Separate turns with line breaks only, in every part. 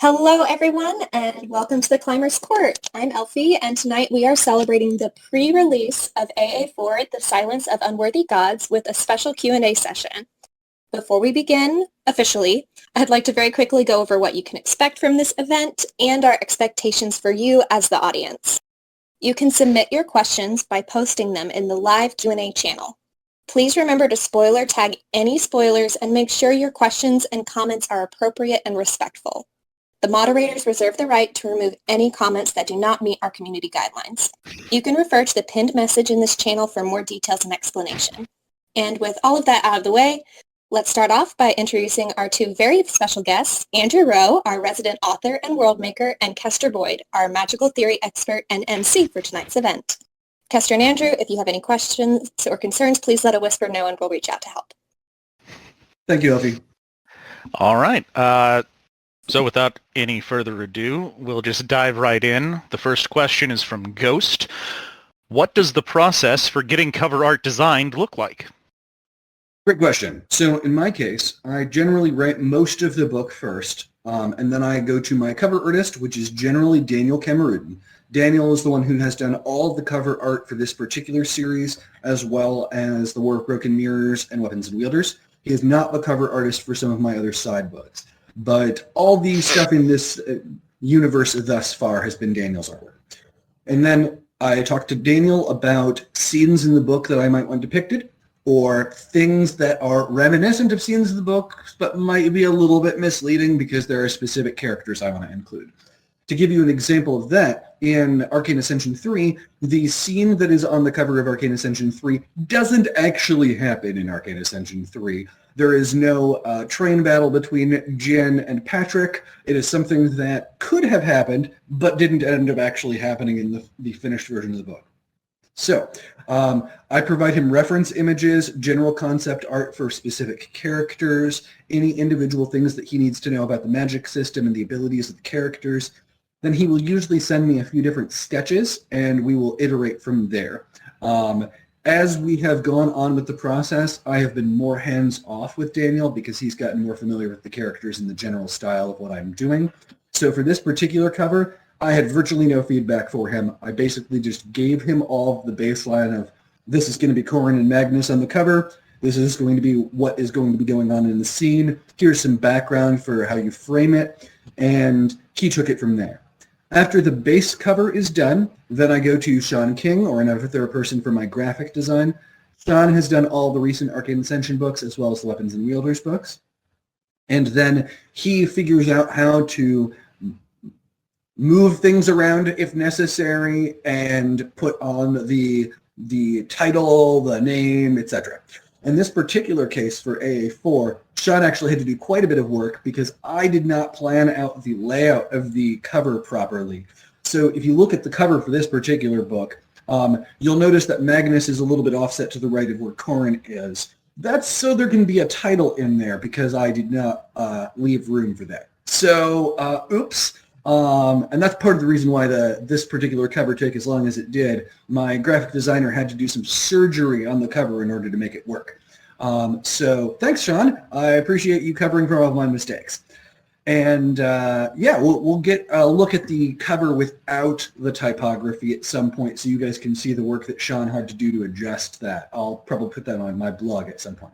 Hello, everyone, and welcome to the Climber's Court. I'm Elfie, and tonight we are celebrating the pre-release of AA4, The Silence of Unworthy Gods, with a special Q&A session. Before we begin officially, I'd like to very quickly go over what you can expect from this event and our expectations for you as the audience. You can submit your questions by posting them in the live Q&A channel. Please remember to spoiler tag any spoilers and make sure your questions and comments are appropriate and respectful. The moderators reserve the right to remove any comments that do not meet our community guidelines. You can refer to the pinned message in this channel for more details and explanation. And with all of that out of the way, let's start off by introducing our two very special guests, Andrew Rowe, our resident author and world maker, and Kester Boyd, our magical theory expert and MC for tonight's event. Kester and Andrew, if you have any questions or concerns, please let a whisper know and we'll reach out to help.
Thank you, Elfie.
All right. So without any further ado, we'll just dive right in. The first question is from Ghost. What does the process for getting cover art designed look like?
Great question. So in my case, I generally write most of the book first, and then I go to my cover artist, which is generally Daniel Cameron. Daniel is the one who has done all of the cover art for this particular series, as well as the War of Broken Mirrors and Weapons and Wielders. He is not the cover artist for some of my other side books. But all the stuff in this universe thus far has been Daniel's artwork. And then I talked to Daniel about scenes in the book that I might want depicted, or things that are reminiscent of scenes in the book, but might be a little bit misleading because there are specific characters I want to include. To give you an example of that, in Arcane Ascension 3, the scene that is on the cover of Arcane Ascension 3 doesn't actually happen in Arcane Ascension 3. There is no train battle between Jen and Patrick. It is something that could have happened, but didn't end up actually happening in the finished version of the book. So I provide him reference images, general concept art for specific characters, any individual things that he needs to know about the magic system and the abilities of the characters. Then he will usually send me a few different sketches, and we will iterate from there. As we have gone on with the process, I have been more hands-off with Daniel because he's gotten more familiar with the characters and the general style of what I'm doing. So for this particular cover, I had virtually no feedback for him. I basically just gave him all of the baseline of, this is going to be Corin and Magnus on the cover, this is going to be what is going to be going on in the scene, here's some background for how you frame it, and he took it from there. After the base cover is done, then I go to Sean King, or another third person, for my graphic design. Sean has done all the recent Arcane Ascension books, as well as the Weapons and Wielders books. And then he figures out how to move things around if necessary, and put on the title, the name, etc. In this particular case for AA4, Sean actually had to do quite a bit of work because I did not plan out the layout of the cover properly. So if you look at the cover for this particular book, you'll notice that Magnus is a little bit offset to the right of where Corin is. That's so there can be a title in there because I did not leave room for that. So, oops. And that's part of the reason why this particular cover took as long as it did. My graphic designer had to do some surgery on the cover in order to make it work. So thanks, Sean. I appreciate you covering for all of my mistakes. And yeah, we'll get a look at the cover without the typography at some point so you guys can see the work that Sean had to do to adjust that. I'll probably put that on my blog at some point.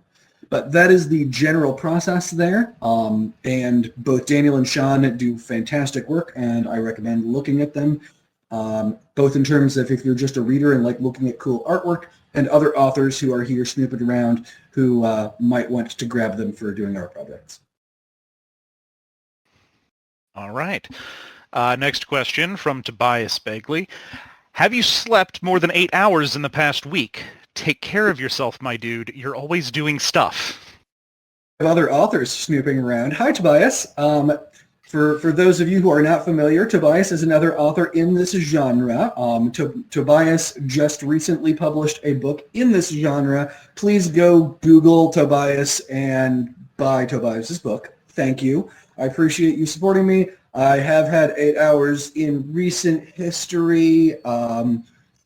But that is the general process there, and both Daniel and Sean do fantastic work, and I recommend looking at them, both in terms of if you're just a reader and like looking at cool artwork, and other authors who are here snooping around who might want to grab them for doing art projects.
All right. Next question from Tobias Begley. Have you slept more than 8 hours in the past week? Take care of yourself, my dude. You're always doing stuff.
Other authors snooping around. Hi, Tobias. For those of you who are not familiar, Tobias is another author in this genre. Tobias just recently published a book in this genre. Please go Google Tobias and buy Tobias's book. Thank you. I appreciate you supporting me. I have had 8 hours in recent history.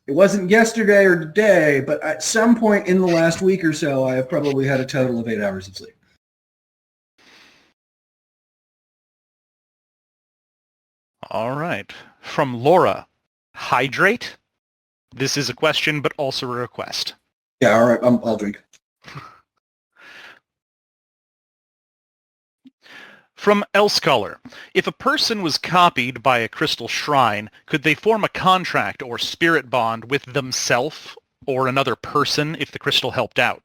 It wasn't yesterday or today, but at some point in the last week or so, I have probably had a total of 8 hours of sleep.
All right. From Laura, hydrate? This is a question, but also a request.
Yeah, all right, I'll drink.
From Elscolor, if a person was copied by a crystal shrine, could they form a contract or spirit bond with themselves or another person if the crystal helped out?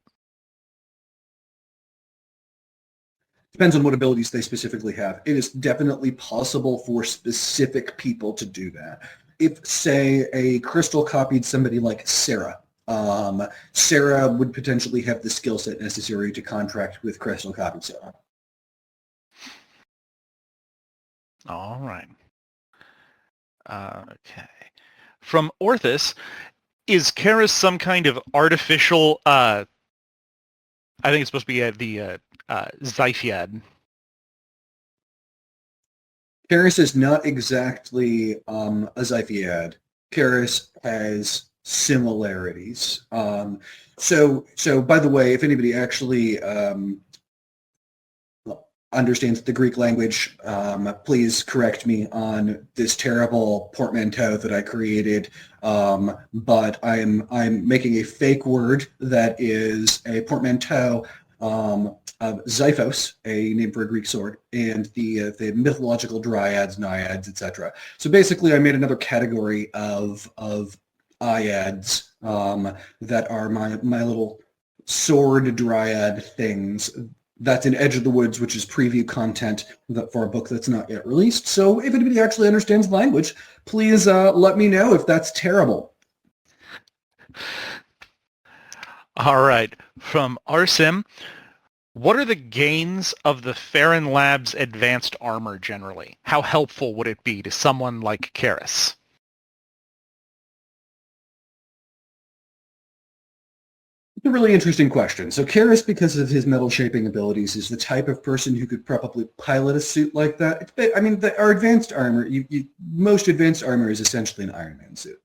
Depends on what abilities they specifically have. It is definitely possible for specific people to do that. If, say, a crystal copied somebody like Sarah, Sarah would potentially have the skill set necessary to contract with crystal copied Sarah.
All right. Okay. From Orthus, is Karis some kind of artificial, I think it's supposed to be the Zyphiad.
Karis is not exactly a Zyphiad. Karis has similarities. So by the way, if anybody actually understands the Greek language, please correct me on this terrible portmanteau that I created. But I'm making a fake word that is a portmanteau of Xiphos, a name for a Greek sword, and the mythological dryads, naiads, etc. So basically, I made another category of iads that are my little sword dryad things. That's in Edge of the Woods, which is preview content for a book that's not yet released. So if anybody actually understands language, please let me know if that's terrible.
All right. From Arsim, what are the gains of the Farron Labs advanced armor generally? How helpful would it be to someone like Karis?
It's a really interesting question. So Karis, because of his metal shaping abilities, is the type of person who could probably pilot a suit like that. I mean, our advanced armor, most advanced armor is essentially an Iron Man suit.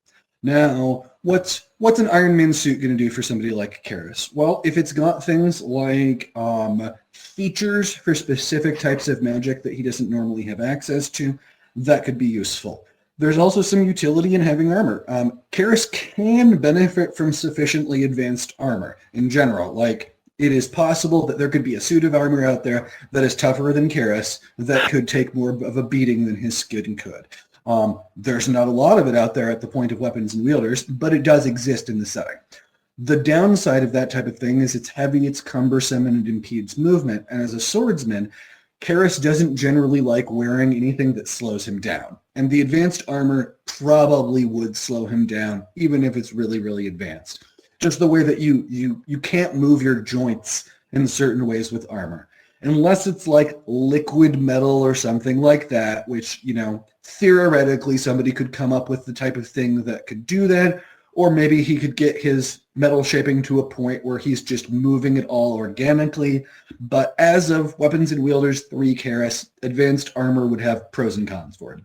Now, what's an Iron Man suit going to do for somebody like Karis? Well, if it's got things like features for specific types of magic that he doesn't normally have access to, that could be useful. There's also some utility in having armor. Karis can benefit from sufficiently advanced armor in general. Like, it is possible that there could be a suit of armor out there that is tougher than Karis that could take more of a beating than his skin could. There's not a lot of it out there at the point of weapons and wielders, but it does exist in the setting. The downside of that type of thing is it's heavy, it's cumbersome, and it impedes movement. And as a swordsman, Karis doesn't generally like wearing anything that slows him down. And the advanced armor probably would slow him down, even if it's really, really advanced. Just the way that you can't move your joints in certain ways with armor. Unless it's like liquid metal or something like that, which, theoretically somebody could come up with the type of thing that could do that, or maybe he could get his metal shaping to a point where he's just moving it all organically. But as of Weapons and Wielders 3 Karis, advanced armor would have pros and cons for it.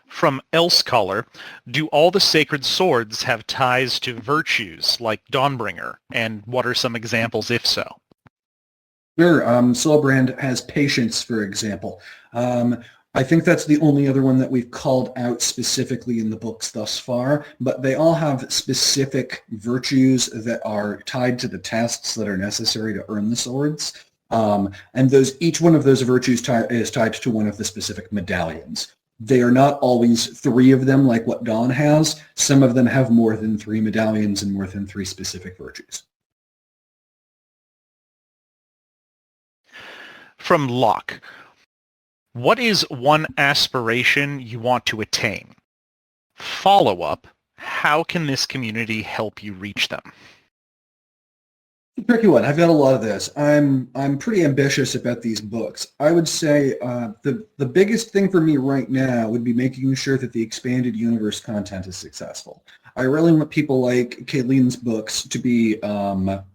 From Elscolor, do all the sacred swords have ties to virtues like Dawnbringer? And what are some examples if so?
Sure. Soulbrand has patience, for example. I think that's the only other one that we've called out specifically in the books thus far, but they all have specific virtues that are tied to the tests that are necessary to earn the swords. And each one of those virtues is tied to one of the specific medallions. They are not always 3 of them like what Dawn has. Some of them have more than 3 medallions and more than 3 specific virtues.
From Locke, what is one aspiration you want to attain? Follow-up, how can this community help you reach them?
Tricky one. I've got a lot of this. I'm pretty ambitious about these books. I would say the biggest thing for me right now would be making sure that the expanded universe content is successful. I really want people like Kayleen's books to be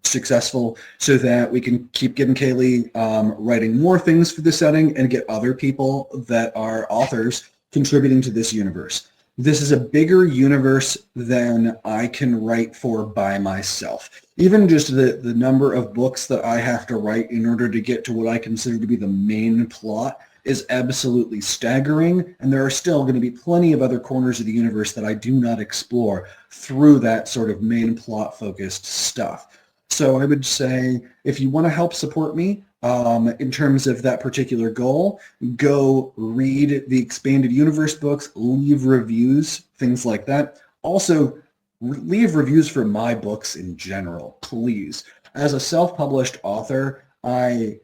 successful so that we can keep getting Kaylee writing more things for the setting and get other people that are authors contributing to this universe. this is a bigger universe than I can write for by myself. Even just the number of books that I have to write in order to get to what I consider to be the main plot is absolutely staggering, and there are still going to be plenty of other corners of the universe that I do not explore through that sort of main plot-focused stuff. So I would say if you want to help support me in terms of that particular goal, go read the expanded universe books, leave reviews, things like that. Also, leave reviews for my books in general, please. As a self-published author, I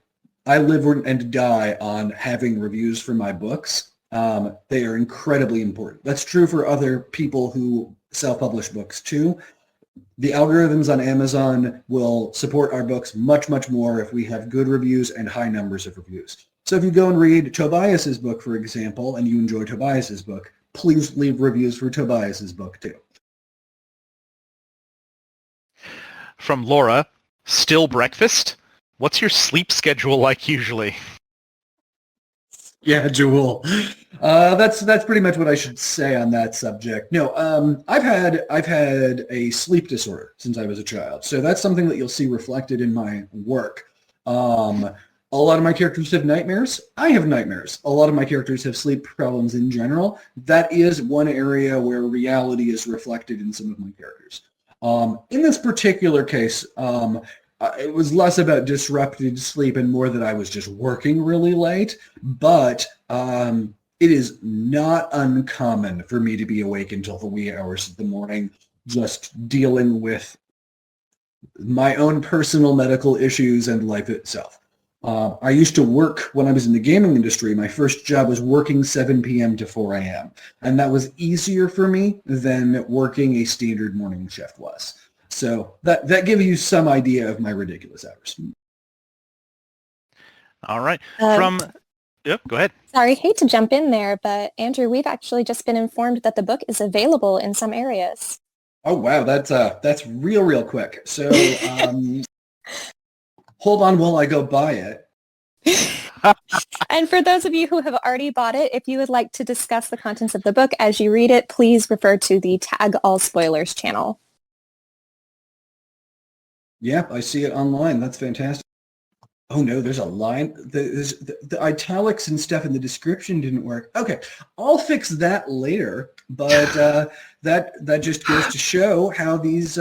live and die on having reviews for my books. They are incredibly important. That's true for other people who self-publish books too. The algorithms on Amazon will support our books much, much more if we have good reviews and high numbers of reviews. So if you go and read Tobias's book, for example, and you enjoy Tobias's book, please leave reviews for Tobias's book too.
From Laura, still breakfast? What's your sleep schedule like usually?
Yeah, Jewel. That's pretty much what I should say on that subject. No, I've had a sleep disorder since I was a child, so that's something that you'll see reflected in my work. A lot of my characters have nightmares. I have nightmares. A lot of my characters have sleep problems in general. That is one area where reality is reflected in some of my characters. In this particular case, it was less about disrupted sleep and more that I was just working really late, but it is not uncommon for me to be awake until the wee hours of the morning, just dealing with my own personal medical issues and life itself. I used to work when I was in the gaming industry. My first job was working 7 p.m. to 4 a.m., and that was easier for me than working a standard morning shift was. So that gives you some idea of my ridiculous hours.
All right. Yep, go ahead.
Sorry, hate to jump in there, but Andrew, we've actually just been informed that the book is available in some areas.
Oh, wow. That's real quick. So hold on while I go buy it.
And for those of you who have already bought it, if you would like to discuss the contents of the book as you read it, please refer to the Tag All Spoilers channel.
Yeah, I see it online. That's fantastic. Oh no, there's a line. The italics and stuff in the description didn't work. Okay, I'll fix that later. But that just goes to show how these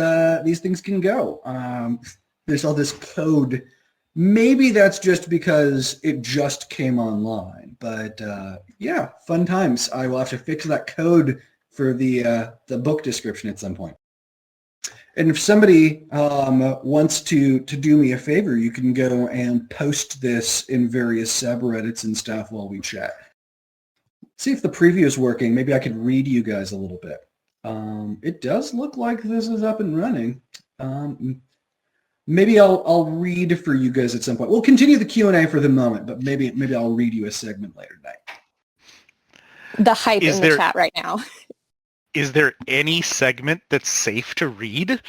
things can go. There's all this code. Maybe that's just because it just came online. But yeah, fun times. I will have to fix that code for the book description at some point. And if somebody wants to do me a favor, you can go and post this in various subreddits and stuff while we chat. See if the preview is working. Maybe I could read you guys a little bit. It does look like this is up and running. Maybe I'll read for you guys at some point. We'll continue the Q&A for the moment, but maybe I'll read you a segment later tonight.
The hype in the chat right now.
Is there any segment that's safe to read?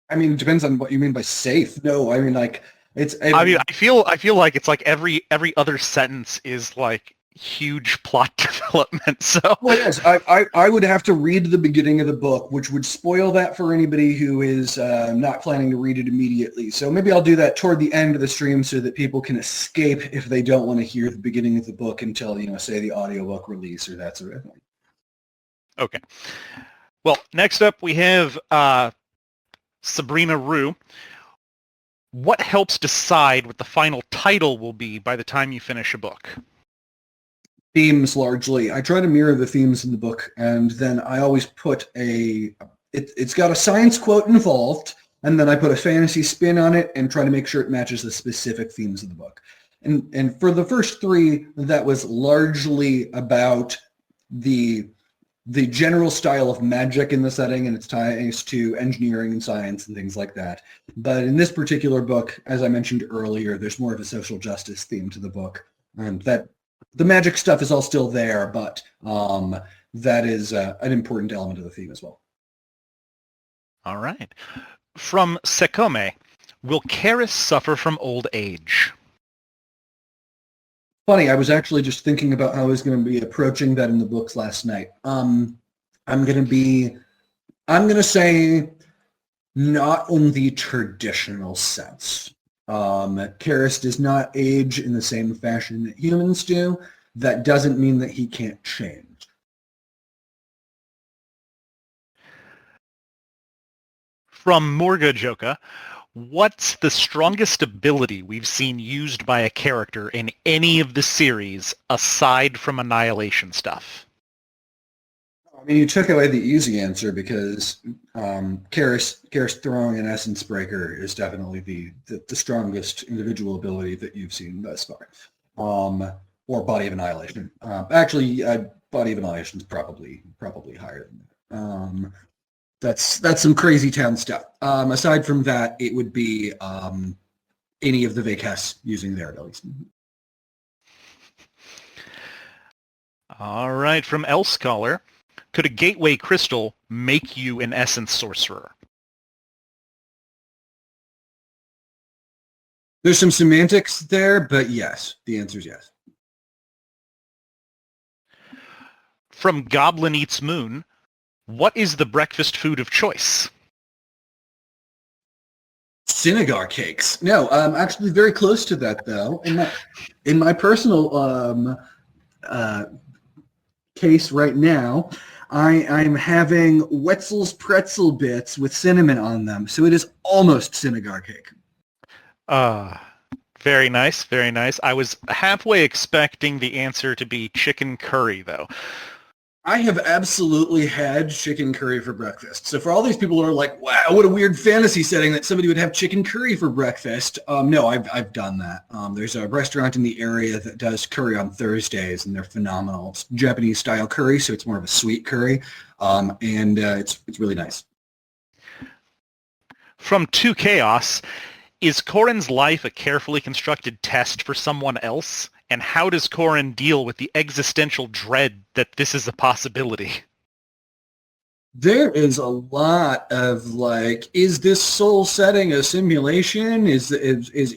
I mean, it depends on what you mean by safe. No, I mean like it's.
I feel like it's like every other sentence is like huge plot development. So
well, yes, I would have to read the beginning of the book, which would spoil that for anybody who is not planning to read it immediately. So maybe I'll do that toward the end of the stream so that people can escape if they don't want to hear the beginning of the book until say the audiobook release or that sort of thing.
Okay. Well, next up we have Sabrina Rue. What helps decide what the final title will be by the time you finish a book?
Themes, largely. I try to mirror the themes in the book, and then I always put it's got a science quote involved, and then I put a fantasy spin on it and try to make sure it matches the specific themes of the book. And for the first three, that was largely about the general style of magic in the setting and its ties to engineering and science and things like that. But in this particular book, as I mentioned earlier, there's more of a social justice theme to the book. And that the magic stuff is all still there, but that is an important element of the theme as well.
All right. From Sekome, will Karis suffer from old age?
Funny, I was actually just thinking about how I was going to be approaching that in the books last night. I'm going to say not in the traditional sense. Karis does not age in the same fashion that humans do. That doesn't mean that he can't change.
From Morga Joka, what's the strongest ability we've seen used by a character in any of the series aside from Annihilation stuff?
I mean, you took away the easy answer because Karis throwing an Essence Breaker is definitely the strongest individual ability that you've seen thus far. Or Body of Annihilation. Actually, Body of Annihilation is probably higher than that. That's some crazy town stuff. Aside from that, it would be any of the Vakes using their abilities.
All right, from L Scholar, could a gateway crystal make you an essence sorcerer?
There's some semantics there, but yes, the answer is yes.
From Goblin Eats Moon, what is the breakfast food of choice?
Cinnamon cakes. No, actually very close to that though. In my personal case right now, I'm having Wetzel's pretzel bits with cinnamon on them, so it is almost cinnamon cake.
Very nice, very nice. I was halfway expecting the answer to be chicken curry, though.
I have absolutely had chicken curry for breakfast. So for all these people who are like, wow, what a weird fantasy setting that somebody would have chicken curry for breakfast. No, I've done that. There's a restaurant in the area that does curry on Thursdays, and they're phenomenal. It's Japanese style curry, so it's more of a sweet curry, and it's really nice.
From 2 Chaos, is Corin's life a carefully constructed test for someone else? And how does Corin deal with the existential dread that this is a possibility?
There is a lot of like, is this soul setting a simulation? Is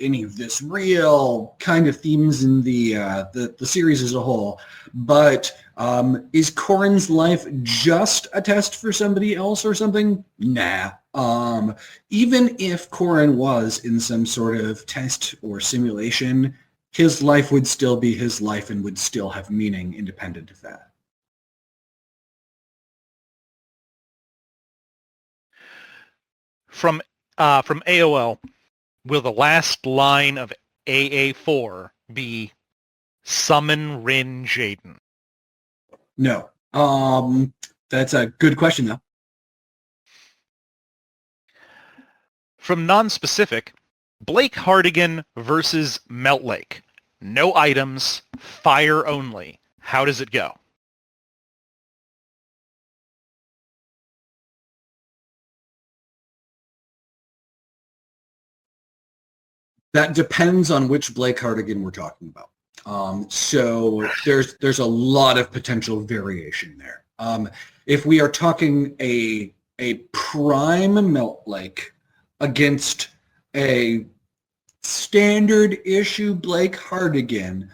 any of this real kind of themes in the series as a whole? But is Corin's life just a test for somebody else or something? Nah. Even if Corin was in some sort of test or simulation, his life would still be his life and would still have meaning independent of that.
From AOL, will the last line of AA4 be summon Rin Jaden?
No. That's a good question, though.
From Non-Specific, Blake Hardigan versus Melt Lake. No items, fire only. How does it go?
That depends on which Blake Hardigan we're talking about. So there's a lot of potential variation there. If we are talking a prime Melt Lake against a standard issue Blake Hardigan,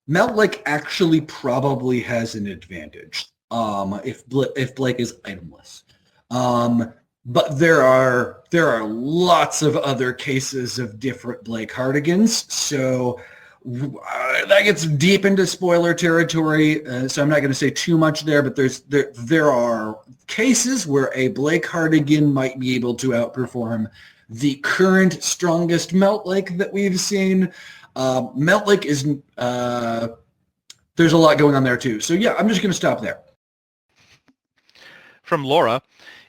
Melt Lake actually probably has an advantage if Blake is itemless. But there are lots of other cases of different Blake Hardigans, so that gets deep into spoiler territory. So I'm not going to say too much there, but there are cases where a Blake Hardigan might be able to outperform the current strongest Melt Lake that we've seen. Melt Lake is there's a lot going on there too. So yeah, I'm just going to stop there.
From Laura,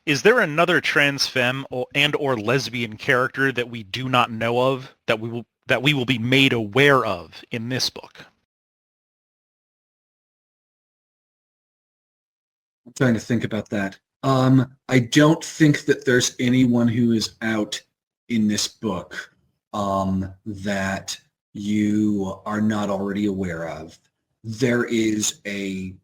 is there another trans femme or lesbian character that we do not know of that we will be made aware of in this book?
I'm trying to think about that. I don't think that there's anyone who is out in this book that you are not already aware of. There is a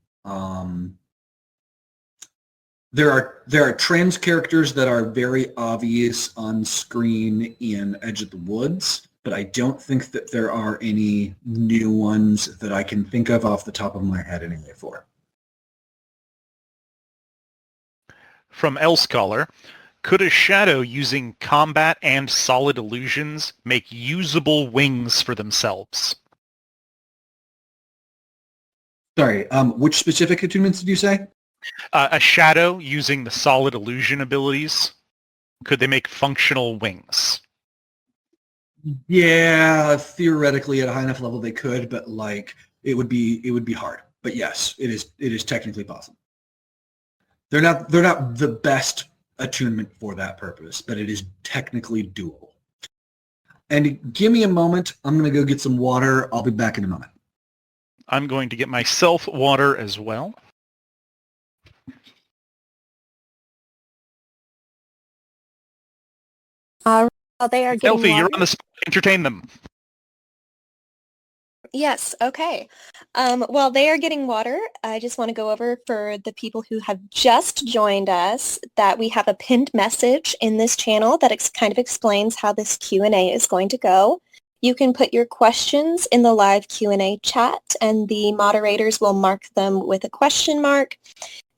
there are trans characters that are very obvious on screen in Edge of the Woods. but I don't think that there are any new ones that I can think of off the top of my head in AA4.
From L Scholar, could a shadow using combat and solid illusions make usable wings for themselves?
Sorry, which specific attunements did you say?
A shadow using the solid illusion abilities, could they make functional wings?
Yeah, theoretically at a high enough level they could, but like it would be hard. But yes, it is technically possible. They're not the best attunement for that purpose, but it is technically doable. And give me a moment. I'm going to go get some water. I'll be back in a moment.
I'm going to get myself water as well.
While they are getting
Elfie,
water.
you're on the spot. Entertain them.
Yes, okay. While they are getting water, I just want to go over for the people who have just joined us that we have a pinned message in this channel that kind of explains how this Q&A is going to go. You can put your questions in the live Q&A chat, and the moderators will mark them with a question mark,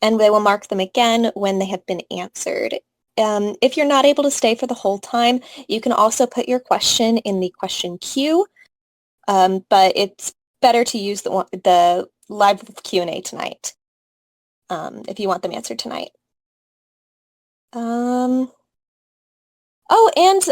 and they will mark them again when they have been answered. If you're not able to stay for the whole time, you can also put your question in the question queue. But it's better to use the live Q&A tonight if you want them answered tonight. Oh, and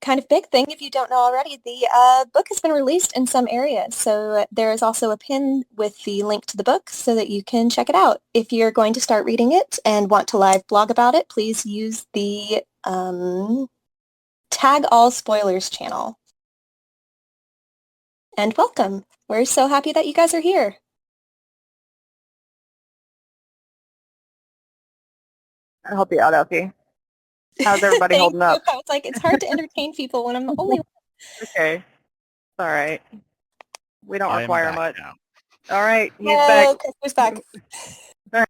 kind of big thing, if you don't know already, the book has been released in some areas. So there is also a pin with the link to the book so that you can check it out. If you're going to start reading it and want to live blog about it, please use the Tag All Spoilers channel. And welcome. We're so happy that you guys are here.
I'll help you out, Elfie. How's everybody holding up?
I was like, it's hard to entertain people when I'm the only one.
Okay. All right. We don't
I am
require
back
much.
now.
All right. He's back.
Who's back?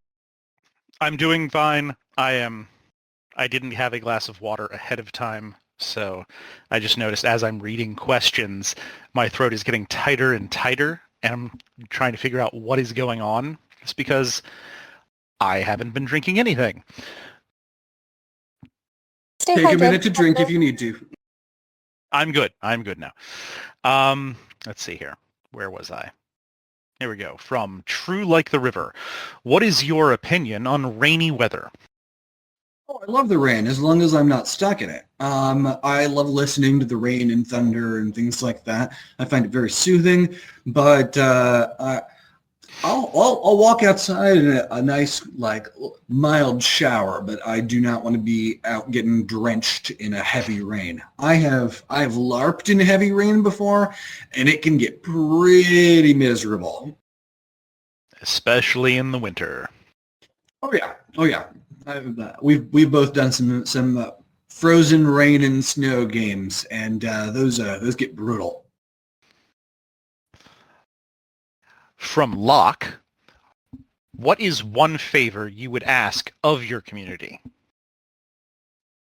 I'm doing fine. I didn't have a glass of water ahead of time, so I just noticed as I'm reading questions, my throat is getting tighter and tighter, and I'm trying to figure out what is going on. It's because I haven't been drinking anything.
Take a minute to drink if you need to.
I'm good. I'm good now. Let's see here. Where was I? Here we go. From True Like the River. What is your opinion on rainy weather?
Oh, I love the rain as long as I'm not stuck in it. I love listening to the rain and thunder and things like that. I find it very soothing, but I'll walk outside in a nice, like, mild shower, but I do not want to be out getting drenched in a heavy rain. I've LARPed in heavy rain before, and it can get pretty miserable.
Especially in the winter.
Oh yeah. We've both done some frozen rain and snow games, and those get brutal.
From Locke, what is one favor you would ask of your community?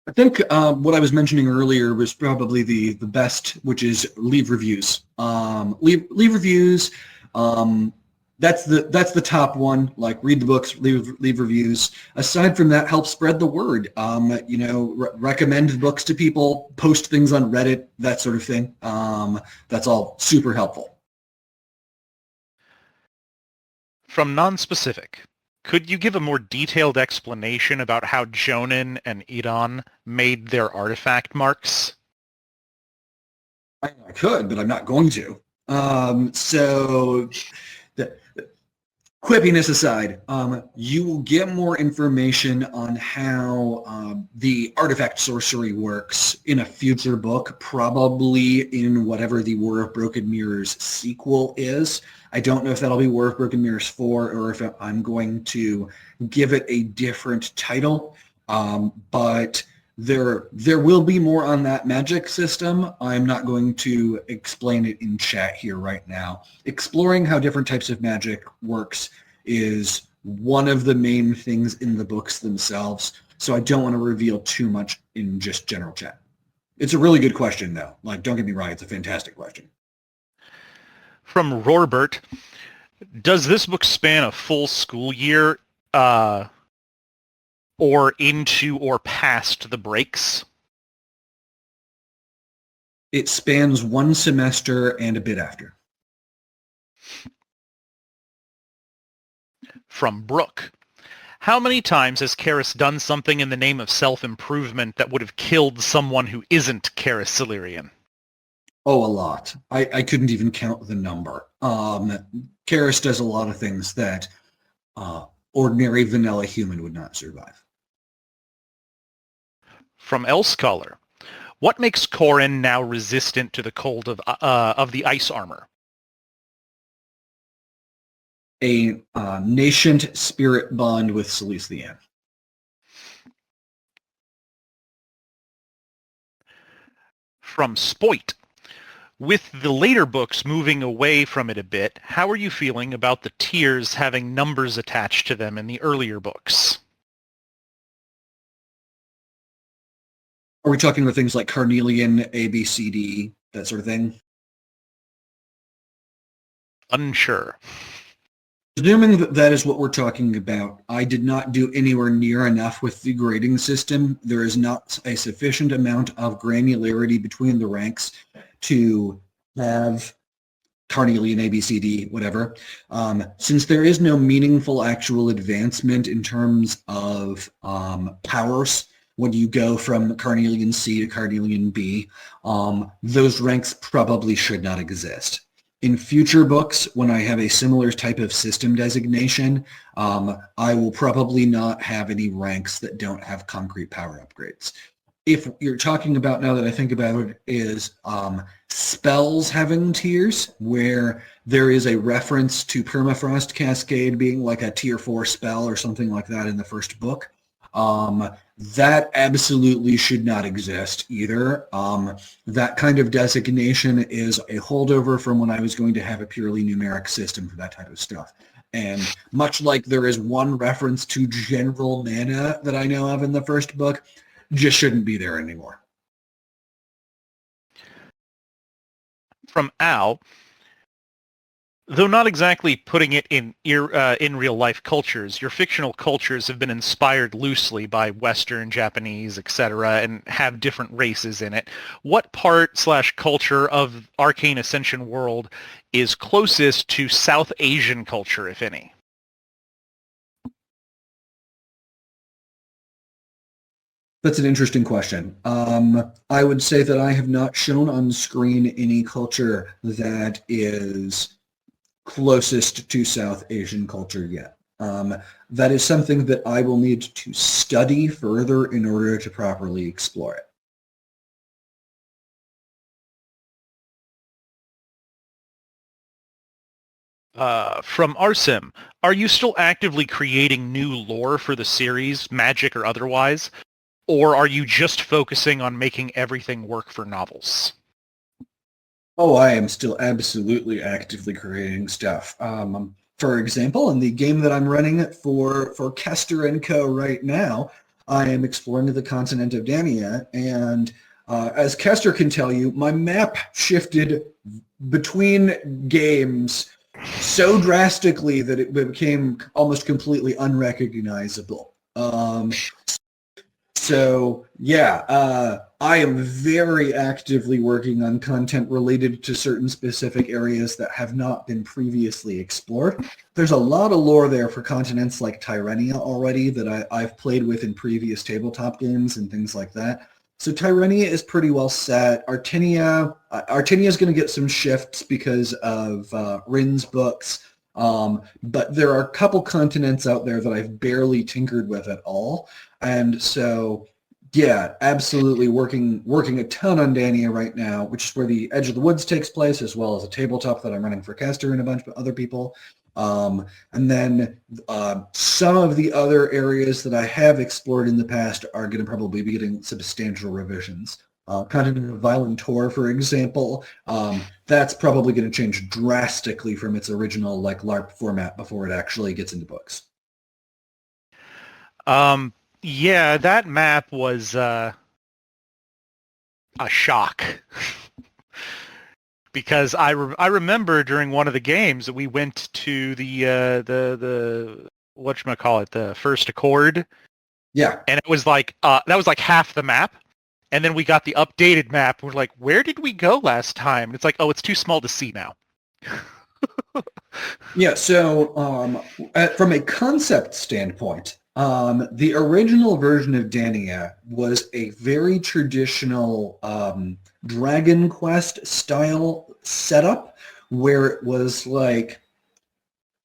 I think what I was mentioning earlier was probably the best, which is leave reviews. Leave reviews. That's the top one. Like, read the books, leave reviews. Aside from that, help spread the word. Recommend books to people, post things on Reddit, that sort of thing. That's all super helpful.
From Non-Specific, could you give a more detailed explanation about how Jonin and Idon made their artifact marks?
I could, but I'm not going to. Quippiness aside, you will get more information on how the artifact sorcery works in a future book, probably in whatever the War of Broken Mirrors sequel is. I don't know if that'll be War of Broken Mirrors 4 or if I'm going to give it a different title, but there will be more on that magic system. I'm not going to explain it in chat here right now. Exploring how different types of magic works is one of the main things in the books themselves, so I don't want to reveal too much in just general chat. It's a really good question, though. Like, don't get me wrong, it's a fantastic question.
From Rorbert, does this book span a full school year or into or past the breaks?
It spans one semester and a bit after.
From Brooke, how many times has Karis done something in the name of self-improvement that would have killed someone who isn't Karis Silurian?
Oh, a lot. I couldn't even count the number. Karis does a lot of things that ordinary vanilla human would not survive.
From Elscholar, what makes Corin now resistant to the cold of the ice armor?
A nascent spirit bond with Celestian.
From Spoit, with the later books moving away from it a bit, how are you feeling about the tiers having numbers attached to them in the earlier books?
Are we talking about things like Carnelian, A, B, C, D, that sort of thing?
Unsure.
Assuming that that is what we're talking about, I did not do anywhere near enough with the grading system. There is not a sufficient amount of granularity between the ranks to have Carnelian, A, B, C, D, whatever. Since there is no meaningful actual advancement in terms of powers when you go from Carnelian C to Carnelian B, those ranks probably should not exist. In future books, when I have a similar type of system designation, I will probably not have any ranks that don't have concrete power upgrades. If you're talking about, now that I think about it, is spells having tiers, where there is a reference to Permafrost Cascade being like a tier 4 spell or something like that in the first book, that absolutely should not exist either. That kind of designation is a holdover from when I was going to have a purely numeric system for that type of stuff. And much like there is one reference to general mana that I know of in the first book, just shouldn't be there anymore.
From Al, though not exactly putting it in real-life cultures, your fictional cultures have been inspired loosely by Western, Japanese, etc., and have different races in it. What part/culture of Arcane Ascension world is closest to South Asian culture, if any?
That's an interesting question. I would say that I have not shown on screen any culture that is closest to South Asian culture yet. That is something that I will need to study further in order to properly explore it.
From Arsim, are you still actively creating new lore for the series, magic or otherwise? Or are you just focusing on making everything work for novels?
Oh, I am still absolutely actively creating stuff. For example, in the game that I'm running for Kester & Co. right now, I am exploring the continent of Dania, and as Kester can tell you, my map shifted between games so drastically that it became almost completely unrecognizable. So yeah, I am very actively working on content related to certain specific areas that have not been previously explored. There's a lot of lore there for continents like Tyrrhenia already that I've played with in previous tabletop games and things like that. So Tyrrhenia is pretty well set. Artenia is going to get some shifts because of Rin's books. But there are a couple continents out there that I've barely tinkered with at all. And so, yeah, absolutely working a ton on Dania right now, which is where the Edge of the Woods takes place, as well as a tabletop that I'm running for Kester and a bunch of other people. And then some of the other areas that I have explored in the past are going to probably be getting substantial revisions. Continent of Violentor, for example, that's probably going to change drastically from its original like LARP format before it actually gets into books.
Yeah, that map was a shock. Because I remember during one of the games that we went to the whatchamacallit, the first Accord.
Yeah.
And it was like that was like half the map. And then we got the updated map. We're like, where did we go last time? And it's like, oh, it's too small to see now.
Yeah, so from a concept standpoint, the original version of Dania was a very traditional Dragon Quest style setup where it was like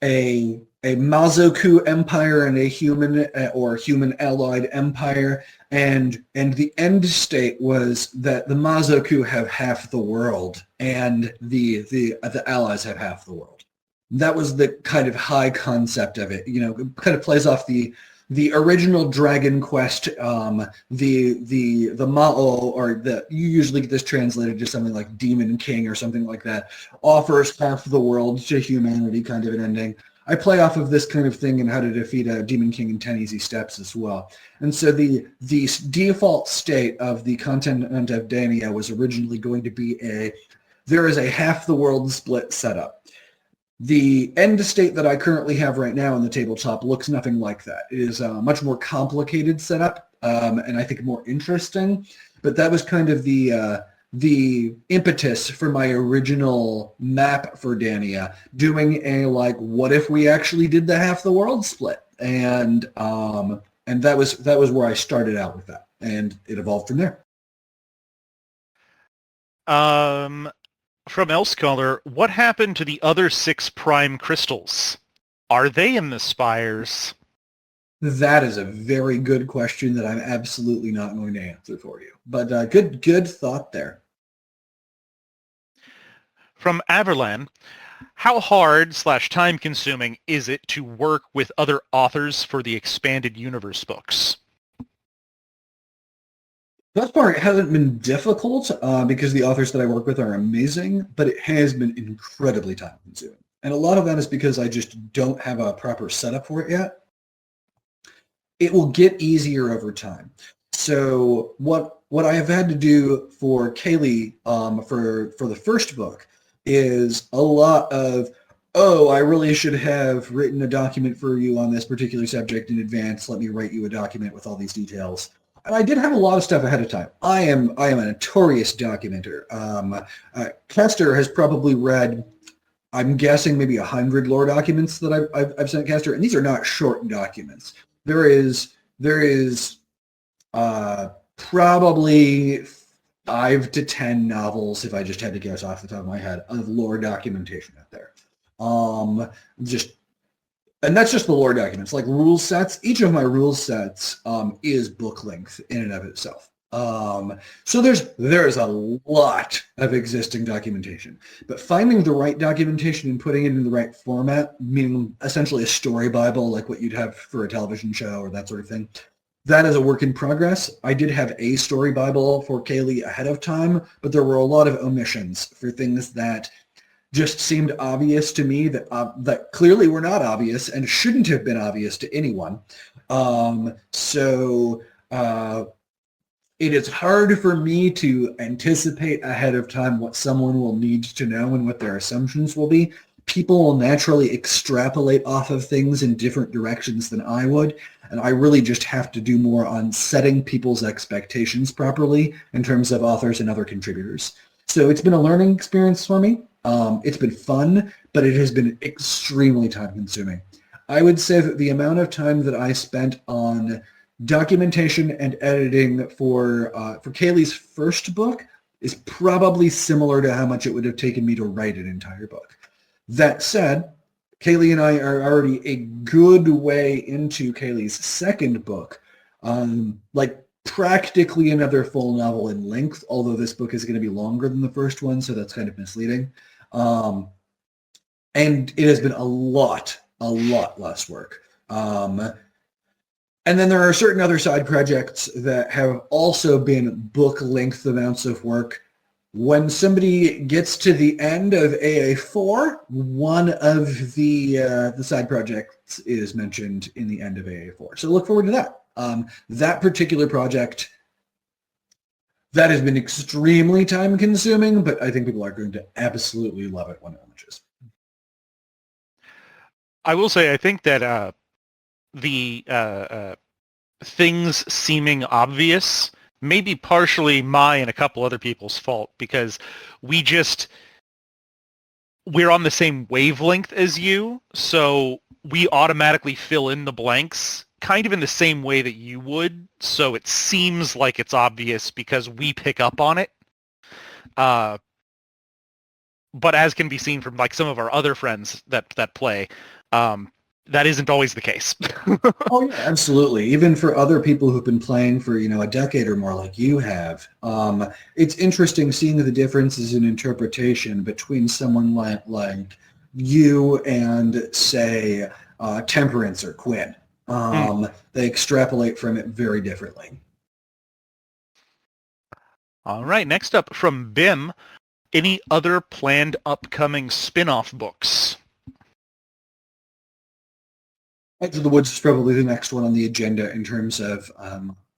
a Mazoku empire and a human or human allied empire, and the end state was that the Mazoku have half the world and the allies have half the world. That was the kind of high concept of it. You know, it kind of plays off the original Dragon Quest, the Ma'o, or you usually get this translated to something like Demon King or something like that, offers half the world to humanity kind of an ending. I play off of this kind of thing in How to Defeat a Demon King in 10 Easy Steps as well. And so the default state of the content of Dania was originally going to be there is a half the world split setup. The end state that I currently have right now in the tabletop looks nothing like that. It is a much more complicated setup, and I think more interesting. But that was kind of the impetus for my original map for Dania, doing a like, what if we actually did the half the world split? And that was where I started out with that, and it evolved from there.
From Elscholar, what happened to the other 6 prime crystals? Are they in the spires?
That is a very good question that I'm absolutely not going to answer for you. But good thought there.
From Averlan, how hard/time consuming is it to work with other authors for the expanded universe books?
Thus far, it hasn't been difficult because the authors that I work with are amazing, but it has been incredibly time-consuming. And a lot of that is because I just don't have a proper setup for it yet. It will get easier over time. So what I have had to do for Kaylee for the first book is a lot of, oh, I really should have written a document for you on this particular subject in advance. Let me write you a document with all these details. And I did have a lot of stuff ahead of time. I am a notorious documenter. Kester has probably read, I'm guessing, maybe 100 lore documents that I've sent Kester, and these are not short documents. There is probably 5 to 10 novels, if I just had to guess off the top of my head, of lore documentation out there. And that's just the lore documents, like rule sets. Each of my rule sets is book length in and of itself. So there's a lot of existing documentation, but finding the right documentation and putting it in the right format, meaning essentially a story Bible, like what you'd have for a television show or that sort of thing, that is a work in progress. I did have a story Bible for Kaylee ahead of time, but there were a lot of omissions for things that just seemed obvious to me that clearly were not obvious and shouldn't have been obvious to anyone. It is hard for me to anticipate ahead of time what someone will need to know and what their assumptions will be. People will naturally extrapolate off of things in different directions than I would, and I really just have to do more on setting people's expectations properly in terms of authors and other contributors. So it's been a learning experience for me. It's been fun, but it has been extremely time-consuming. I would say that the amount of time that I spent on documentation and editing for Kaylee's first book is probably similar to how much it would have taken me to write an entire book. That said, Kaylee and I are already a good way into Kaylee's second book, like practically another full novel in length, although this book is going to be longer than the first one, so that's kind of misleading. And it has been a lot less work. And then there are certain other side projects that have also been book-length amounts of work. When somebody gets to the end of AA4, one of the side projects is mentioned in the end of AA4. So look forward to that. That particular project That has been extremely time consuming, but I think people are going to absolutely love it when it launches.
I will say I think that the things seeming obvious may be partially my and a couple other people's fault because we're on the same wavelength as you, so we automatically fill in the blanks kind of in the same way that you would, so it seems like it's obvious because we pick up on it. But as can be seen from like some of our other friends that play, that isn't always the case.
Oh yeah, absolutely. Even for other people who've been playing for, a decade or more like you have, it's interesting seeing the differences in interpretation between someone like you and, say, Temperance or Quinn. They extrapolate from it very differently.
All right, next up from Bim, any other planned upcoming spin-off books?
Edge of the Woods is probably the next one on the agenda in terms of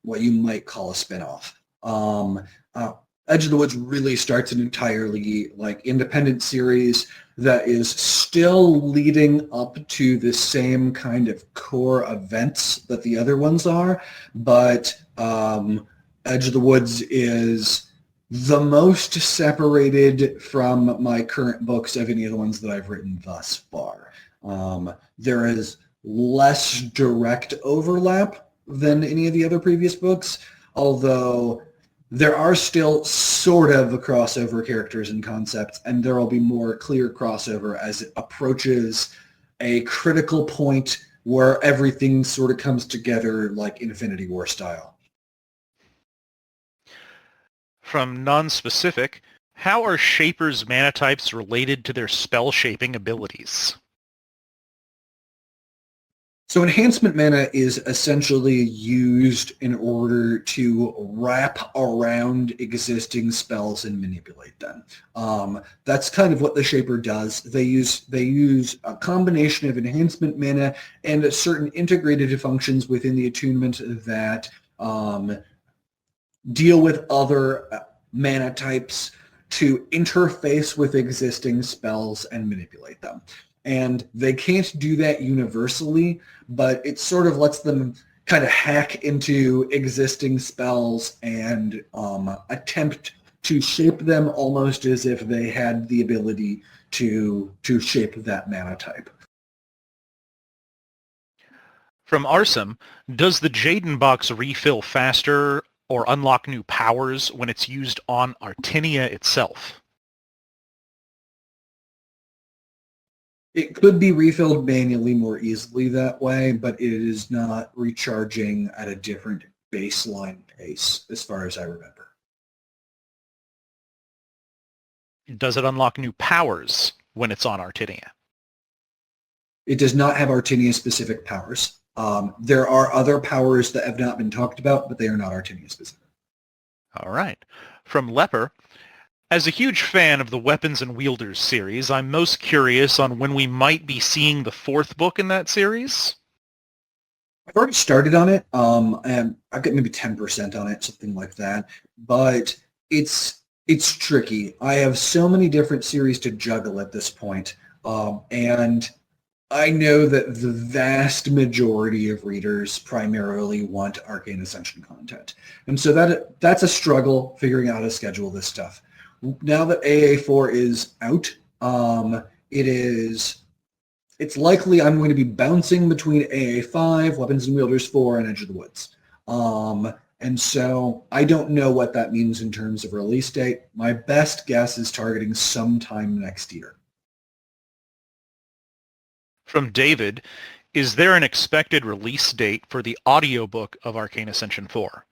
what you might call a spin-off. Edge of the Woods really starts an entirely independent series that is still leading up to the same kind of core events that the other ones are, but Edge of the Woods is the most separated from my current books of any of the ones that I've written thus far. There is less direct overlap than any of the other previous books, although there are still sort of crossover characters and concepts, and there will be more clear crossover as it approaches a critical point where everything sort of comes together like Infinity War style.
From non-specific, how are Shaper's mana types related to their spell shaping abilities?
So enhancement mana is essentially used in order to wrap around existing spells and manipulate them. That's kind of what the Shaper does. They use a combination of enhancement mana and certain integrated functions within the attunement that deal with other mana types to interface with existing spells and manipulate them. And they can't do that universally, but it sort of lets them kind of hack into existing spells and attempt to shape them almost as if they had the ability to shape that mana type.
From Arsum, does the Jaden box refill faster or unlock new powers when it's used on Artinia itself?
It could be refilled manually more easily that way, but it is not recharging at a different baseline pace, as far as I remember.
Does it unlock new powers when it's on Artinia?
It does not have Artinia-specific powers. There are other powers that have not been talked about, but they are not Artinia-specific.
All right. From Leper, as a huge fan of the Weapons and Wielders series, I'm most curious on when we might be seeing the fourth book in that series.
I've already started on it, and I've got maybe 10% on it, something like that. But it's tricky. I have so many different series to juggle at this point, and I know that the vast majority of readers primarily want Arcane Ascension content. And so that's a struggle figuring out how to schedule this stuff. Now that AA4 is out, it's likely I'm going to be bouncing between AA5, Weapons and Wielders 4, and Edge of the Woods. And so I don't know what that means in terms of release date. My best guess is targeting sometime next year.
From David, is there an expected release date for the audiobook of Arcane Ascension 4?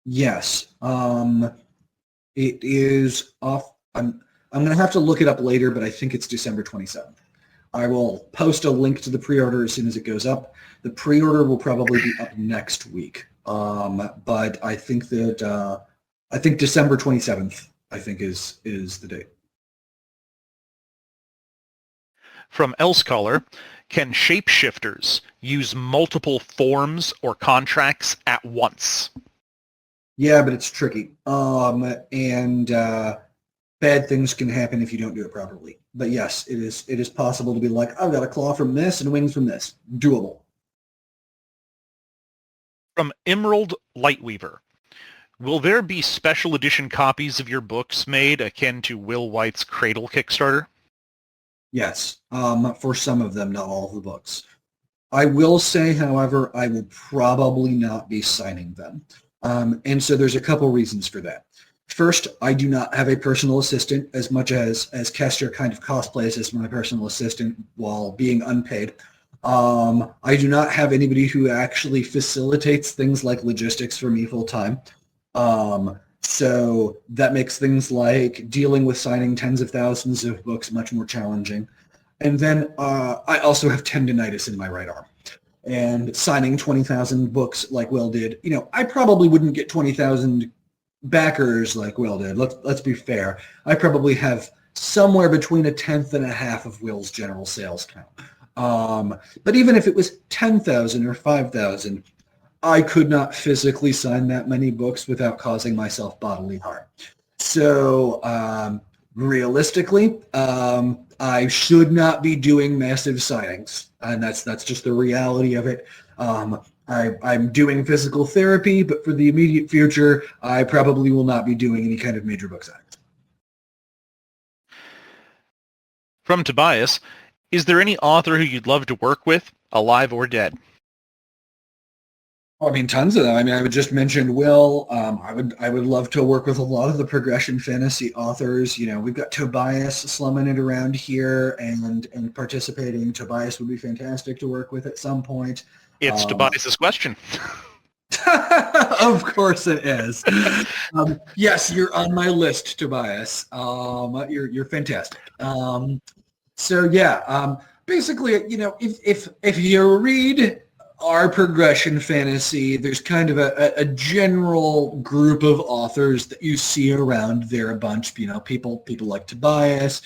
Yes. It is off. I'm going to have to look it up later, but I think it's December 27th. I will post a link to the pre-order as soon as it goes up. The pre-order will probably be up next week, but I think that December 27th is the date.
From Elsecaller, can shapeshifters use multiple forms or contracts at once?
Yeah, but it's tricky. And bad things can happen if you don't do it properly. But yes, it is possible to be like, I've got a claw from this and wings from this. Doable.
From Emerald Lightweaver. Will there be special edition copies of your books made akin to Will White's Cradle Kickstarter?
Yes, for some of them, not all of the books. I will say, however, I will probably not be signing them. And so there's a couple reasons for that. First, I do not have a personal assistant as much as Kester kind of cosplays as my personal assistant while being unpaid. I do not have anybody who actually facilitates things like logistics for me full time. So that makes things like dealing with signing tens of thousands of books much more challenging. And then I also have tendinitis in my right arm. And signing 20,000 books like Will did, I probably wouldn't get 20,000 backers like Will did. Let's be fair. I probably have somewhere between a tenth and a half of Will's general sales count. But even if it was 10,000 or 5,000, I could not physically sign that many books without causing myself bodily harm. So realistically, I should not be doing massive signings, and that's just the reality of it. I'm doing physical therapy, but for the immediate future, I probably will not be doing any kind of major book signings.
From Tobias, is there any author who you'd love to work with, alive or dead?
I mean, tons of them. I mean, I would just mention Will. I would love to work with a lot of the progression fantasy authors. We've got Tobias slumming it around here and participating. Tobias would be fantastic to work with at some point.
It's Tobias's question.
Of course it is. Yes, you're on my list, Tobias. You're fantastic. So yeah, basically, if you read our progression fantasy, there's kind of a general group of authors that you see around there a bunch. People like Tobias,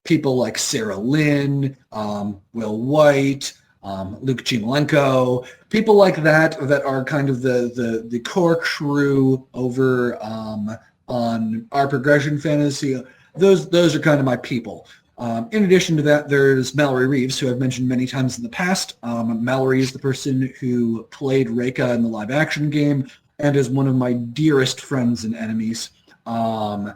people like Sarah Lynn, Will White, Luke Chimalenko, people like that are kind of the core crew over on our progression fantasy. Those are kind of my people. In addition to that, there's Mallory Reeves, who I've mentioned many times in the past. Mallory is the person who played Reika in the live-action game and is one of my dearest friends and enemies. Mallory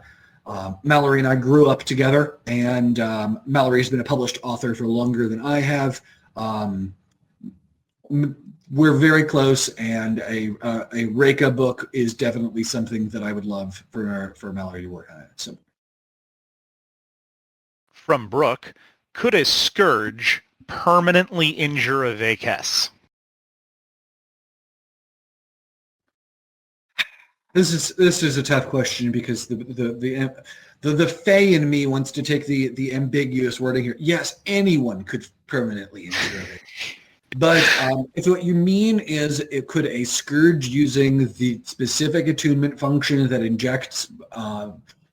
and I grew up together, and Mallory's been a published author for longer than I have. We're very close, and a Reika book is definitely something that I would love for Mallory to work on. So.
From Brooke, could a scourge permanently injure a Vakes?
This is a tough question because the Fae in me wants to take the ambiguous wording here. Yes, anyone could permanently injure it. But if what you mean is, could a scourge using the specific attunement function that injects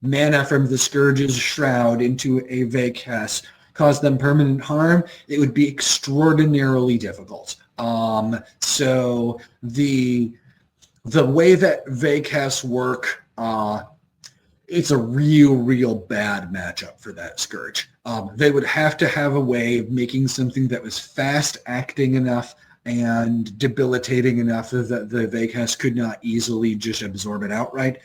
mana from the Scourge's shroud into a Vakes cause them permanent harm, it would be extraordinarily difficult. So the way that Vakes work, it's a real bad matchup for that Scourge. They would have to have a way of making something that was fast acting enough and debilitating enough that the Vakes could not easily just absorb it outright.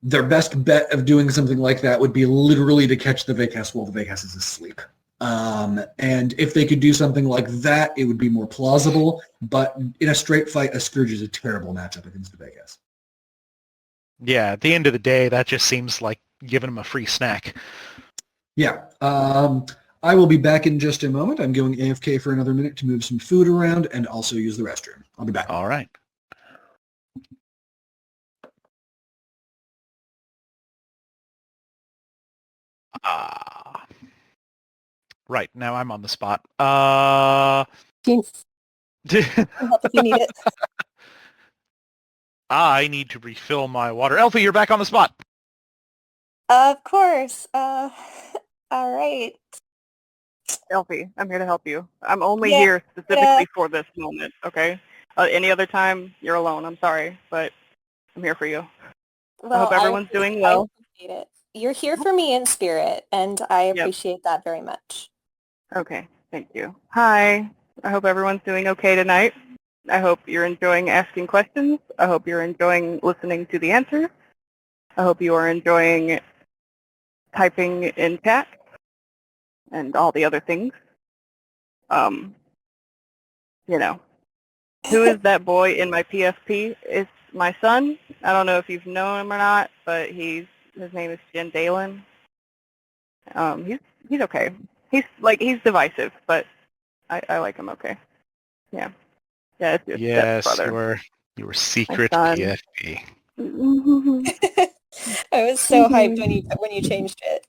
Their best bet of doing something like that would be literally to catch the Vakes while the Vakes is asleep. And if they could do something like that, it would be more plausible. But in a straight fight, a Scourge is a terrible matchup against the Vakes.
Yeah, at the end of the day, that just seems like giving them a free snack.
Yeah. I will be back in just a moment. I'm going AFK for another minute to move some food around and also use the restroom. I'll be back.
All right. Right, now I'm on the spot.
Yes. I'll help if you need it.
I need to refill my water. Elfie, you're back on the spot.
Of course. All right.
Elfie, I'm here to help you. I'm only
Yeah,
here specifically for this moment, okay? Any other time, you're alone. I'm sorry, but I'm here for you.
Well,
I hope everyone's doing well.
I appreciate it. You're here for me in spirit, and I
Yep.
appreciate that very much.
Okay, thank you. Hi. I hope everyone's doing okay tonight. I hope you're enjoying asking questions. I hope you're enjoying listening to the answers. I hope you are enjoying typing in chat and all the other things. You know, who is that boy in my PFP? It's my son. I don't know if you've known him or not, but his name is Jen Dalen. He's okay. He's divisive, but I like him okay. Yeah. Yeah, it's your
Yes,
stepbrother.
your secret
My son.
PFP.
I was so hyped when you changed it.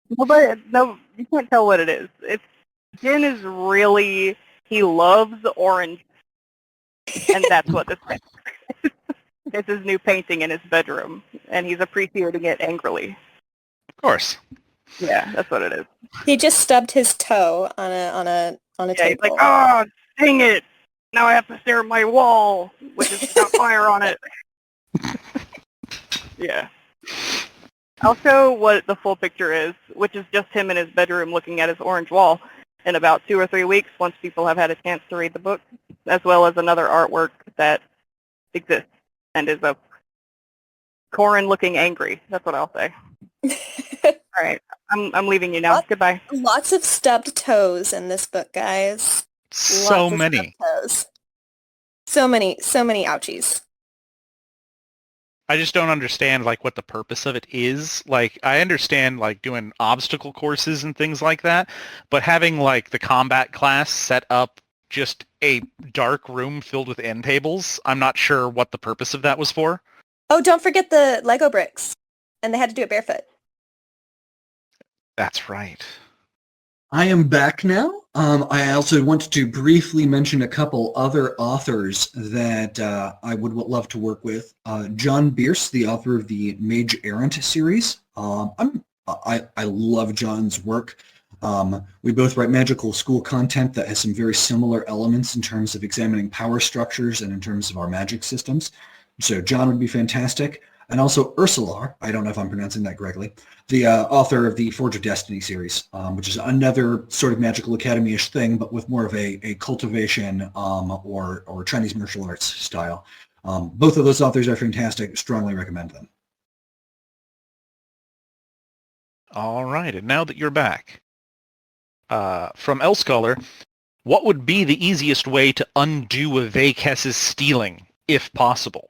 No, you can't tell what it is. Jen is really, he loves orange, and that's what this is. It's his new painting in his bedroom, and he's appreciating it angrily.
Of course.
Yeah, that's what it is.
He just stubbed his toe on a
Yeah,
table.
he's like, oh, dang it! Now I have to stare at my wall, which has got fire on it. Yeah. I'll show what the full picture is, which is just him in his bedroom looking at his orange wall in about 2 or 3 weeks once people have had a chance to read the book, as well as another artwork that exists and is a Corin looking angry. That's what I'll say. All right. I'm leaving you now. Goodbye.
Lots of stubbed toes in this book, guys.
So
Lots of
many.
stubbed toes. So many ouchies.
I just don't understand like what the purpose of it is. Like I understand like doing obstacle courses and things like that, but having like the combat class set up just a dark room filled with end tables, I'm not sure what the purpose of that was for.
Oh, don't forget the Lego bricks. And they had to do it barefoot.
That's right.
I am back now. I also want to briefly mention a couple other authors that I would love to work with. John Bierce, the author of the Mage Errant series. I love John's work. We both write magical school content that has some very similar elements in terms of examining power structures and in terms of our magic systems. So John would be fantastic. And also Ursula, I don't know if I'm pronouncing that correctly, the author of the Forge of Destiny series, which is another sort of magical academy-ish thing, but with more of a cultivation or Chinese martial arts style. Both of those authors are fantastic. Strongly recommend them.
All right, and now that you're back, from L Scholar, what would be the easiest way to undo a Vakes's stealing, if possible?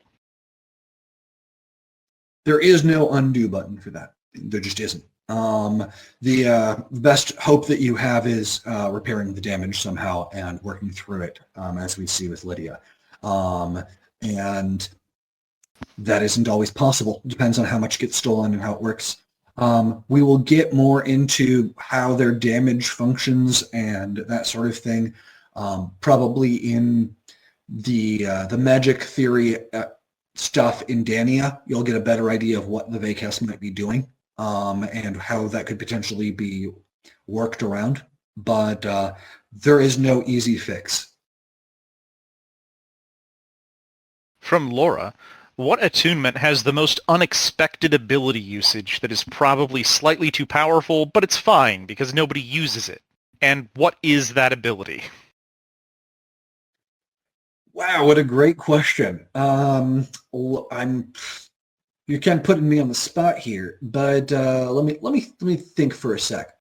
There is no undo button for that. There just isn't. The best hope that you have is repairing the damage somehow and working through it, as we see with Lydia. And that isn't always possible. It depends on how much gets stolen and how it works. We will get more into how their damage functions and that sort of thing, probably in the magic theory stuff in Dania. You'll get a better idea of what the Vakes might be doing and how that could potentially be worked around. But there is no easy fix.
From Laura, what attunement has the most unexpected ability usage that is probably slightly too powerful, but it's fine because nobody uses it? And what is that ability?
Wow, what a great question. You're kind of putting me on the spot here, but let me think for a sec.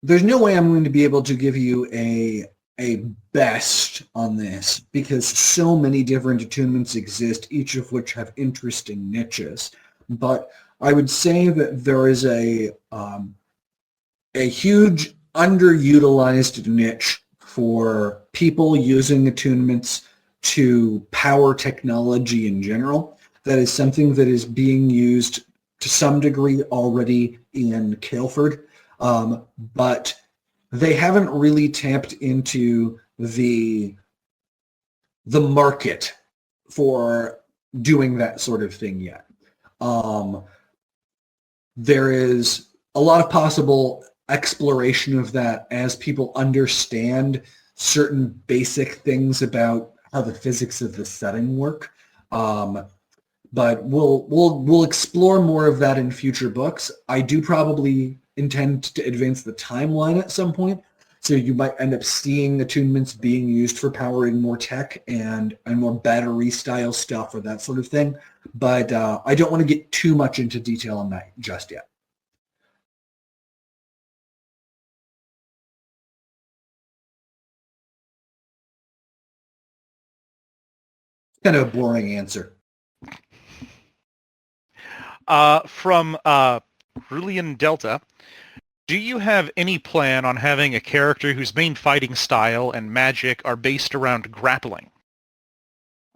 There's no way I'm going to be able to give you a best on this because so many different attunements exist, each of which have interesting niches. But I would say that there is a huge underutilized niche for people using attunements to power technology in general. That is something that is being used to some degree already in Caleford. But they haven't really tapped into the market for doing that sort of thing yet. There is a lot of possible exploration of that as people understand certain basic things about how the physics of the setting work. But we'll explore more of that in future books. I do probably intend to advance the timeline at some point, so you might end up seeing attunements being used for powering more tech and more battery style stuff or that sort of thing. But I don't want to get too much into detail on that just yet. Kind of a boring answer.
From Rulian Delta, do you have any plan on having a character whose main fighting style and magic are based around grappling?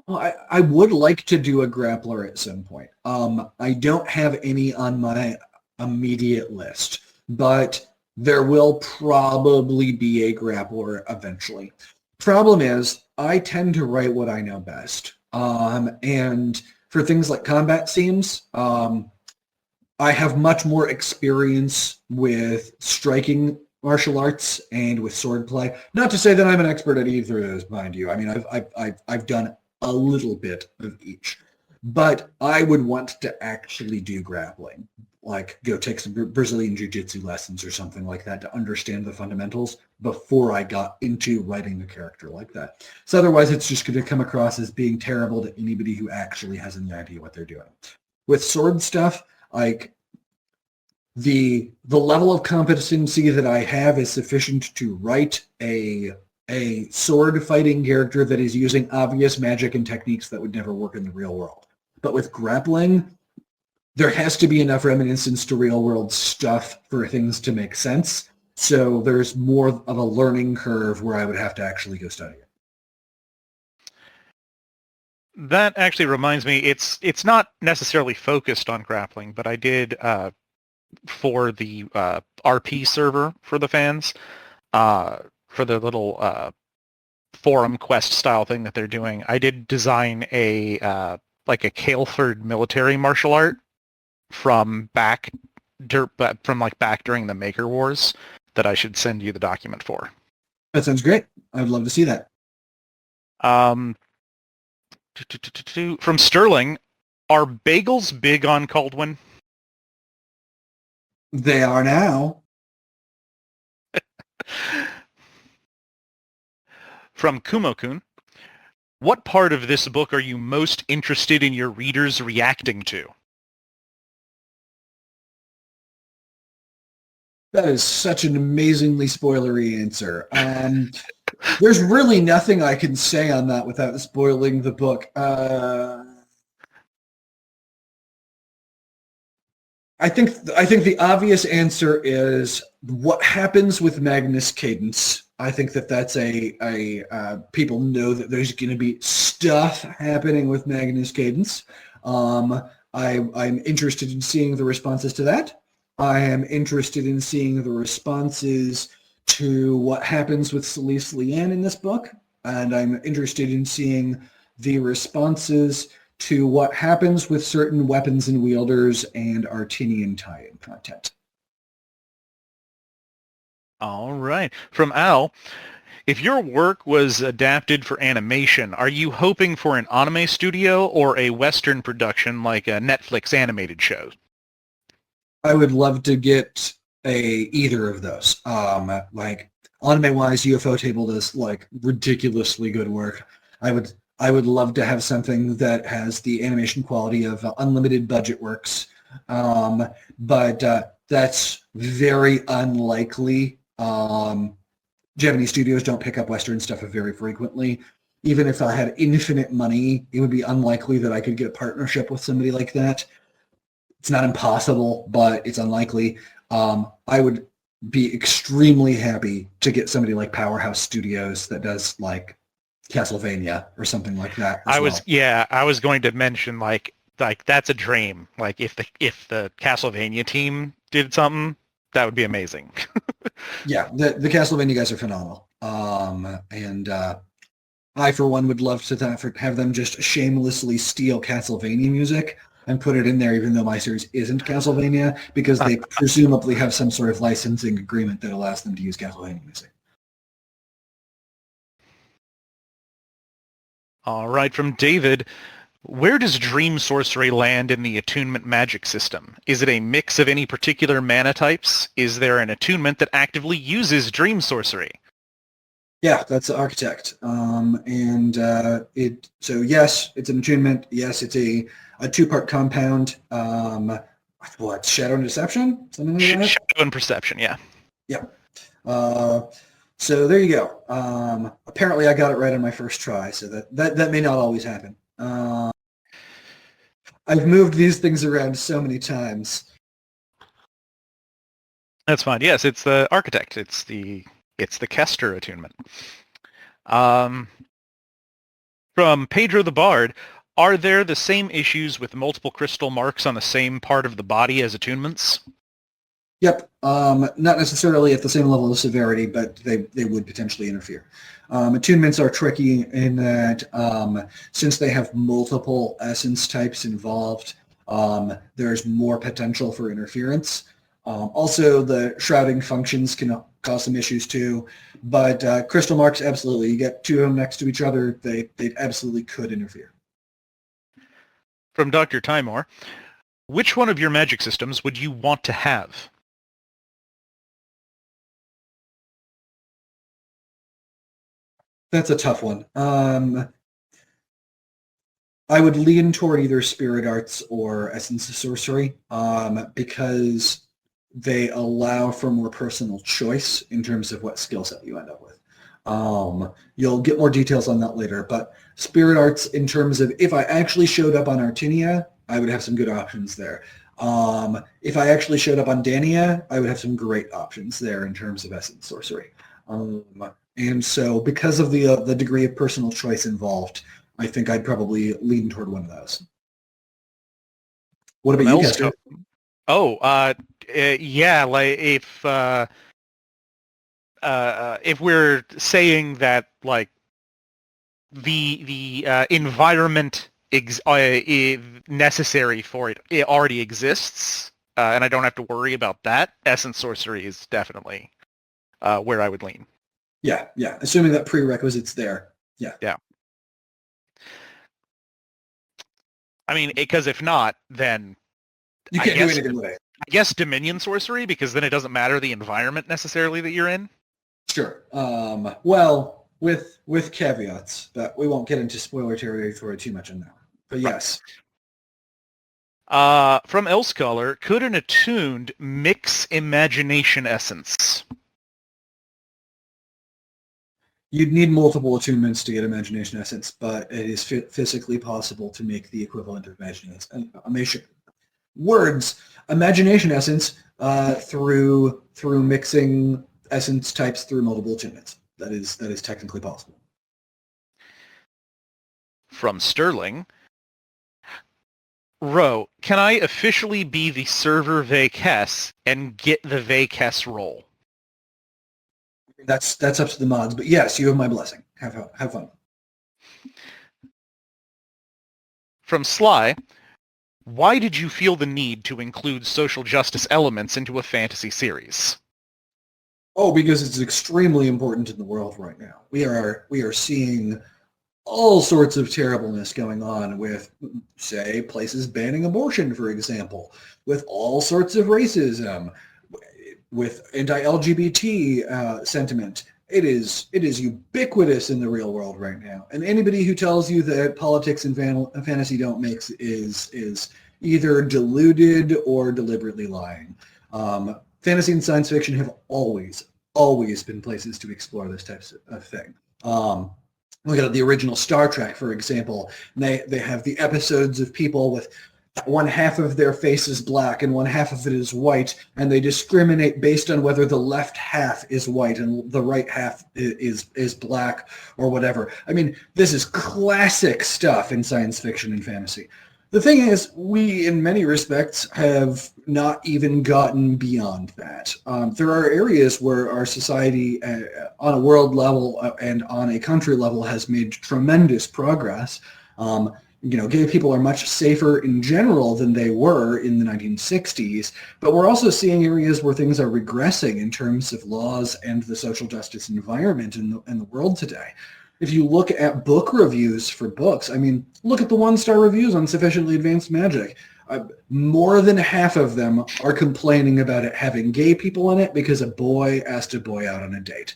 Well, I would like to do a grappler at some point. I don't have any on my immediate list, but there will probably be a grappler eventually. Problem is, I tend to write what I know best. And for things like combat scenes, I have much more experience with striking martial arts and with swordplay. Not to say that I'm an expert at either of those, mind you. I mean, I've done a little bit of each, but I would want to actually do grappling, like go take some Brazilian jiu-jitsu lessons or something like that to understand the fundamentals before I got into writing a character like that. So otherwise, it's just going to come across as being terrible to anybody who actually has any idea what they're doing. With sword stuff, like the level of competency that I have is sufficient to write a sword fighting character that is using obvious magic and techniques that would never work in the real world. But with grappling, there has to be enough reminiscence to real world stuff for things to make sense. So there's more of a learning curve where I would have to actually go study it.
That actually reminds me, it's not necessarily focused on grappling, but I did for the RP server for the fans, for the little forum quest style thing that they're doing. I did design a like a Caleford military martial art from back during the Maker Wars that I should send you the document for.
That sounds great. I would love to see that.
From Sterling, are bagels big on Caldwin?
They are now.
From Kumo-kun, what part of this book are you most interested in your readers reacting to?
That is such an amazingly spoilery answer. There's really nothing I can say on that without spoiling the book. I think the obvious answer is what happens with Magnus Cadence. I think that's people know that there's going to be stuff happening with Magnus Cadence. I'm interested in seeing the responses to that. I am interested in seeing the responses to what happens with Celeste Leanne in this book, and I'm interested in seeing the responses to what happens with certain weapons and wielders and Artinian tie-in content.
All right. From Al, if your work was adapted for animation, are you hoping for an anime studio or a Western production like a Netflix animated show?
I would love to get either of those. Like anime-wise, UFO Table does like ridiculously good work. I would love to have something that has the animation quality of Unlimited Budget Works, but that's very unlikely. Japanese studios don't pick up Western stuff very frequently. Even if I had infinite money, it would be unlikely that I could get a partnership with somebody like that. It's not impossible, but it's unlikely. I would be extremely happy to get somebody like Powerhouse Studios that does like Castlevania or something like that. I
was going to mention like that's a dream. Like if the Castlevania team did something, that would be amazing.
Yeah, the Castlevania guys are phenomenal. And I, for one, would love to have them just shamelessly steal Castlevania music and put it in there, even though my series isn't Castlevania, because they presumably have some sort of licensing agreement that allows them to use Castlevania music.
All right, from David, where does dream sorcery land in the attunement magic system? Is it a mix of any particular mana types? Is there an attunement that actively uses dream sorcery?
Yeah, that's the architect. So yes, it's an attunement. Yes, it's a two-part compound. What, Shadow and Deception? Something like that?
Shadow and Perception, yeah.
Yeah. So there you go. Apparently I got it right on my first try, so that may not always happen. I've moved these things around so many times.
That's fine. Yes, it's the architect. It's the Kester attunement. From Pedro the Bard, are there the same issues with multiple crystal marks on the same part of the body as attunements?
Yep. Not necessarily at the same level of severity, but they would potentially interfere. Attunements are tricky in that since they have multiple essence types involved, there's more potential for interference. Also, the shrouding functions can cause some issues too, but crystal marks, absolutely. You get two of them next to each other, they absolutely could interfere.
From Dr. Timor, which one of your magic systems would you want to have?
That's a tough one. I would lean toward either Spirit Arts or Essence of Sorcery because they allow for more personal choice in terms of what skill set you end up with. You'll get more details on that later, but Spirit Arts in terms of if I actually showed up on Artinia, I would have some good options there. If I actually showed up on Dania, I would have some great options there in terms of Essence Sorcery. And so because of the degree of personal choice involved, I think I'd probably lean toward one of those. What about you, Kester?
Yeah, like if we're saying that like the environment necessary for it already exists, and I don't have to worry about that, Essence Sorcery is definitely where I would lean.
Yeah. Assuming that prerequisite's there. Yeah.
I mean, because if not, then
you can't do anything with it.
I guess Dominion Sorcery, because then it doesn't matter the environment necessarily that you're in.
Sure. Well, with caveats, but we won't get into spoiler territory too much on that. But yes.
From Elscholar, could an attuned mix imagination essence?
You'd need multiple attunements to get imagination essence, but it is physically possible to make the equivalent of imagination essence through mixing essence types through multiple attunements. That is technically possible.
From Sterling, Ro, can I officially be the server Vekes and get the Vekes role?
That's up to the mods, but yes, you have my blessing. Have fun.
From Sly, why did you feel the need to include social justice elements into a fantasy series?
Oh, because it's extremely important in the world right now. We are seeing all sorts of terribleness going on with, say, places banning abortion, for example, with all sorts of racism, with anti-LGBT sentiment. It is ubiquitous in the real world right now. And anybody who tells you that politics and fantasy don't mix is either deluded or deliberately lying. Fantasy and science fiction have always been places to explore this type of thing. Look at the original Star Trek, for example. They have the episodes of people with one half of their face is black and one half of it is white, and they discriminate based on whether the left half is white and the right half is black or whatever. I mean, this is classic stuff in science fiction and fantasy. The thing is, we, in many respects, have not even gotten beyond that. There are areas where our society, on a world level and on a country level, has made tremendous progress. Gay people are much safer in general than they were in the 1960s, but we're also seeing areas where things are regressing in terms of laws and the social justice environment in the world today. If you look at book reviews for books, I mean, look at the one-star reviews on Sufficiently Advanced Magic. More than half of them are complaining about it having gay people in it because a boy asked a boy out on a date.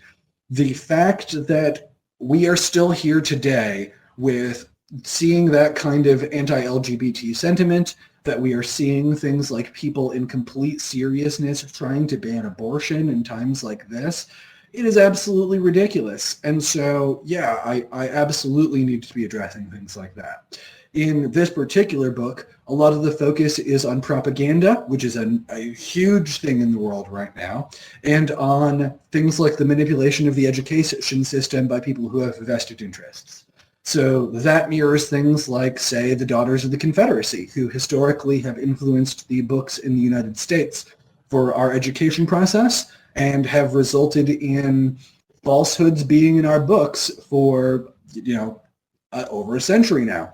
The fact that we are still here today with seeing that kind of anti-LGBT sentiment, that we are seeing things like people in complete seriousness trying to ban abortion in times like this, it is absolutely ridiculous. And so, yeah, I absolutely need to be addressing things like that. In this particular book, a lot of the focus is on propaganda, which is a huge thing in the world right now, and on things like the manipulation of the education system by people who have vested interests. So that mirrors things like, say, the Daughters of the Confederacy, who historically have influenced the books in the United States for our education process, and have resulted in falsehoods being in our books for, over a century now.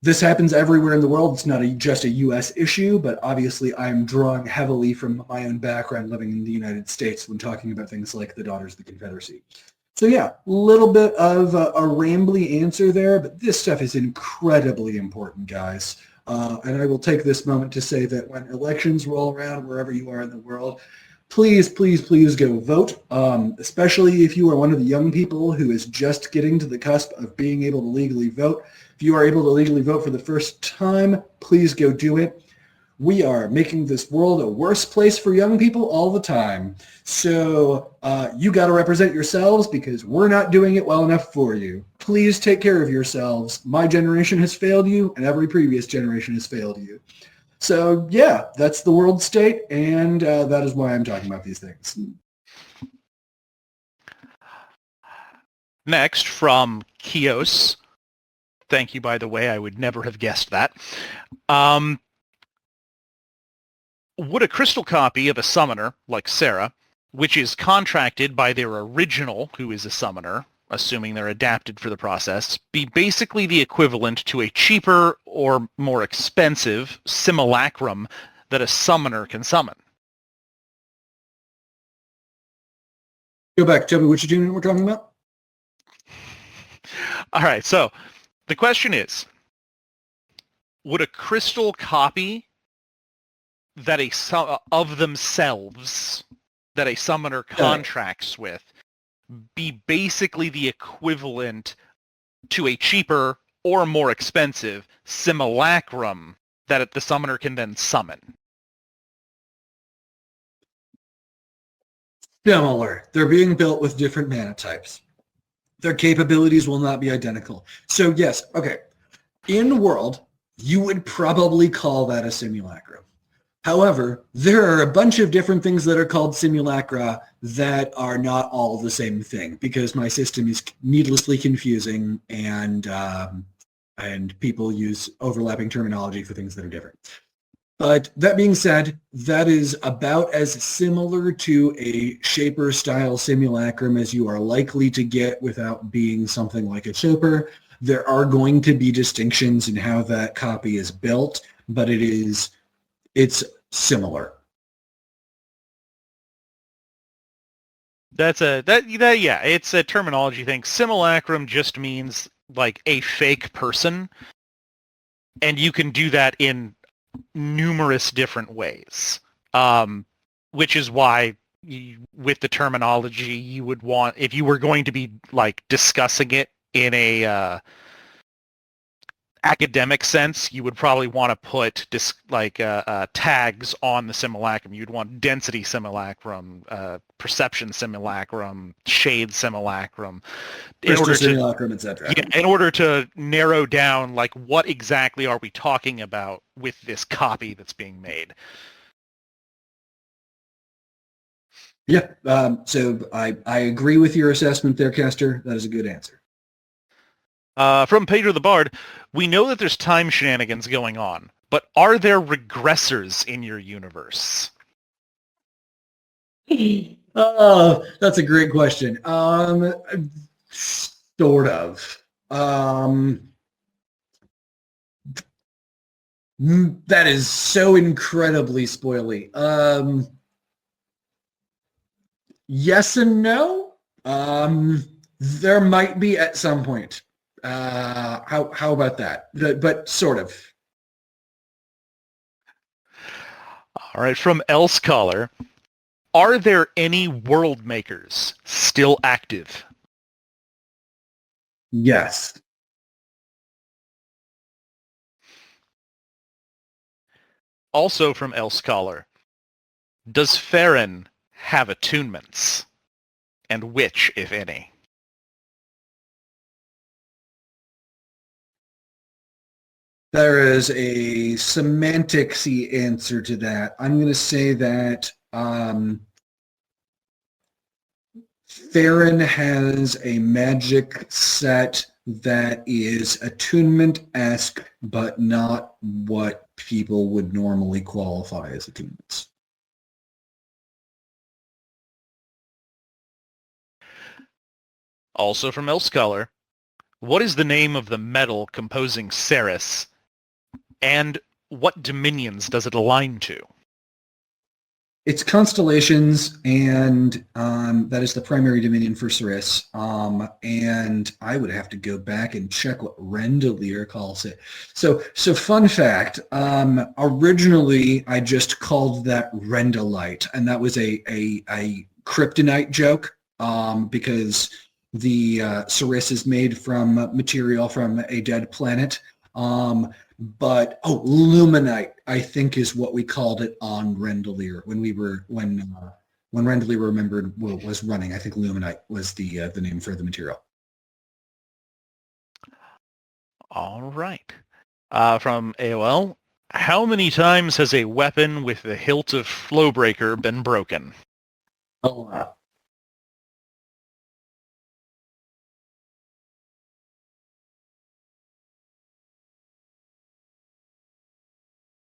This happens everywhere in the world. It's not just a U.S. issue, but obviously I'm drawing heavily from my own background living in the United States when talking about things like the Daughters of the Confederacy. So yeah, a little bit of a rambly answer there, but this stuff is incredibly important, guys. And I will take this moment to say that when elections roll around, wherever you are in the world, please, please, please go vote, especially if you are one of the young people who is just getting to the cusp of being able to legally vote. If you are able to legally vote for the first time, please go do it. We are making this world a worse place for young people all the time. So you got to represent yourselves because we're not doing it well enough for you. Please take care of yourselves. My generation has failed you, and every previous generation has failed you. So yeah, that's the world state, and that is why I'm talking about these things.
Next, from Kios. Thank you, by the way. I would never have guessed that. Would a crystal copy of a summoner, like Sarah, which is contracted by their original, who is a summoner, assuming they're adapted for the process, be basically the equivalent to a cheaper or more expensive simulacrum that a summoner can summon?
Go back. Tell me which unit we're talking about.
All right, so the question is, would a crystal copy that of themselves that a summoner contracts with be basically the equivalent to a cheaper or more expensive simulacrum that the summoner can then summon?
Similar. They're being built with different mana types. Their capabilities will not be identical. So yes, okay. In world, you would probably call that a simulacrum. However, there are a bunch of different things that are called simulacra that are not all the same thing because my system is needlessly confusing and people use overlapping terminology for things that are different. But that being said, that is about as similar to a Shaper-style simulacrum as you are likely to get without being something like a Shaper. There are going to be distinctions in how that copy is built, but it's similar.
It's a terminology thing. Simulacrum just means like a fake person, and you can do that in numerous different ways, which is why with the terminology you would want, if you were going to be like discussing it in a academic sense, you would probably want to put tags on the simulacrum. You'd want density simulacrum, perception simulacrum, shade simulacrum,
simulacrum, etc.
Yeah, in order to narrow down like what exactly are we talking about with this copy that's being made.
Yeah, so I agree with your assessment there, Kester. That is a good answer.
From Pedro the Bard, we know that there's time shenanigans going on, but are there regressors in your universe?
Oh, that's a great question. Sort of. That is so incredibly spoily. Yes and no. There might be at some point. How about that? But sort of.
All right, from L Scholar, are there any world makers still active?
Yes.
Also from L Scholar, does Farron have attunements? And which, if any?
There is a semanticsy answer to that. I'm going to say that Farron has a magic set that is attunement-esque, but not what people would normally qualify as attunements.
Also from L Scholar, what is the name of the metal composing Ceres, and what dominions does it align to?
It's constellations, and that is the primary dominion for Ceres. And I would have to go back and check what Rendelier calls it. So fun fact, originally I just called that Rendelite, and that was a kryptonite joke, because the Ceres is made from material from a dead planet. But Luminite, I think, is what we called it on Rendelier when Rendelier was running. I think Luminite was the name for the material.
All right. From AOL, how many times has a weapon with the hilt of Flowbreaker been broken?
A lot.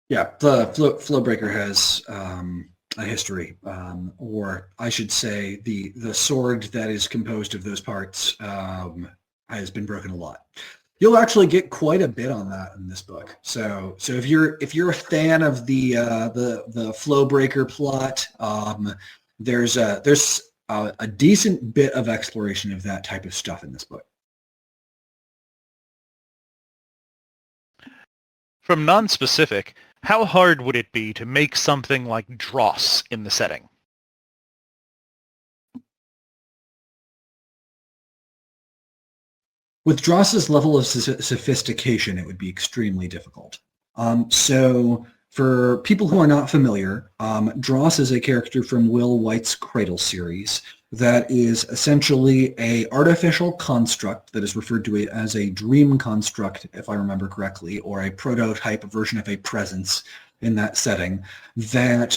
Yeah, the Flowbreaker has a history, or I should say, the sword that is composed of those parts has been broken a lot. You'll actually get quite a bit on that in this book. So if you're a fan of the Flowbreaker plot, there's a decent bit of exploration of that type of stuff in this book.
From non-specific, how hard would it be to make something like Dross in the setting?
With Dross's level of sophistication, it would be extremely difficult. So for people who are not familiar, Dross is a character from Will White's Cradle series that is essentially a artificial construct that is referred to as a dream construct, if I remember correctly, or a prototype version of a presence in that setting that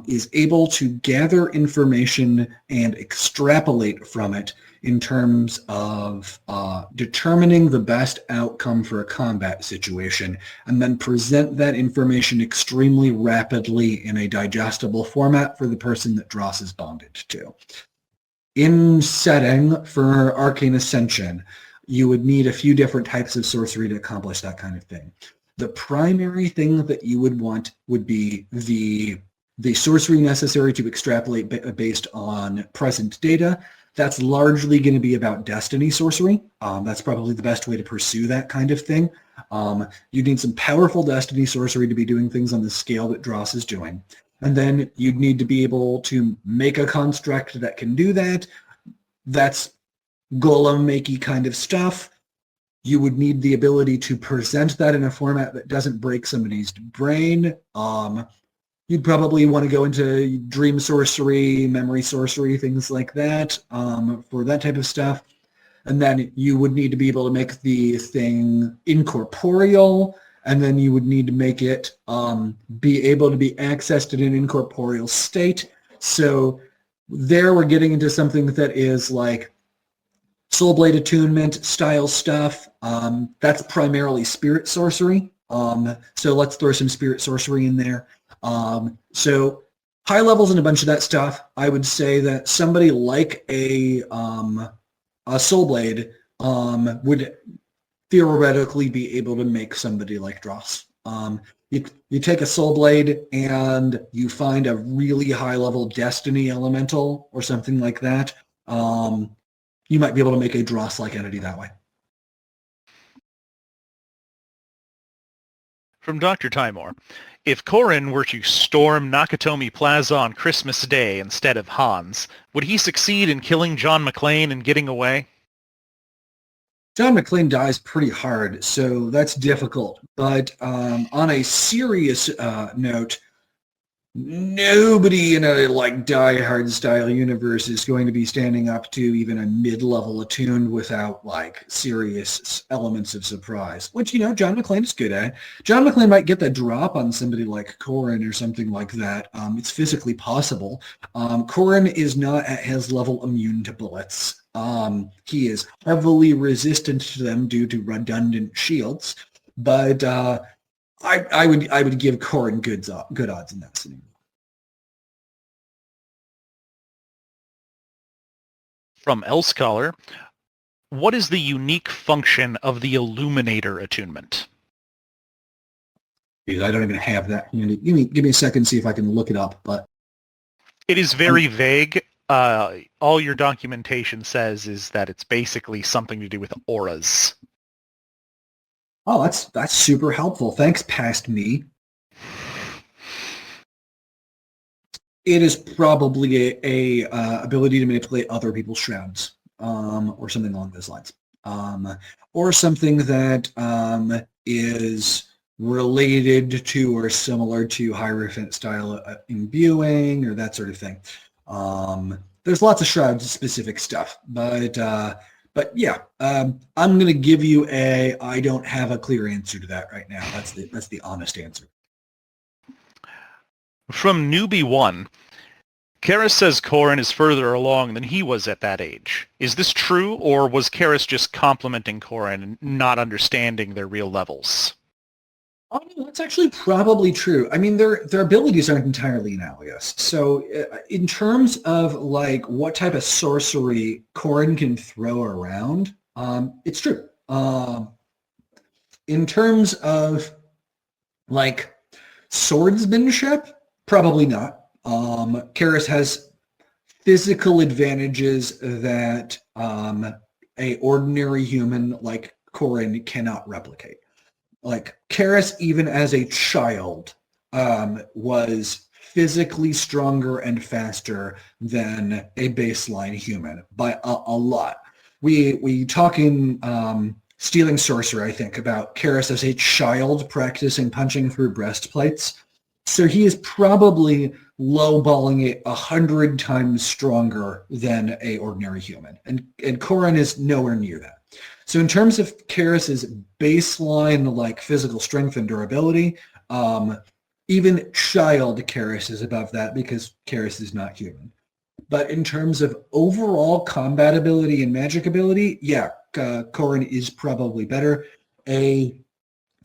is able to gather information and extrapolate from it in terms of determining the best outcome for a combat situation, and then present that information extremely rapidly in a digestible format for the person that Dross is bonded to. In setting for Arcane Ascension, you would need a few different types of sorcery to accomplish that kind of thing. The primary thing that you would want would be the sorcery necessary to extrapolate based on present data. That's largely going to be about destiny sorcery. That's probably the best way to pursue that kind of thing. You need some powerful destiny sorcery to be doing things on the scale that Dross is doing. And then you'd need to be able to make a construct that can do that. That's golem-makey kind of stuff. You would need the ability to present that in a format that doesn't break somebody's brain. You'd probably want to go into dream sorcery, memory sorcery, things like that for that type of stuff. And then you would need to be able to make the thing incorporeal, and then you would need to make it be able to be accessed in an incorporeal state. So there we're getting into something that is like Soulblade attunement style stuff. That's primarily spirit sorcery. So let's throw some spirit sorcery in there. So high levels and a bunch of that stuff. I would say that somebody like a Soulblade would theoretically be able to make somebody like Dross. You take a Soulblade and you find a really high level Destiny elemental or something like that. You might be able to make a Dross-like entity that way.
From Dr. Timor, if Corrin were to storm Nakatomi Plaza on Christmas Day instead of Hans, would he succeed in killing John McClane and getting away?
John McClane dies pretty hard, so that's difficult. But on a serious note, nobody in a like Die Hard style universe is going to be standing up to even a mid-level attuned without like serious elements of surprise, which, you know, John McClane is good at. John McClane might get the drop on somebody like Corrin or something like that. It's physically possible. Corrin is not at his level immune to bullets. He is heavily resistant to them due to redundant shields, but I would give Corrin good odds in that scenario.
From Elscholar, what is the unique function of the Illuminator attunement?
I don't even have that. Give me a second to see if I can look it up. But
it is very vague. All your documentation says is that it's basically something to do with auras.
Oh, that's super helpful. Thanks, past me. It is probably a ability to manipulate other people's shrouds, or something along those lines, or something that is related to or similar to Hierophant style imbuing or that sort of thing. There's lots of shroud-specific stuff, but yeah, I'm going to give you I don't have a clear answer to that right now. That's the honest answer.
From Newbie1, Karis says Corrin is further along than he was at that age. Is this true, or was Karis just complimenting Corrin and not understanding their real levels?
Oh, no, that's actually probably true. I mean, their abilities aren't entirely analogous. So in terms of like what type of sorcery Corrin can throw around, it's true. In terms of like swordsmanship, probably not. Karis has physical advantages that a ordinary human like Corrin cannot replicate. Like Karis, even as a child, was physically stronger and faster than a baseline human by a lot. We talk in Stealing Sorcerer, I think, about Karis as a child practicing punching through breastplates. So he is probably lowballing it 100 times stronger than a ordinary human. And Corrin is nowhere near that. So in terms of Karis's baseline like physical strength and durability, even child Karis is above that because Karis is not human. But in terms of overall combat ability and magic ability, yeah, Corrin is probably better. A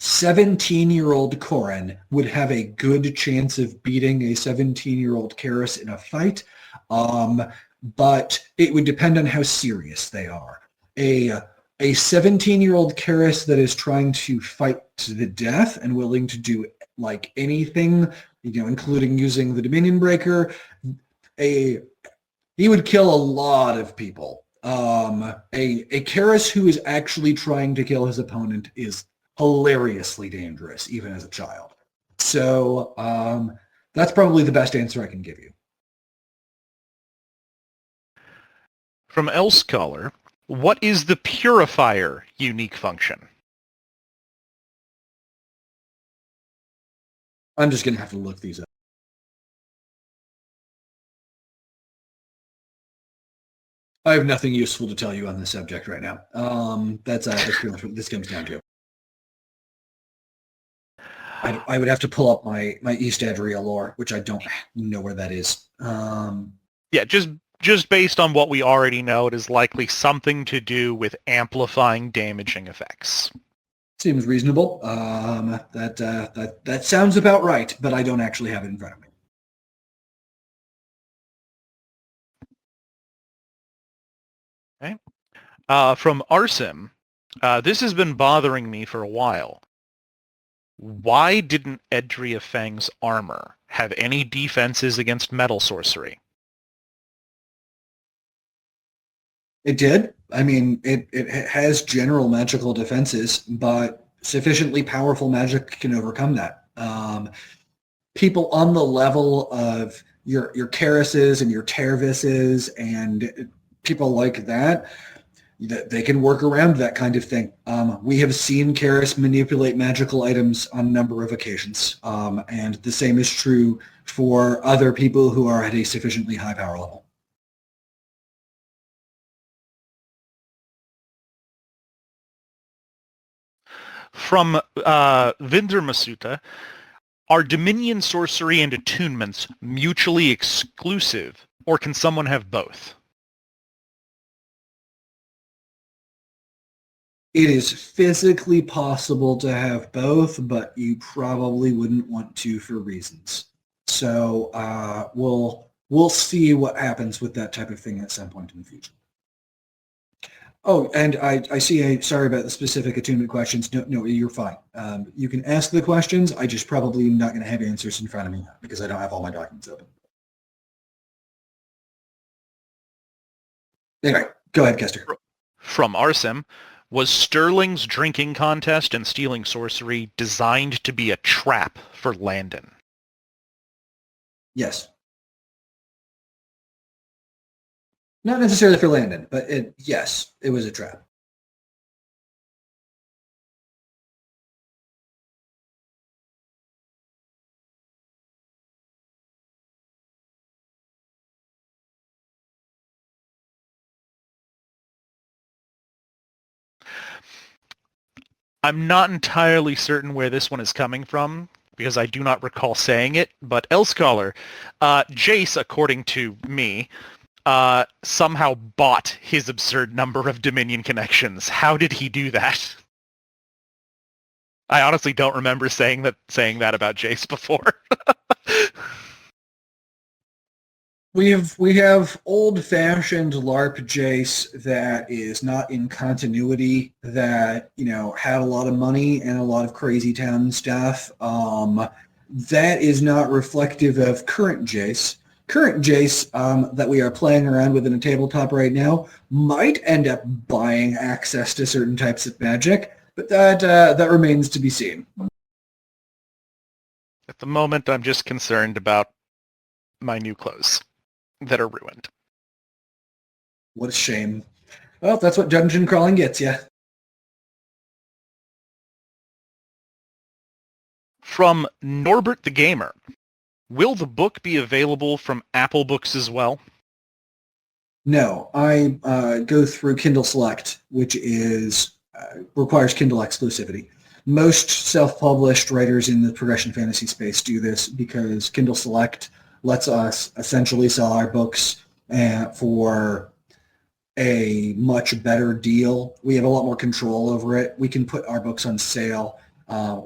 17-year-old Corrin would have a good chance of beating a 17-year-old Karis in a fight, but it would depend on how serious they are. A 17-year-old Karis that is trying to fight to the death and willing to do like anything, including using the Dominion Breaker, he would kill a lot of people. A Karis who is actually trying to kill his opponent is hilariously dangerous, even as a child. So that's probably the best answer I can give you.
From Elscholar, what is the Purifier unique function?
I'm just going to have to look these up. I have nothing useful to tell you on this subject right now. That's pretty much what this comes down to. I would have to pull up my East Adria lore, which I don't know where that is.
Yeah, just just based on what we already know, it is likely something to do with amplifying damaging effects.
Seems reasonable. That sounds about right, but I don't actually have it in front of me.
Okay. From Arsim, this has been bothering me for a while. Why didn't Edria Fang's armor have any defenses against metal sorcery?
It did. I mean, it has general magical defenses, but sufficiently powerful magic can overcome that. People on the level of your Karases and your Tervises and people like that, they can work around that kind of thing. We have seen Karas manipulate magical items on a number of occasions, and the same is true for other people who are at a sufficiently high power level.
From Vinder Masuta, are Dominion sorcery and attunements mutually exclusive, or can someone have both?
It is physically possible to have both, but you probably wouldn't want to for reasons. So we'll see what happens with that type of thing at some point in the future. Oh, and I see. Sorry about the specific attunement questions. No, you're fine. You can ask the questions. I just probably am not going to have answers in front of me because I don't have all my documents open. Anyway, go ahead, Kester.
From Arsim, was Sterling's drinking contest and stealing sorcery designed to be a trap for Landon?
Yes. Not necessarily for Landon, but yes, it was a trap.
I'm not entirely certain where this one is coming from, because I do not recall saying it, but Elscholar, Jace, according to me, somehow bought his absurd number of Dominion connections. How did he do that? I honestly don't remember saying that about Jace before.
We have old-fashioned LARP Jace that is not in continuity, that had a lot of money and a lot of crazy town stuff. That is not reflective of current Jace. Current Jace that we are playing around with in a tabletop right now might end up buying access to certain types of magic, but that remains to be seen.
At the moment, I'm just concerned about my new clothes that are ruined.
What a shame. Well, that's what dungeon crawling gets you.
From Norbert the Gamer, will the book be available from Apple Books as well?
No, I go through Kindle Select, which requires Kindle exclusivity. Most self-published writers in the progression fantasy space do this because Kindle Select lets us essentially sell our books for a much better deal. We have a lot more control over it. We can put our books on sale.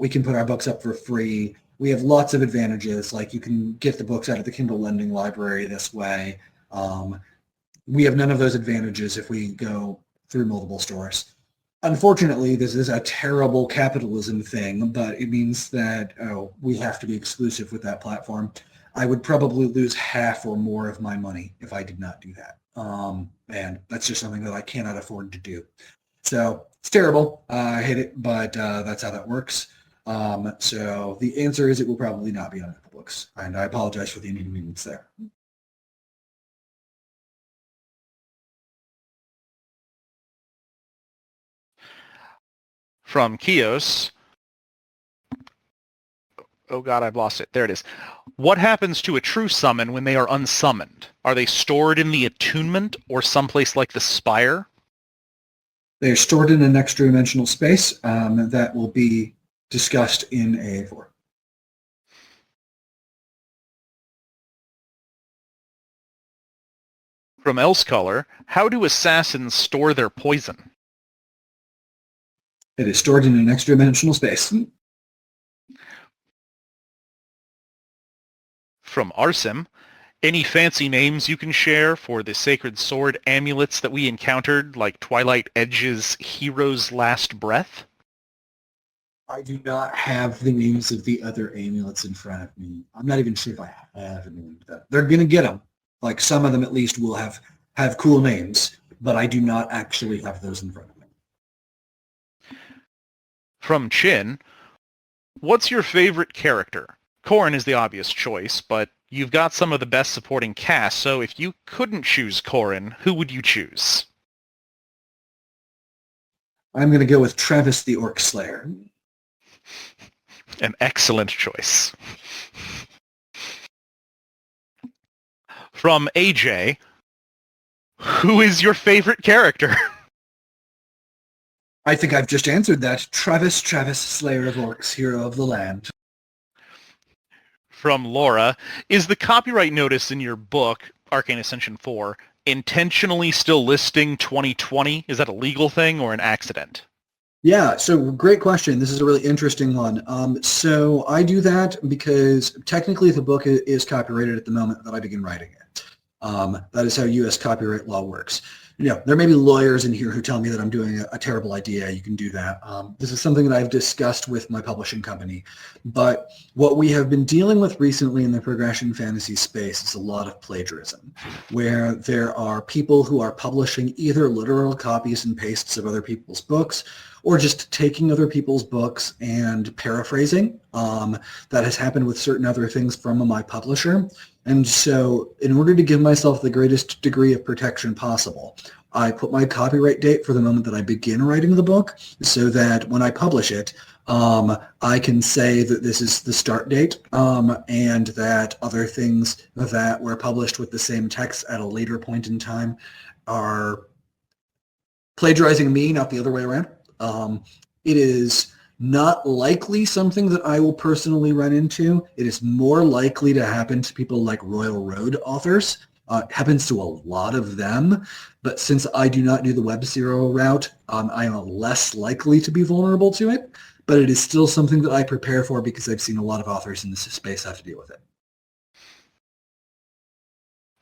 We can put our books up for free. We have lots of advantages, like you can get the books out of the Kindle lending library this way. We have none of those advantages if we go through multiple stores. Unfortunately, this is a terrible capitalism thing, but it means that we have to be exclusive with that platform. I would probably lose half or more of my money if I did not do that. And that's just something that I cannot afford to do. So it's terrible. I hate it, but that's how that works. So the answer is it will probably not be on Apple Books. And I apologize for the inconvenience there.
From Kios, oh god, I've lost it. There it is. What happens to a true summon when they are unsummoned? Are they stored in the attunement or someplace like the Spire?
They are stored in an extra-dimensional space that will be discussed in AA4.
From Elsecolor, how do assassins store their poison?
It is stored in an extra-dimensional space.
From Arsim, any fancy names you can share for the sacred sword amulets that we encountered, like Twilight Edge's Hero's Last Breath?
I do not have the names of the other amulets in front of me. I'm not even sure if I have named them. They're going to get them. Like, some of them at least will have cool names, but I do not actually have those in front of me.
From Chin, what's your favorite character? Corrin is the obvious choice, but you've got some of the best supporting cast, so if you couldn't choose Corrin, who would you choose?
I'm going to go with Travis the Orc Slayer.
An excellent choice. From AJ, who is your favorite character?
I think I've just answered that. Travis, Slayer of Orcs, hero of the land.
From Laura, is the copyright notice in your book, Arcane Ascension 4, intentionally still listing 2020? Is that a legal thing or an accident?
Yeah, so great question. This is a really interesting one. So I do that because technically the book is copyrighted at the moment that I begin writing it. That is how U.S. copyright law works. You know, there may be lawyers in here who tell me that I'm doing a terrible idea. You can do that. This is something that I've discussed with my publishing company. But what we have been dealing with recently in the progression fantasy space is a lot of plagiarism, where there are people who are publishing either literal copies and pastes of other people's books, or just taking other people's books and paraphrasing. That has happened with certain other things from my publisher. And so in order to give myself the greatest degree of protection possible, I put my copyright date for the moment that I begin writing the book so that when I publish it, I can say that this is the start date and that other things that were published with the same text at a later point in time are plagiarizing me, not the other way around. It is not likely something that I will personally run into. It is more likely to happen to people like Royal Road authors. It happens to a lot of them, but since I do not do the Web Zero route, I am less likely to be vulnerable to it, but it is still something that I prepare for because I've seen a lot of authors in this space have to deal with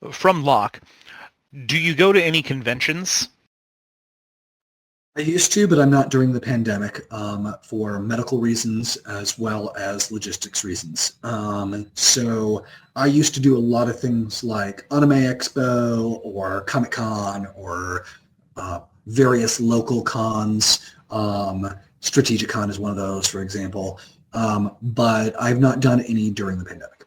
it.
From Locke, do you go to any conventions?
I used to, but I'm not during the pandemic for medical reasons as well as logistics reasons. So I used to do a lot of things like Anime Expo or Comic-Con or various local cons. Strategic Con is one of those, for example. But I've not done any during the pandemic.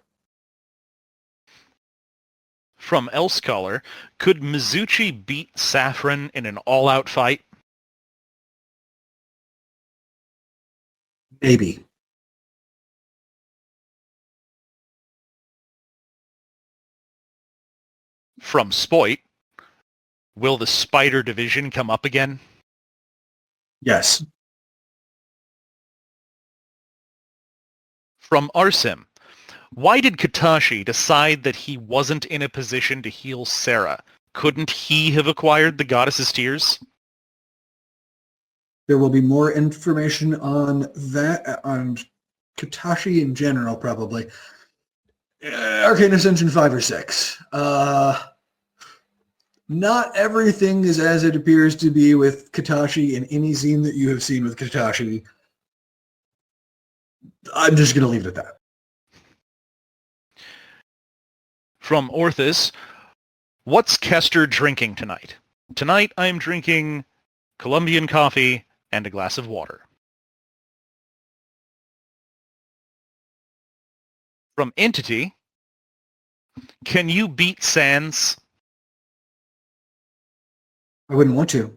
From Elsecolor, could Mizuchi beat Saffron in an all-out fight?
Maybe.
From Spoit, will the Spider Division come up again?
Yes.
From Arsim, why did Katashi decide that he wasn't in a position to heal Sarah? Couldn't he have acquired the Goddess's Tears?
There will be more information on that, on Katashi in general, probably. Arcane Ascension 5 or 6. Not everything is as it appears to be with Katashi in any zine that you have seen with Katashi. I'm just going to leave it at that.
From Orthus, what's Kester drinking tonight? Tonight I'm drinking Colombian coffee and a glass of water. From Entity, can you beat Sans?
I wouldn't want to.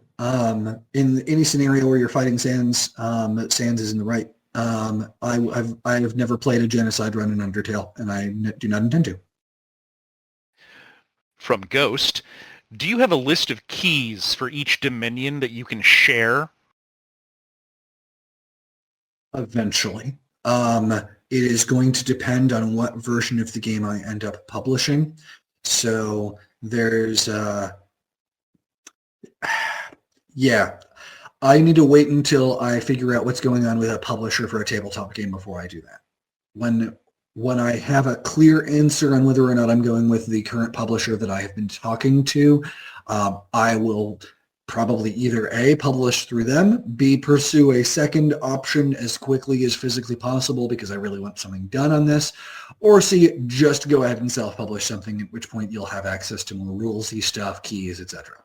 In any scenario where you're fighting Sans, Sans is in the right. I have never played a genocide run in Undertale, and I do not intend to.
From Ghost, do you have a list of keys for each Dominion that you can share?
Eventually. It is going to depend on what version of the game I end up publishing. So There's, yeah, I need to wait until I figure out what's going on with a publisher for a tabletop game before I do that. When I have a clear answer on whether or not I'm going with the current publisher that I have been talking to, I will probably either A, publish through them, B, pursue a second option as quickly as physically possible because I really want something done on this, or C, just go ahead and self-publish something, at which point you'll have access to more rulesy stuff, keys, etc.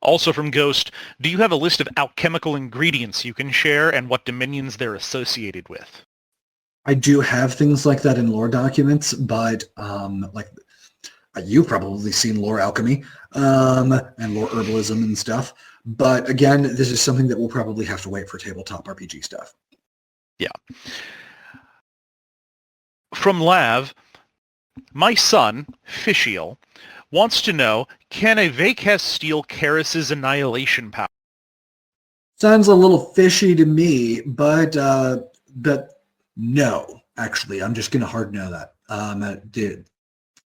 Also from Ghost, do you have a list of alchemical ingredients you can share and what dominions they're associated with?
I do have things like that in lore documents, but you've probably seen lore alchemy and lore herbalism and stuff. But again, this is something that we'll probably have to wait for tabletop RPG stuff.
Yeah. From Lav, my son, Fishiel, wants to know, can a Vakes steal Karis's annihilation power?
Sounds a little fishy to me, but no, actually, I'm just going to hard no that.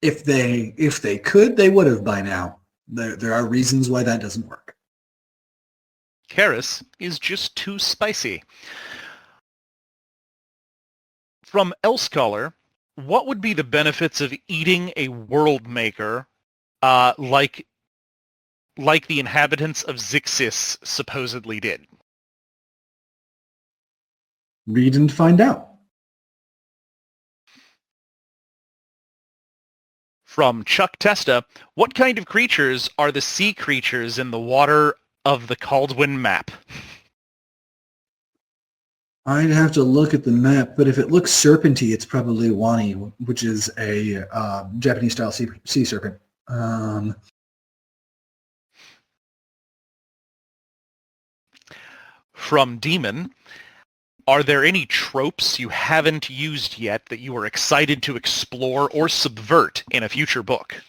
If they could, they would have by now. There are reasons why that doesn't work.
Karis is just too spicy. From Elscholar, what would be the benefits of eating a world maker like the inhabitants of Zixis supposedly did?
Read and find out.
From Chuck Testa, what kind of creatures are the sea creatures in the water of the Caldwin map?
I'd have to look at the map, but if it looks serpenty, it's probably Wani, which is a Japanese-style sea serpent.
From Demon, are there any tropes you haven't used yet that you are excited to explore or subvert in a future book?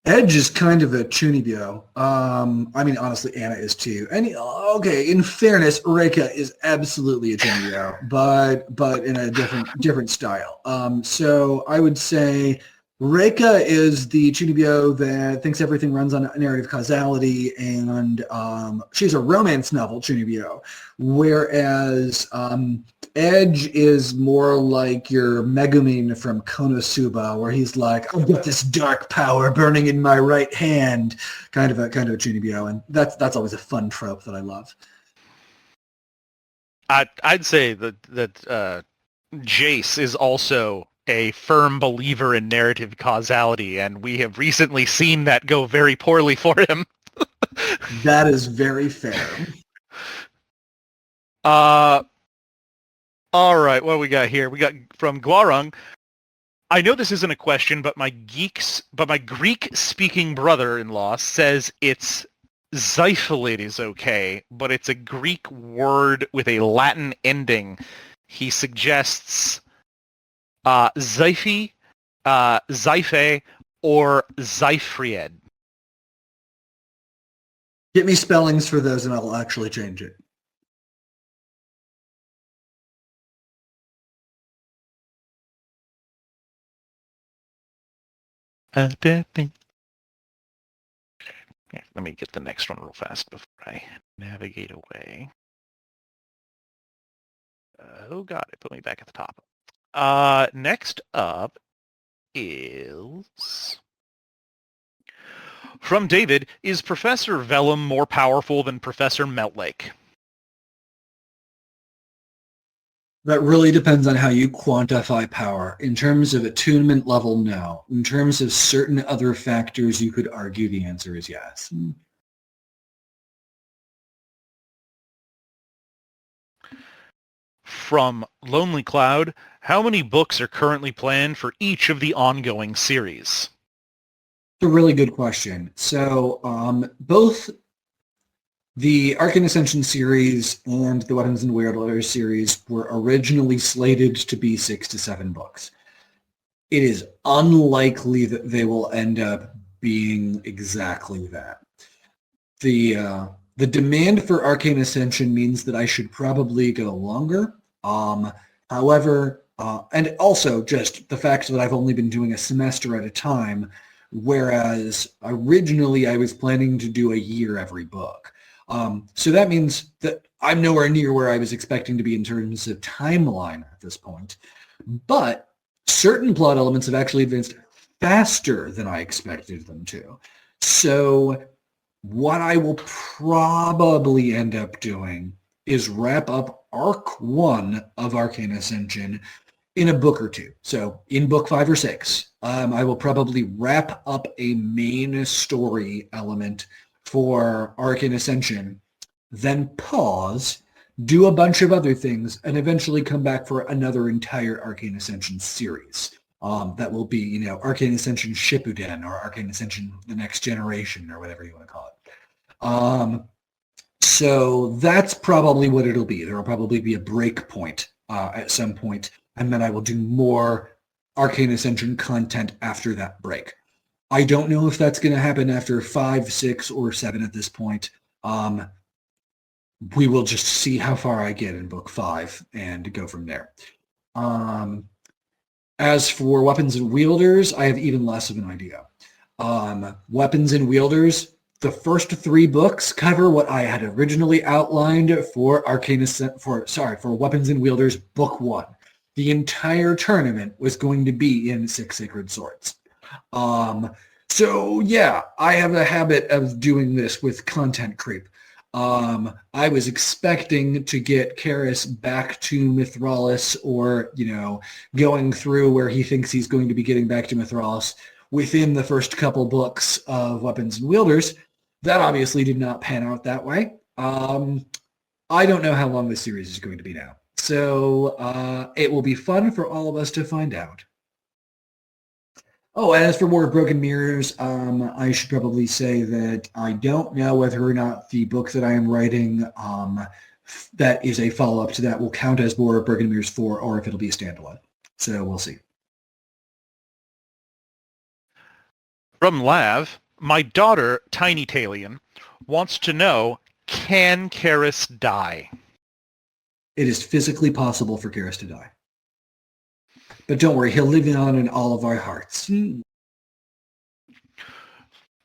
Edge is kind of a chunibyo. I mean, honestly, Anna is too. And okay, in fairness, Reika is absolutely a chunibyo, but in a different style. So I would say Reika is the chunibyo that thinks everything runs on narrative causality, and she's a romance novel chunibyo, whereas Edge is more like your Megumin from Konosuba, where he's like, I've got this dark power burning in my right hand, kind of a chunibyo, and that's always a fun trope that I love.
I'd say that Jace is also a firm believer in narrative causality, and we have recently seen that go very poorly for him.
That is very fair.
All right, what do we got here? We got from Guarung. I know this isn't a question, but my Greek-speaking brother-in-law says it's Zyphalid is okay, but it's a Greek word with a Latin ending. He suggests Zyphe, Zyphe, or Zyfried.
Get me spellings for those and I'll actually change it.
Let me get the next one real fast before I navigate away. Oh god, it put me back at the top. Next up is from David. Is Professor Vellum more powerful than Professor Meltlake?
That really depends on how you quantify power. In terms of attunement level, no. In terms of certain other factors, you could argue the answer is yes.
From Lonely Cloud, how many books are currently planned for each of the ongoing series?
It's a really good question. So both the Arcane Ascension series and the Weapons and Weird Letters series were originally slated to be 6 to 7 books. It is unlikely that they will end up being exactly that. The demand for Arcane Ascension means that I should probably go longer. However, And also just the fact that I've only been doing a semester at a time, whereas originally I was planning to do a year every book. So that means that I'm nowhere near where I was expecting to be in terms of timeline at this point. But certain plot elements have actually advanced faster than I expected them to. So what I will probably end up doing is wrap up Arc 1 of Arcane Ascension in a book or two. So in book 5 or 6, I will probably wrap up a main story element for Arcane Ascension, then pause, do a bunch of other things, and eventually come back for another entire Arcane Ascension series. That will be, Arcane Ascension Shippuden or Arcane Ascension The Next Generation or whatever you want to call it. So that's probably what it'll be. There will probably be a break point at some point, and then I will do more Arcane Ascension content after that break. I don't know if that's going to happen after 5, 6, or 7 at this point. We will just see how far I get in book 5 and go from there. As for Weapons and Wielders, I have even less of an idea. Weapons and Wielders, the first 3 books cover what I had originally outlined for for Weapons and Wielders Book 1. The entire tournament was going to be in 6 Sacred Swords. So yeah, I have a habit of doing this with content creep. I was expecting to get Karis back to Mithralis or, going through where he thinks he's going to be getting back to Mithralis within the first couple books of Weapons and Wielders. That obviously did not pan out that way. I don't know how long this series is going to be now. So it will be fun for all of us to find out. Oh, and as for War of Broken Mirrors, I should probably say that I don't know whether or not the book that I am writing that is a follow-up to that will count as War of Broken Mirrors 4 or if it'll be a standalone. So we'll see.
From Lav, my daughter, Tiny Talion, wants to know, can Karis die?
It is physically possible for Karis to die. But don't worry, he'll live on in all of our hearts.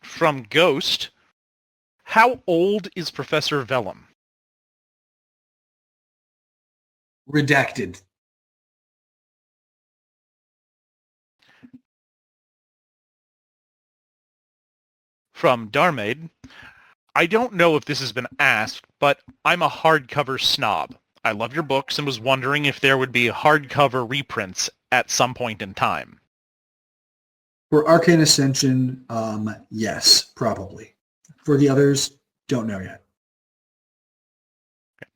From Ghost, how old is Professor Vellum?
Redacted.
From Darmaid, I don't know if this has been asked, but I'm a hardcover snob. I love your books and was wondering if there would be hardcover reprints at some point in time.
For Arcane Ascension, yes, probably. For the others, don't know yet.
Okay.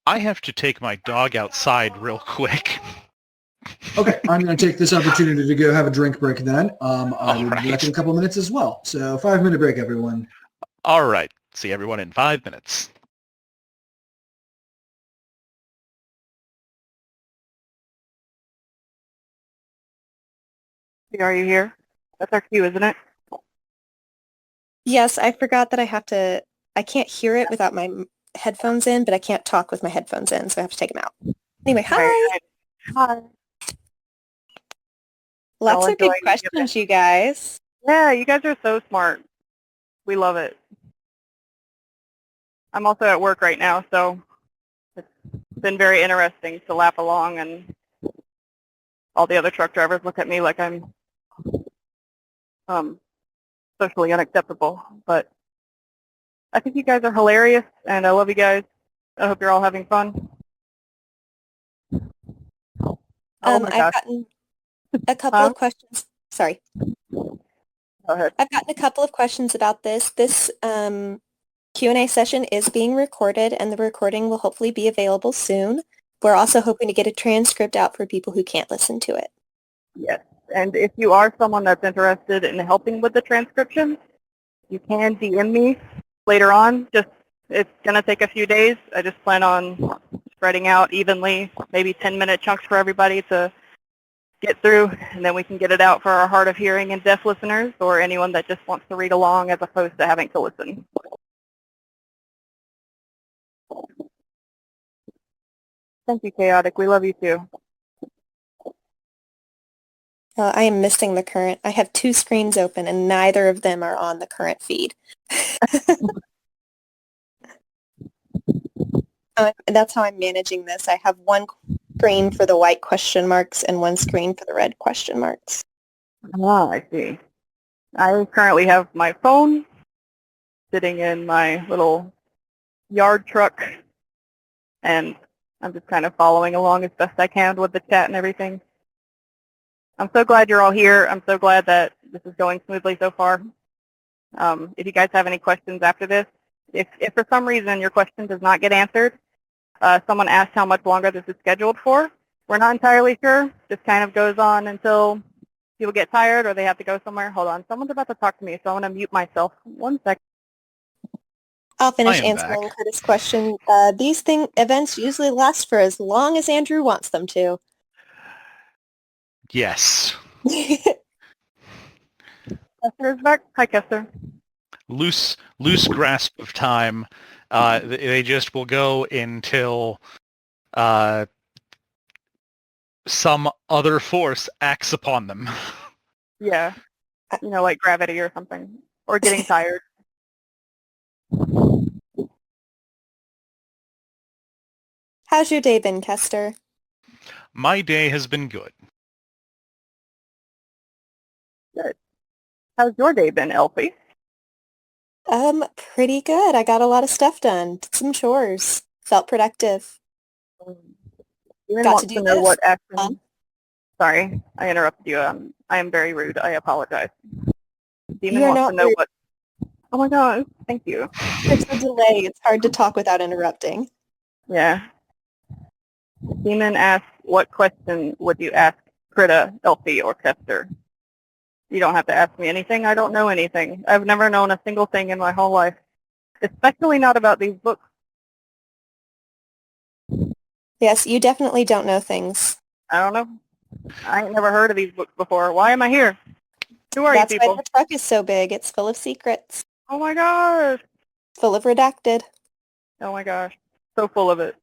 I have to take my dog outside real quick.
Okay, I'm going to take this opportunity to go have a drink break then. I will be back in a couple minutes as well. So 5-minute break, everyone.
All right. See everyone in 5 minutes.
Are you here? That's our cue, isn't it?
Yes, I forgot that I can't hear it without my headphones in, but I can't talk with my headphones in, so I have to take them out. Anyway, hi.
Hi.
Lots of good questions, you guys.
Yeah, you guys are so smart. We love it. I'm also at work right now, so it's been very interesting to laugh along, and all the other truck drivers look at me like I'm socially unacceptable. But I think you guys are hilarious, and I love you guys. I hope you're all having fun.
I've gotten a couple of questions. Sorry.
Go ahead.
I've gotten a couple of questions about this. This Q&A session is being recorded, and the recording will hopefully be available soon. We're also hoping to get a transcript out for people who can't listen to it.
Yes, and if you are someone that's interested in helping with the transcription, you can DM me later on. It's going to take a few days. I just plan on spreading out evenly, maybe 10-minute chunks for everybody to get through, and then we can get it out for our hard of hearing and deaf listeners or anyone that just wants to read along as opposed to having to listen. Thank you, Chaotic. We love you too.
I am missing the current. I have 2 screens open and neither of them are on the current feed. That's how I'm managing this. I have 1 screen for the white question marks and 1 screen for the red question marks.
Ah, I see. I currently have my phone sitting in my little yard truck, and I'm just kind of following along as best I can with the chat and everything. I'm so glad you're all here. I'm so glad that this is going smoothly so far. If you guys have any questions after this, if for some reason your question does not get answered, someone asked how much longer this is scheduled for. We're not entirely sure. This kind of goes on until people get tired or they have to go somewhere. Hold on. Someone's about to talk to me, so I want to mute myself. 1 second.
I'll finish
I am
answering
back.
Curtis' question. These events usually last for as long as Andrew wants them to.
Yes.
Kester is back. Hi, Kester.
Loose grasp of time. They just will go until some other force acts upon them.
Yeah. Like gravity or something. Or getting tired.
How's your day been, Kester?
My day has been good.
Good. How's your day been, Elfie?
Pretty good. I got a lot of stuff done. Did some chores. Felt productive.
Demon
Got to
wants
do
to know
this.
what action... Sorry, I interrupted you. I am very rude. I apologize. Demon
You're
wants
not
to know
rude.
what... Oh my god, thank you.
There's a delay. It's hard to talk without interrupting.
Yeah. Demon asks, what question would you ask Krita, Elfie, or Kester? You don't have to ask me anything. I don't know anything. I've never known a single thing in my whole life. Especially not about these books.
Yes, you definitely don't know things.
I don't know. I ain't never heard of these books before. Why am I here? Who are
That's
you
why
people?
the truck is so big. It's full of secrets.
Oh my gosh.
Full of redacted.
Oh my gosh. So full of it.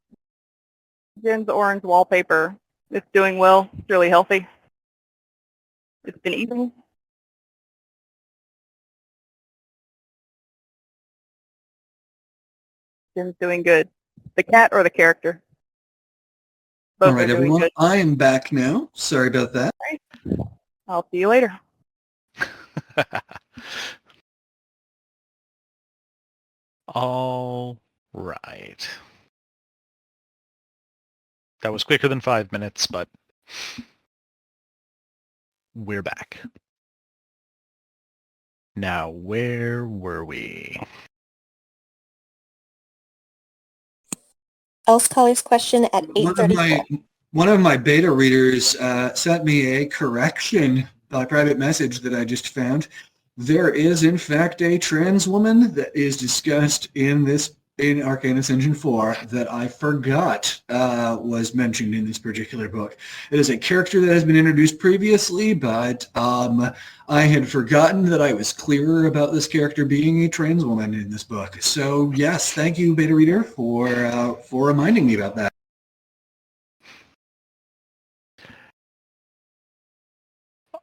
Jen's orange wallpaper. It's doing well. It's really healthy. It's been eating. Jen's doing good. The cat or the character?
All
Both
right,
are doing
everyone.
good.
I am back now. Sorry about that.
I'll see you later.
All right. That was quicker than 5 minutes, but we're back. Now, where were we?
Else caller's question at
One of
8:34.
my beta readers sent me a correction by private message that I just found. There is, in fact, a trans woman that is discussed in Arcane Ascension 4 that I forgot was mentioned in this particular book. It is a character that has been introduced previously, but I had forgotten that I was clearer about this character being a trans woman in this book. So yes, thank you, beta reader, for reminding me about that.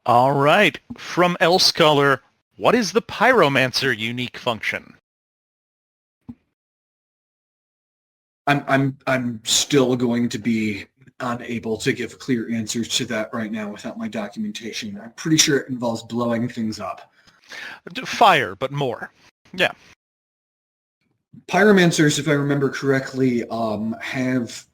All right. From Elsecolor, what is the Pyromancer unique function?
I'm still going to be unable to give clear answers to that right now without my documentation. I'm pretty sure it involves blowing things up.
Fire, but more. Yeah.
Pyromancers, if I remember correctly, have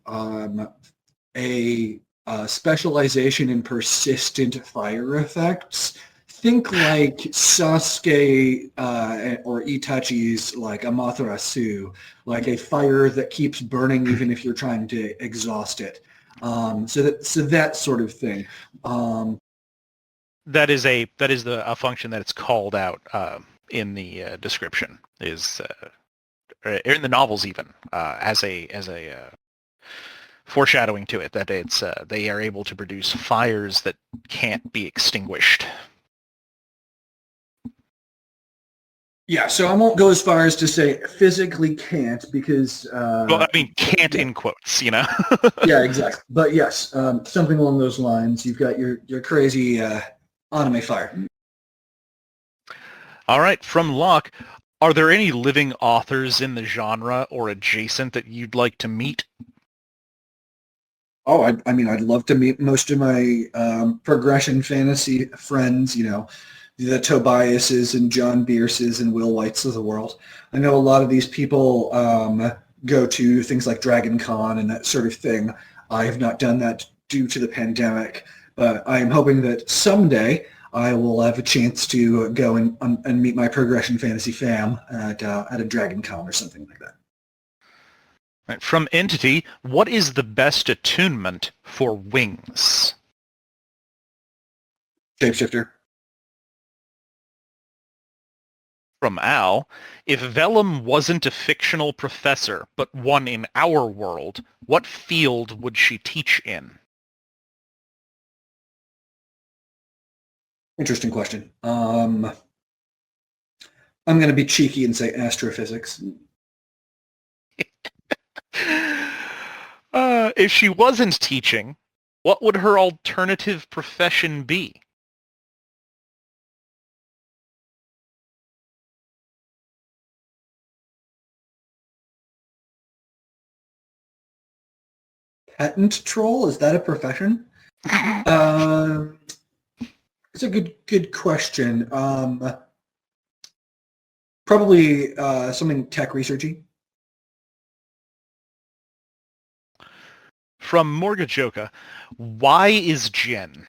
a specialization in persistent fire effects. Think like Sasuke or Itachi's like Amaterasu, like a fire that keeps burning even if you're trying to exhaust it. So that sort of thing.
That is a function that it's called out in the description in the novels even as a foreshadowing to it that it's they are able to produce fires that can't be extinguished.
Yeah, so I won't go as far as to say physically can't because...
Well, I mean, can't in quotes, you know?
Yeah, exactly. But yes, something along those lines. You've got your crazy anime fire.
All right, from Locke, are there any living authors in the genre or adjacent that you'd like to meet?
Oh, I mean, I'd love to meet most of my progression fantasy friends, the Tobiases and John Bierces and Will Whites of the world. I know a lot of these people go to things like Dragon Con and that sort of thing. I have not done that due to the pandemic, but I am hoping that someday I will have a chance to go and meet my progression fantasy fam at a Dragon Con or something like that.
Right, from Entity, what is the best attunement for wings?
Shapeshifter.
From Al, if Vellum wasn't a fictional professor, but one in our world, what field would she teach in?
Interesting question. I'm going to be cheeky and say astrophysics.
If she wasn't teaching, what would her alternative profession be?
Patent troll? Is that a profession? It's a good question. Probably something tech researchy.
From Morgajoka, why is Jen?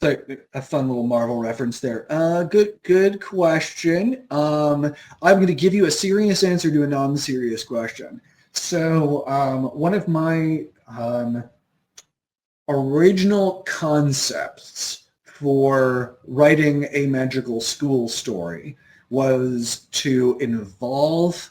So a fun little Marvel reference there. Good question. I'm going to give you a serious answer to a non-serious question. So one of my original concepts for writing a magical school story was to involve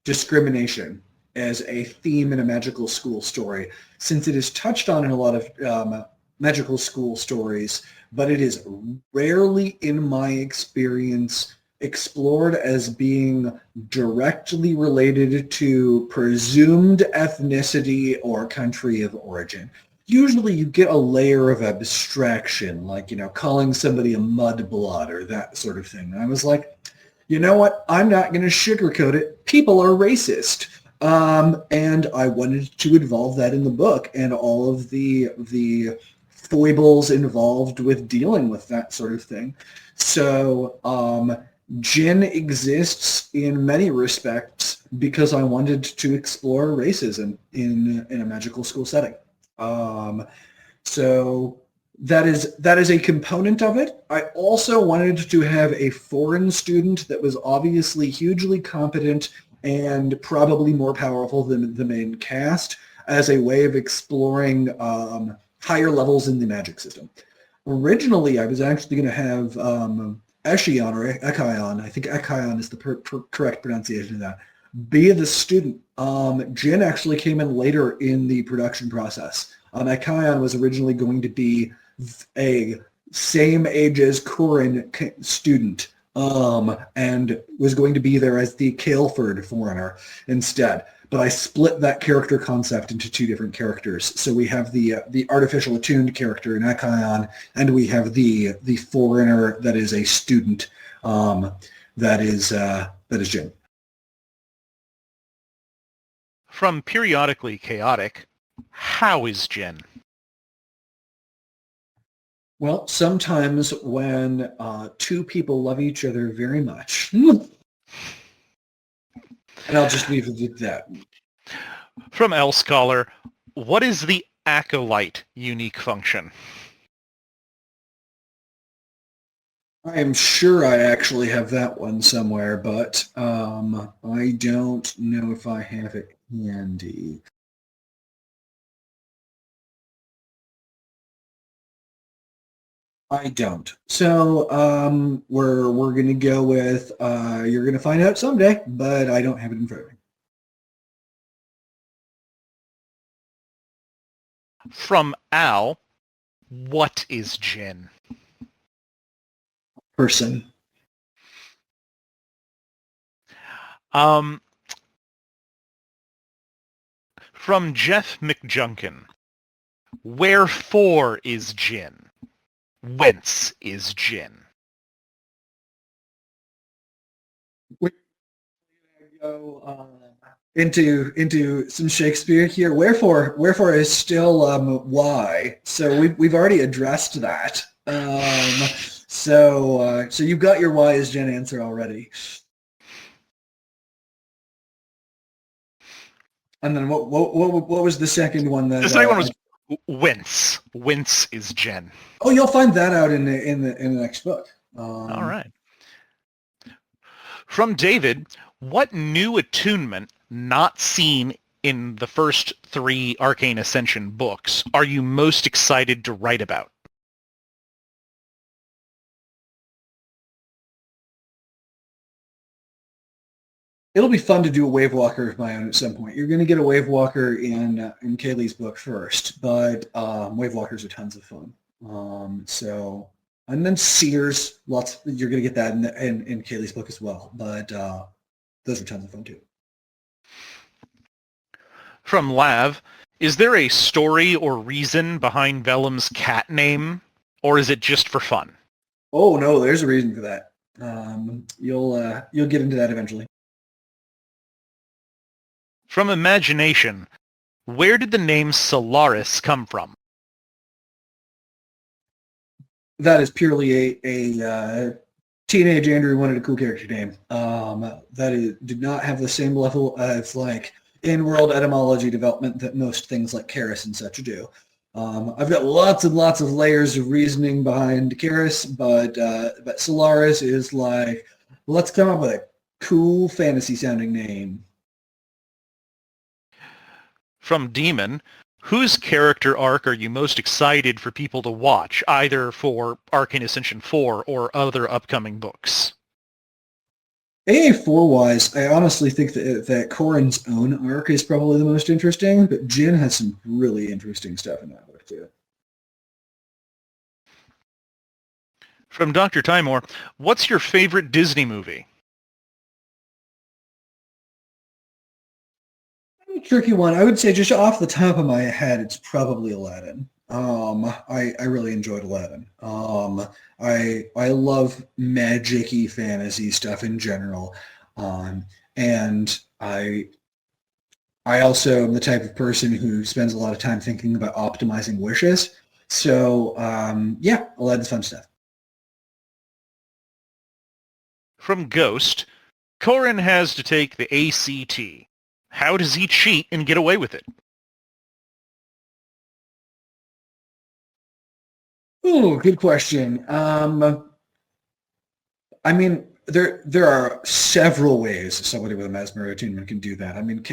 discrimination as a theme in a magical school story, since it is touched on in a lot of magical school stories, but it is rarely, in my experience, explored as being directly related to presumed ethnicity or country of origin. Usually you get a layer of abstraction, like, calling somebody a mudblood or that sort of thing. And I was like, you know what? I'm not going to sugarcoat it. People are racist. And I wanted to involve that in the book and all of the foibles involved with dealing with that sort of thing. So Jin exists in many respects because I wanted to explore racism in a magical school setting. So that is a component of it. I also wanted to have a foreign student that was obviously hugely competent and probably more powerful than the main cast as a way of exploring higher levels in the magic system. Originally, I was actually going to have Eshion or Ekion, I think Ekion is the correct pronunciation of that, be the student. Jin actually came in later in the production process. Ekion was originally going to be a same age as Corin student and was going to be there as the Caleford foreigner instead. But I split that character concept into two different characters. So we have the artificial attuned character in Ekion, and we have the foreigner that is a student that is Jin.
From Periodically Chaotic, how is Jen?
Well, sometimes when two people love each other very much. And I'll just leave it at that.
From L Scholar, what is the Acolyte unique function?
I am sure I actually have that one somewhere, but I don't know if I have it handy. I don't. So we're gonna go with you're gonna find out someday, but I don't have it in front of me.
From Al, what is Jen?
person.
From Jeff McJunkin, wherefore is Jin? Whence is Jin?
We go into some Shakespeare here. Wherefore is still why. So we've already addressed that. So you've got your why is Jin answer already. And then what was the second one? That
The second one was whence. Whence is Jin?
Oh, you'll find that out in the next book.
All right. From David, what new attunement not seen in the first 3 Arcane Ascension books are you most excited to write about?
It'll be fun to do a Wave Walker of my own at some point. You're going to get a Wave Walker in Kaylee's book first, but Wave Walkers are tons of fun. And then Seers, you're going to get that in Kaylee's book as well, but those are tons of fun too.
From Lav, is there a story or reason behind Vellum's cat name, or is it just for fun?
Oh no, there's a reason for that. You'll get into that eventually.
From Imagination, where did the name Solaris come from?
That is purely a teenage Andrew wanted a cool character name. Did not have the same level of like in-world etymology development that most things like Karis and such do. I've got lots and lots of layers of reasoning behind Karis, but Solaris is like, let's come up with a cool fantasy-sounding name.
From Demon, whose character arc are you most excited for people to watch, either for Arcane Ascension 4 or other upcoming books?
AA4-wise, I honestly think that Corin's own arc is probably the most interesting, but Jin has some really interesting stuff in that book too.
From Dr. Timor, what's your favorite Disney movie?
Tricky one. I would say just off the top of my head, it's probably Aladdin. I really enjoyed Aladdin. I love magic-y fantasy stuff in general. And I also am the type of person who spends a lot of time thinking about optimizing wishes. So yeah, Aladdin's fun stuff.
From Ghost, Corin has to take the ACT. How does he cheat and get away with it?
Oh, good question. I mean, there are several ways somebody with a mesmer attunement can do that. I mean,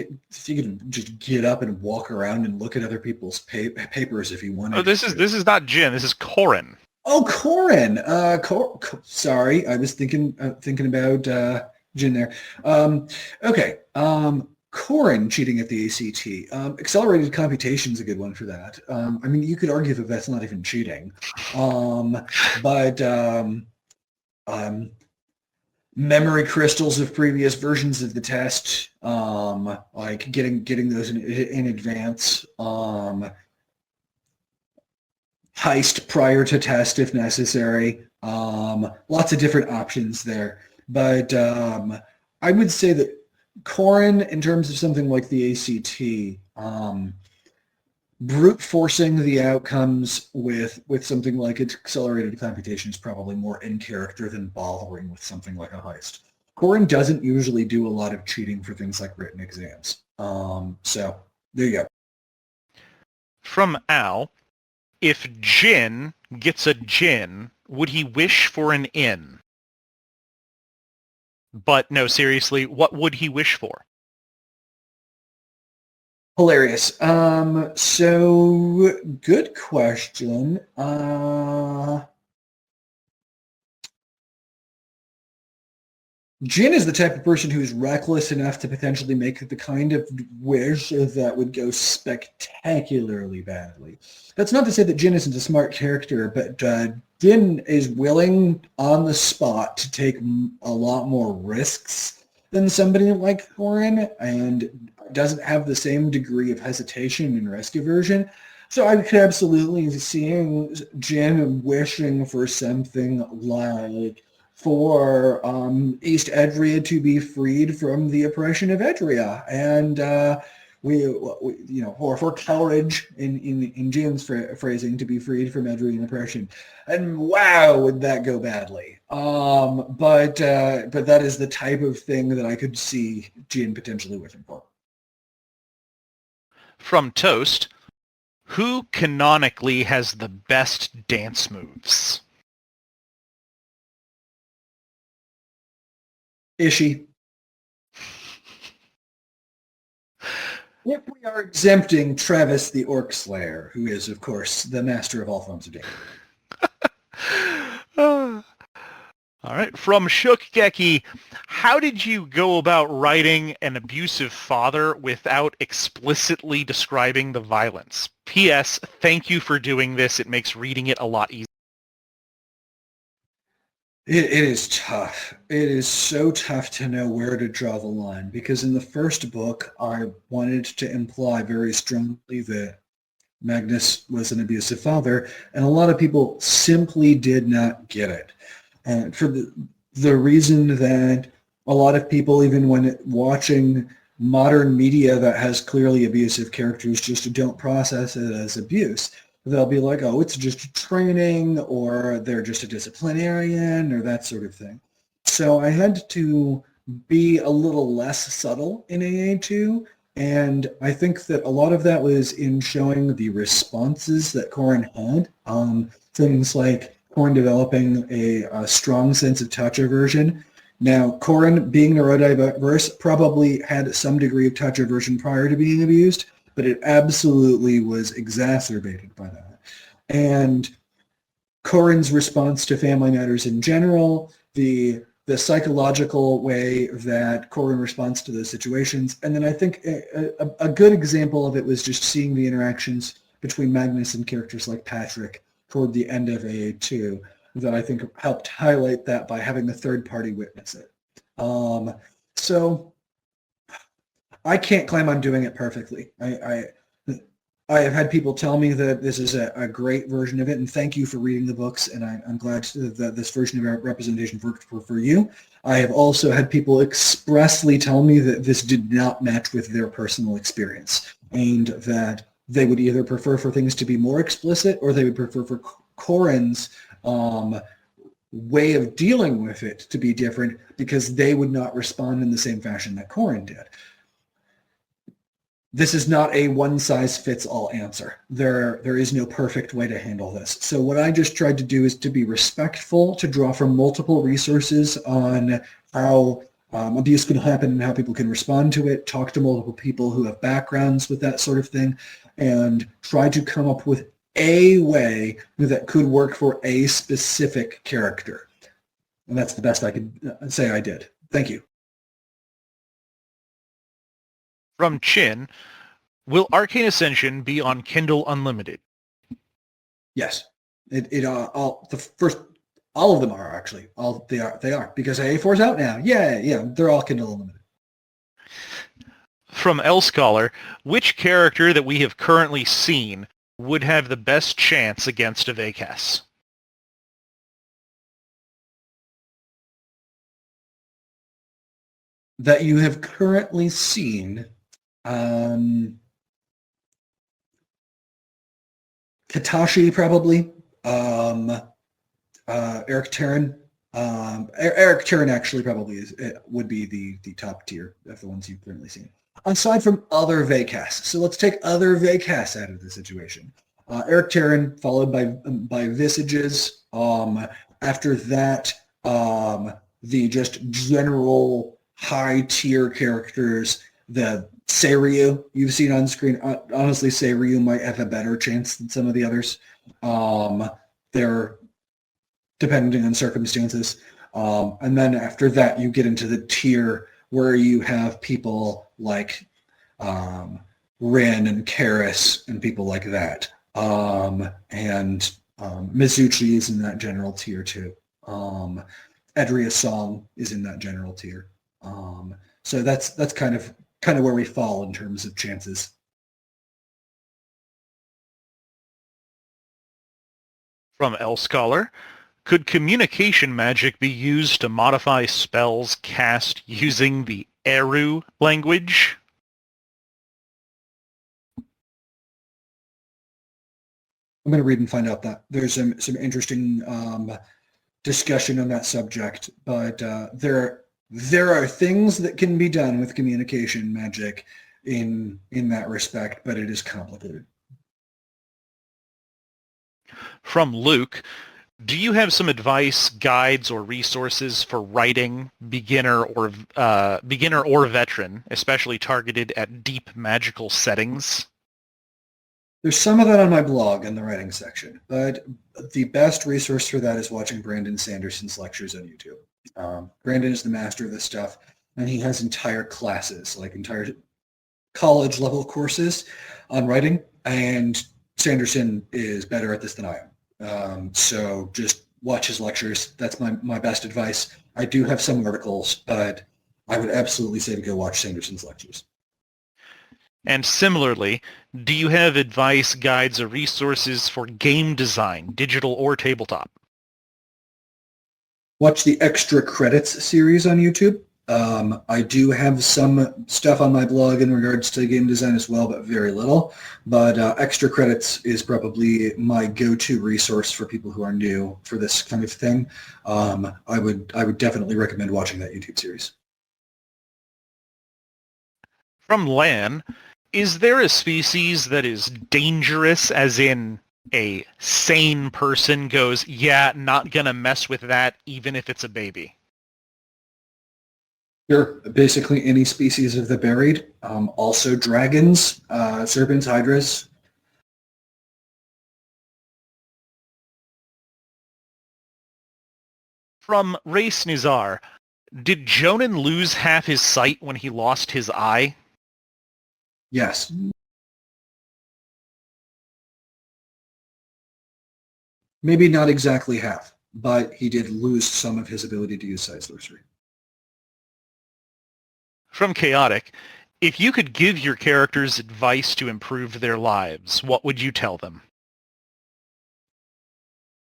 you can just get up and walk around and look at other people's papers if you wanted.
Oh, this is not Jin. This is Corin.
Oh, Corin. Sorry, I was thinking about Jin there. Okay. Corin cheating at the ACT. Accelerated computation is a good one for that. I mean, you could argue that that's not even cheating. But memory crystals of previous versions of the test, like getting those in advance. Heist prior to test if necessary. Lots of different options there. But I would say that Corin, in terms of something like the ACT, brute forcing the outcomes with something like accelerated computation is probably more in character than bothering with something like a heist. Corin doesn't usually do a lot of cheating for things like written exams. So there you go.
From Al, if Jin gets a Jin, would he wish for an in? But no, seriously, what would he wish for?
Hilarious. So good question. Jin is the type of person who's reckless enough to potentially make the kind of wish that would go spectacularly badly. That's not to say that Jin isn't a smart character, but Jin is willing on the spot to take a lot more risks than somebody like Corin, and doesn't have the same degree of hesitation and risk aversion. So I could absolutely see Jin wishing for something like for East Edria to be freed from the oppression of Edria, and or for courage in Jin's phrasing, to be freed from Edrian oppression. And wow, would that go badly? But that is the type of thing that I could see Jin potentially wishing for.
From Toast, who canonically has the best dance moves?
Ishii. If we are exempting Travis the Orc Slayer, who is, of course, the master of all forms of dating.
All right. From Shookgeki, how did you go about writing an abusive father without explicitly describing the violence? P.S. Thank you for doing this. It makes reading it a lot easier.
It is tough. It is so tough to know where to draw the line, because in the first book, I wanted to imply very strongly that Magnus was an abusive father, and a lot of people simply did not get it. And for the reason that a lot of people, even when watching modern media that has clearly abusive characters, just don't process it as abuse. They'll be like, oh, it's just training, or they're just a disciplinarian, or that sort of thing. So I had to be a little less subtle in AA2, and I think that a lot of that was in showing the responses that Corin had. Things like Corin developing a strong sense of touch aversion. Now, Corin, being neurodiverse, probably had some degree of touch aversion prior to being abused, but it absolutely was exacerbated by that. And Corin's response to family matters in general, the psychological way that Corin responds to those situations, and then I think a good example of it was just seeing the interactions between Magnus and characters like Patrick toward the end of AA2, that I think helped highlight that by having the third party witness it. So I can't claim I'm doing it perfectly. I have had people tell me that this is a great version of it, and thank you for reading the books, and I'm glad that this version of representation worked for you. I have also had people expressly tell me that this did not match with their personal experience, and that they would either prefer for things to be more explicit, or they would prefer for Corin's way of dealing with it to be different, because they would not respond in the same fashion that Corin did. This is not a one-size-fits-all answer. There is no perfect way to handle this. So what I just tried to do is to be respectful, to draw from multiple resources on how abuse can happen and how people can respond to it, talk to multiple people who have backgrounds with that sort of thing, and try to come up with a way that could work for a specific character. And that's the best I could say I did. Thank you.
From Chin, will Arcane Ascension be on Kindle Unlimited?
Yes. All of them are actually. They are because AA4 is out now. Yeah, they're all Kindle Unlimited.
From L Scholar, which character that we have currently seen would have the best chance against a Vacas?
That you have currently seen, Katashi probably, Eric Terran. Eric Terran actually probably would be the top tier of the ones you've currently seen. Aside from other Vacas. So let's take other Vacas out of the situation. Eric Terran, followed by Visages. After that, the just general high-tier characters, the Seiryu you've seen on screen. Honestly, Seiryu might have a better chance than some of the others. They're depending on circumstances. And then after that, you get into the tier where you have people like Rin and Karis and people like that. Mizuchi is in that general tier too. Edria Song is in that general tier. So that's kind of where we fall in terms of chances.
From L Scholar, could communication magic be used to modify spells cast using the Eru language?
I'm going to read and find out that there's some interesting discussion on that subject, but there are things that can be done with communication magic in that respect, but it is complicated.
From Luke, do you have some advice, guides, or resources for writing beginner or veteran, especially targeted at deep magical settings?
There's some of that on my blog in the writing section, but the best resource for that is watching Brandon Sanderson's lectures on YouTube. Brandon is the master of this stuff, and he has entire classes, like entire college-level courses on writing, and Sanderson is better at this than I am. So just watch his lectures. That's my best advice. I do have some articles, but I would absolutely say to go watch Sanderson's lectures.
And similarly, do you have advice, guides, or resources for game design, digital or tabletop?
Watch the Extra Credits series on YouTube. I do have some stuff on my blog in regards to game design as well, but very little. But Extra Credits is probably my go-to resource for people who are new for this kind of thing. I would definitely recommend watching that YouTube series.
From Lan, is there a species that is dangerous, as in a sane person goes, yeah, not gonna mess with that even if it's a baby?
Sure. Basically any species of the buried. Also dragons, serpents, hydras.
From Race Nizar, did Jonan lose half his sight when he lost his eye?
Yes. Maybe not exactly half, but he did lose some of his ability to use sight sorcery.
From Chaotic, if you could give your characters advice to improve their lives, what would you tell them?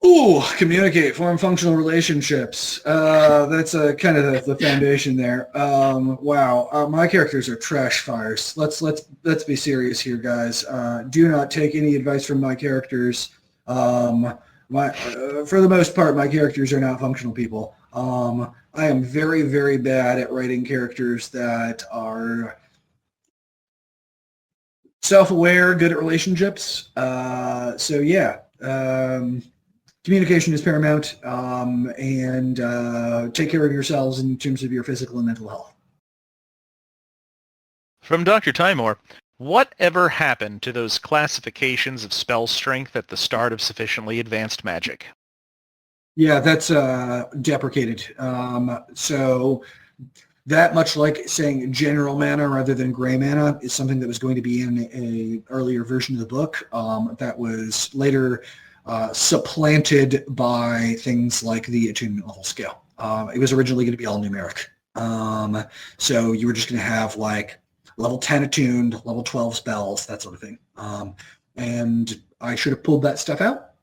Ooh, communicate, form functional relationships. That's kind of the foundation there. Wow, my characters are trash fires. Let's be serious here, guys. Do not take any advice from my characters. For the most part, my characters are not functional people. I am very, very bad at writing characters that are self-aware, good at relationships. So yeah. Communication is paramount, and take care of yourselves in terms of your physical and mental health.
From Dr. Timor, whatever happened to those classifications of spell strength at the start of sufficiently advanced magic?
Yeah, that's deprecated. So that, much like saying general mana rather than gray mana, is something that was going to be in an earlier version of the book that was later supplanted by things like the attunement level scale. It was originally going to be all numeric. So you were just going to have like level 10 attuned, level 12 spells, that sort of thing. And I should have pulled that stuff out.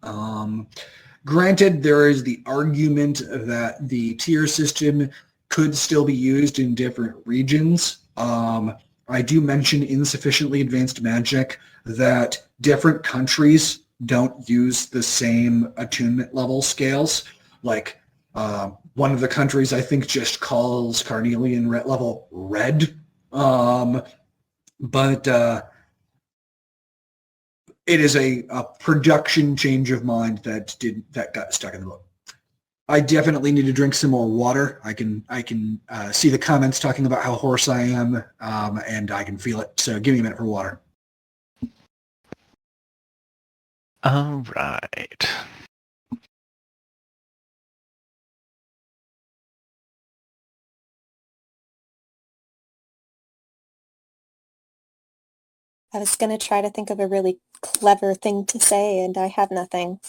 Granted, there is the argument that the tier system could still be used in different regions. I do mention insufficiently advanced magic that different countries don't use the same attunement level scales. Like one of the countries I think just calls Carnelian level red. But it is a production change of mind that got stuck in the book. I definitely need to drink some more water. I can see the comments talking about how hoarse I am, and I can feel it. So give me a minute for water.
All right.
I was going to try to think of a really clever thing to say, and I have nothing.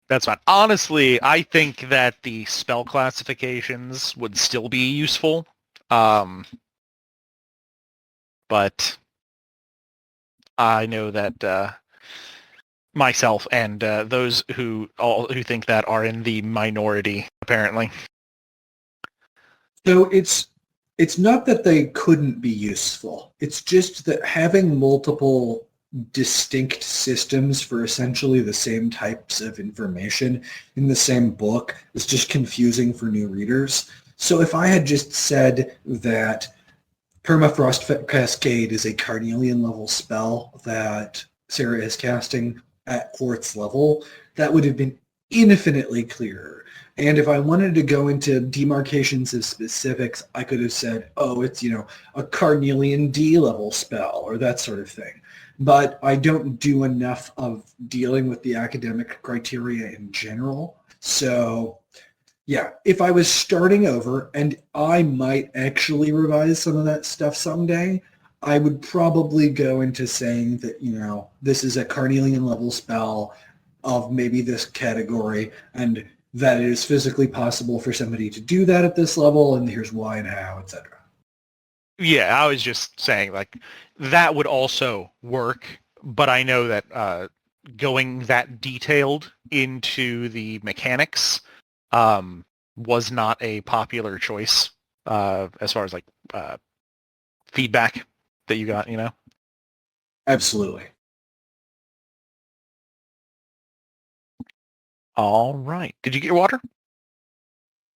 That's fine. Honestly, I think that the spell classifications would still be useful. But I know that myself and those who think that are in the minority, apparently.
So it's not that they couldn't be useful. It's just that having multiple distinct systems for essentially the same types of information in the same book is just confusing for new readers. So if I had just said that Permafrost Cascade is a Carnelian level spell that Sarah is casting at 4th level, that would have been infinitely clearer. And if I wanted to go into demarcations of specifics, I could have said, oh, it's, a Carnelian D level spell or that sort of thing. But I don't do enough of dealing with the academic criteria in general. So yeah, if I was starting over, and I might actually revise some of that stuff someday, I would probably go into saying that, this is a Carnelian level spell of maybe this category, and that it is physically possible for somebody to do that at this level, and here's why and how, etc.
Yeah, I was just saying, that would also work, but I know that going that detailed into the mechanics was not a popular choice as far as feedback that you got,
Absolutely.
All right. Did you get your water?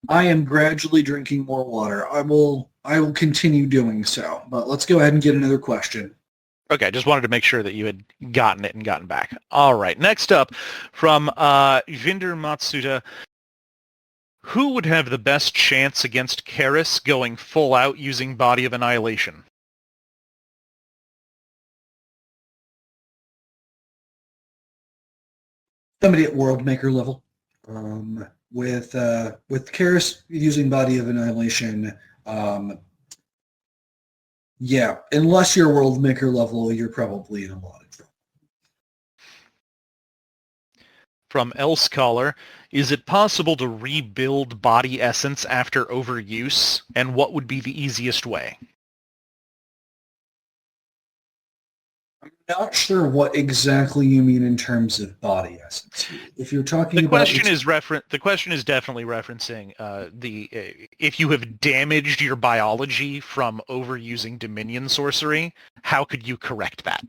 I am gradually drinking more water. I will continue doing so, but let's go ahead and get another question.
Okay, just wanted to make sure that you had gotten it and gotten back. All right. Next up from Vinder Matsuda. Who would have the best chance against Karis going full out using Body of Annihilation?
Somebody at Worldmaker level. With Karis using Body of Annihilation, yeah, unless you're Worldmaker level, you're probably in a lot of trouble.
From L Scholar, is it possible to rebuild body essence after overuse, and what would be the easiest way?
I'm not sure what exactly you mean in terms of body essence. If you're talking
the
about
the question is definitely referencing if you have damaged your biology from overusing Dominion sorcery, how could you correct that?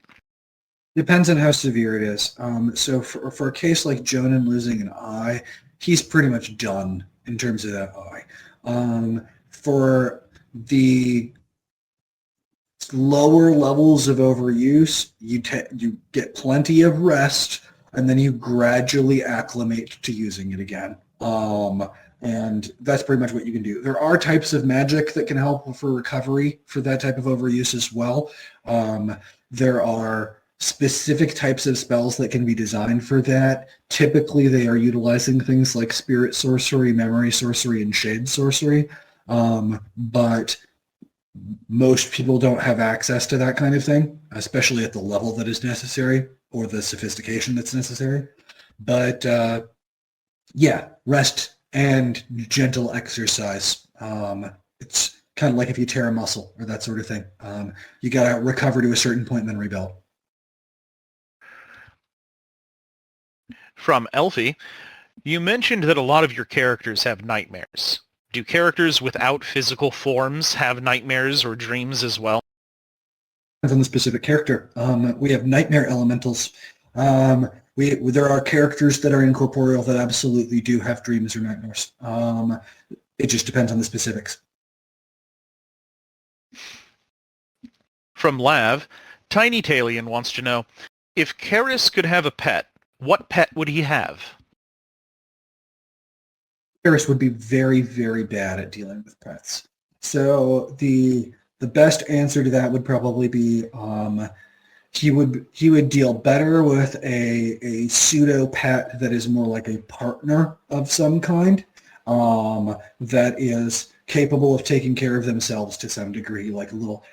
Depends on how severe it is. So for a case like Jonan losing an eye, he's pretty much done in terms of that eye. For the lower levels of overuse, you get plenty of rest, and then you gradually acclimate to using it again. And that's pretty much what you can do. There are types of magic that can help for recovery for that type of overuse as well. There are specific types of spells that can be designed for that. Typically, they are utilizing things like spirit sorcery, memory sorcery, and shade sorcery. But most people don't have access to that kind of thing, especially at the level that is necessary or the sophistication that's necessary. But yeah, rest and gentle exercise. It's kind of like if you tear a muscle or that sort of thing. You got to recover to a certain point and then rebuild.
From Elfie, you mentioned that a lot of your characters have nightmares. Do characters without physical forms have nightmares or dreams as well?
Depends on the specific character. We have nightmare elementals. There are characters that are incorporeal that absolutely do have dreams or nightmares. It just depends on the specifics.
From Lav, Tiny Talion wants to know, if Karis could have a pet, what pet would he have?
Karis would be very, very bad at dealing with pets. So the best answer to that would probably be he would deal better with a pseudo pet that is more like a partner of some kind, that is capable of taking care of themselves to some degree, like a little,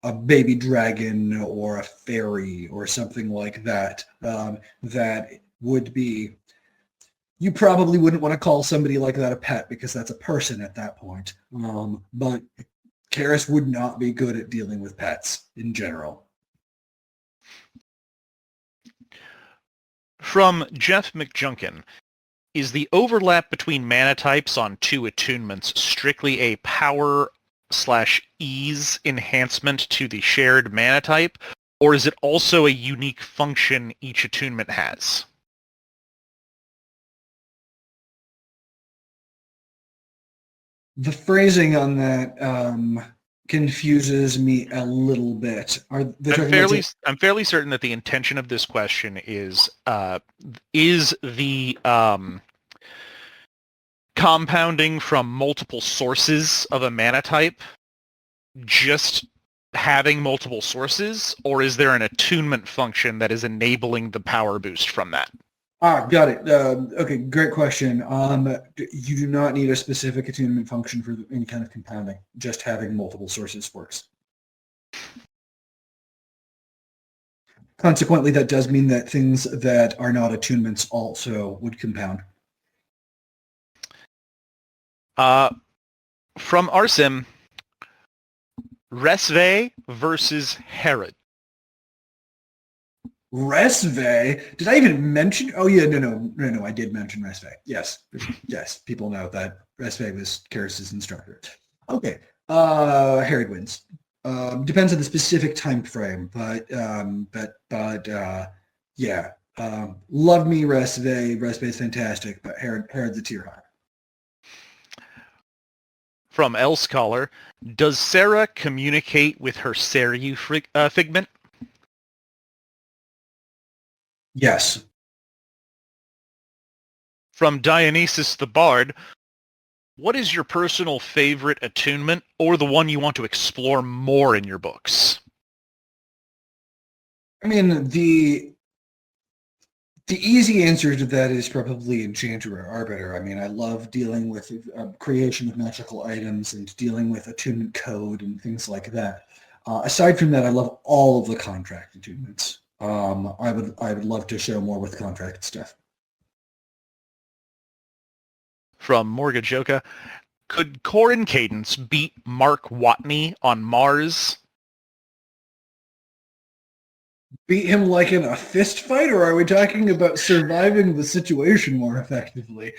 a baby dragon or a fairy or something like that, that would be, you probably wouldn't want to call somebody like that a pet because that's a person at that point. But Karis would not be good at dealing with pets in general.
From Jeff McJunkin, is the overlap between mana types on 2 attunements strictly a power/ease enhancement to the shared mana type, or is it also a unique function each attunement has?
The phrasing on that confuses me a little bit.
I'm fairly certain that the intention of this question is the compounding from multiple sources of a mana type just having multiple sources, or is there an attunement function that is enabling the power boost from that?
Got it. Okay, great question. You do not need a specific attunement function for any kind of compounding. Just having multiple sources works. Consequently, that does mean that things that are not attunements also would compound.
From Arsim, Resve versus Herod.
Resve? Did I even mention? Oh yeah, no. I did mention Resve. Yes, people know that Resve was Karis's instructor. Okay, Herod wins. Depends on the specific time frame, but yeah. Love me Resve. Resve is fantastic, but Herod's a tier high.
From L Scholar, does Sarah communicate with her Seiryu figment?
Yes.
From Dionysus the Bard, what is your personal favorite attunement, or the one you want to explore more in your books?
I mean, the easy answer to that is probably Enchanter or Arbiter. I mean, I love dealing with creation of magical items and dealing with attunement code and things like that. Aside from that, I love all of the contract attunements. I would love to show more with contract stuff.
From Morgajoka, could Corin Cadence beat Mark Watney on Mars?
Beat him like in a fist fight, or are we talking about surviving the situation more effectively?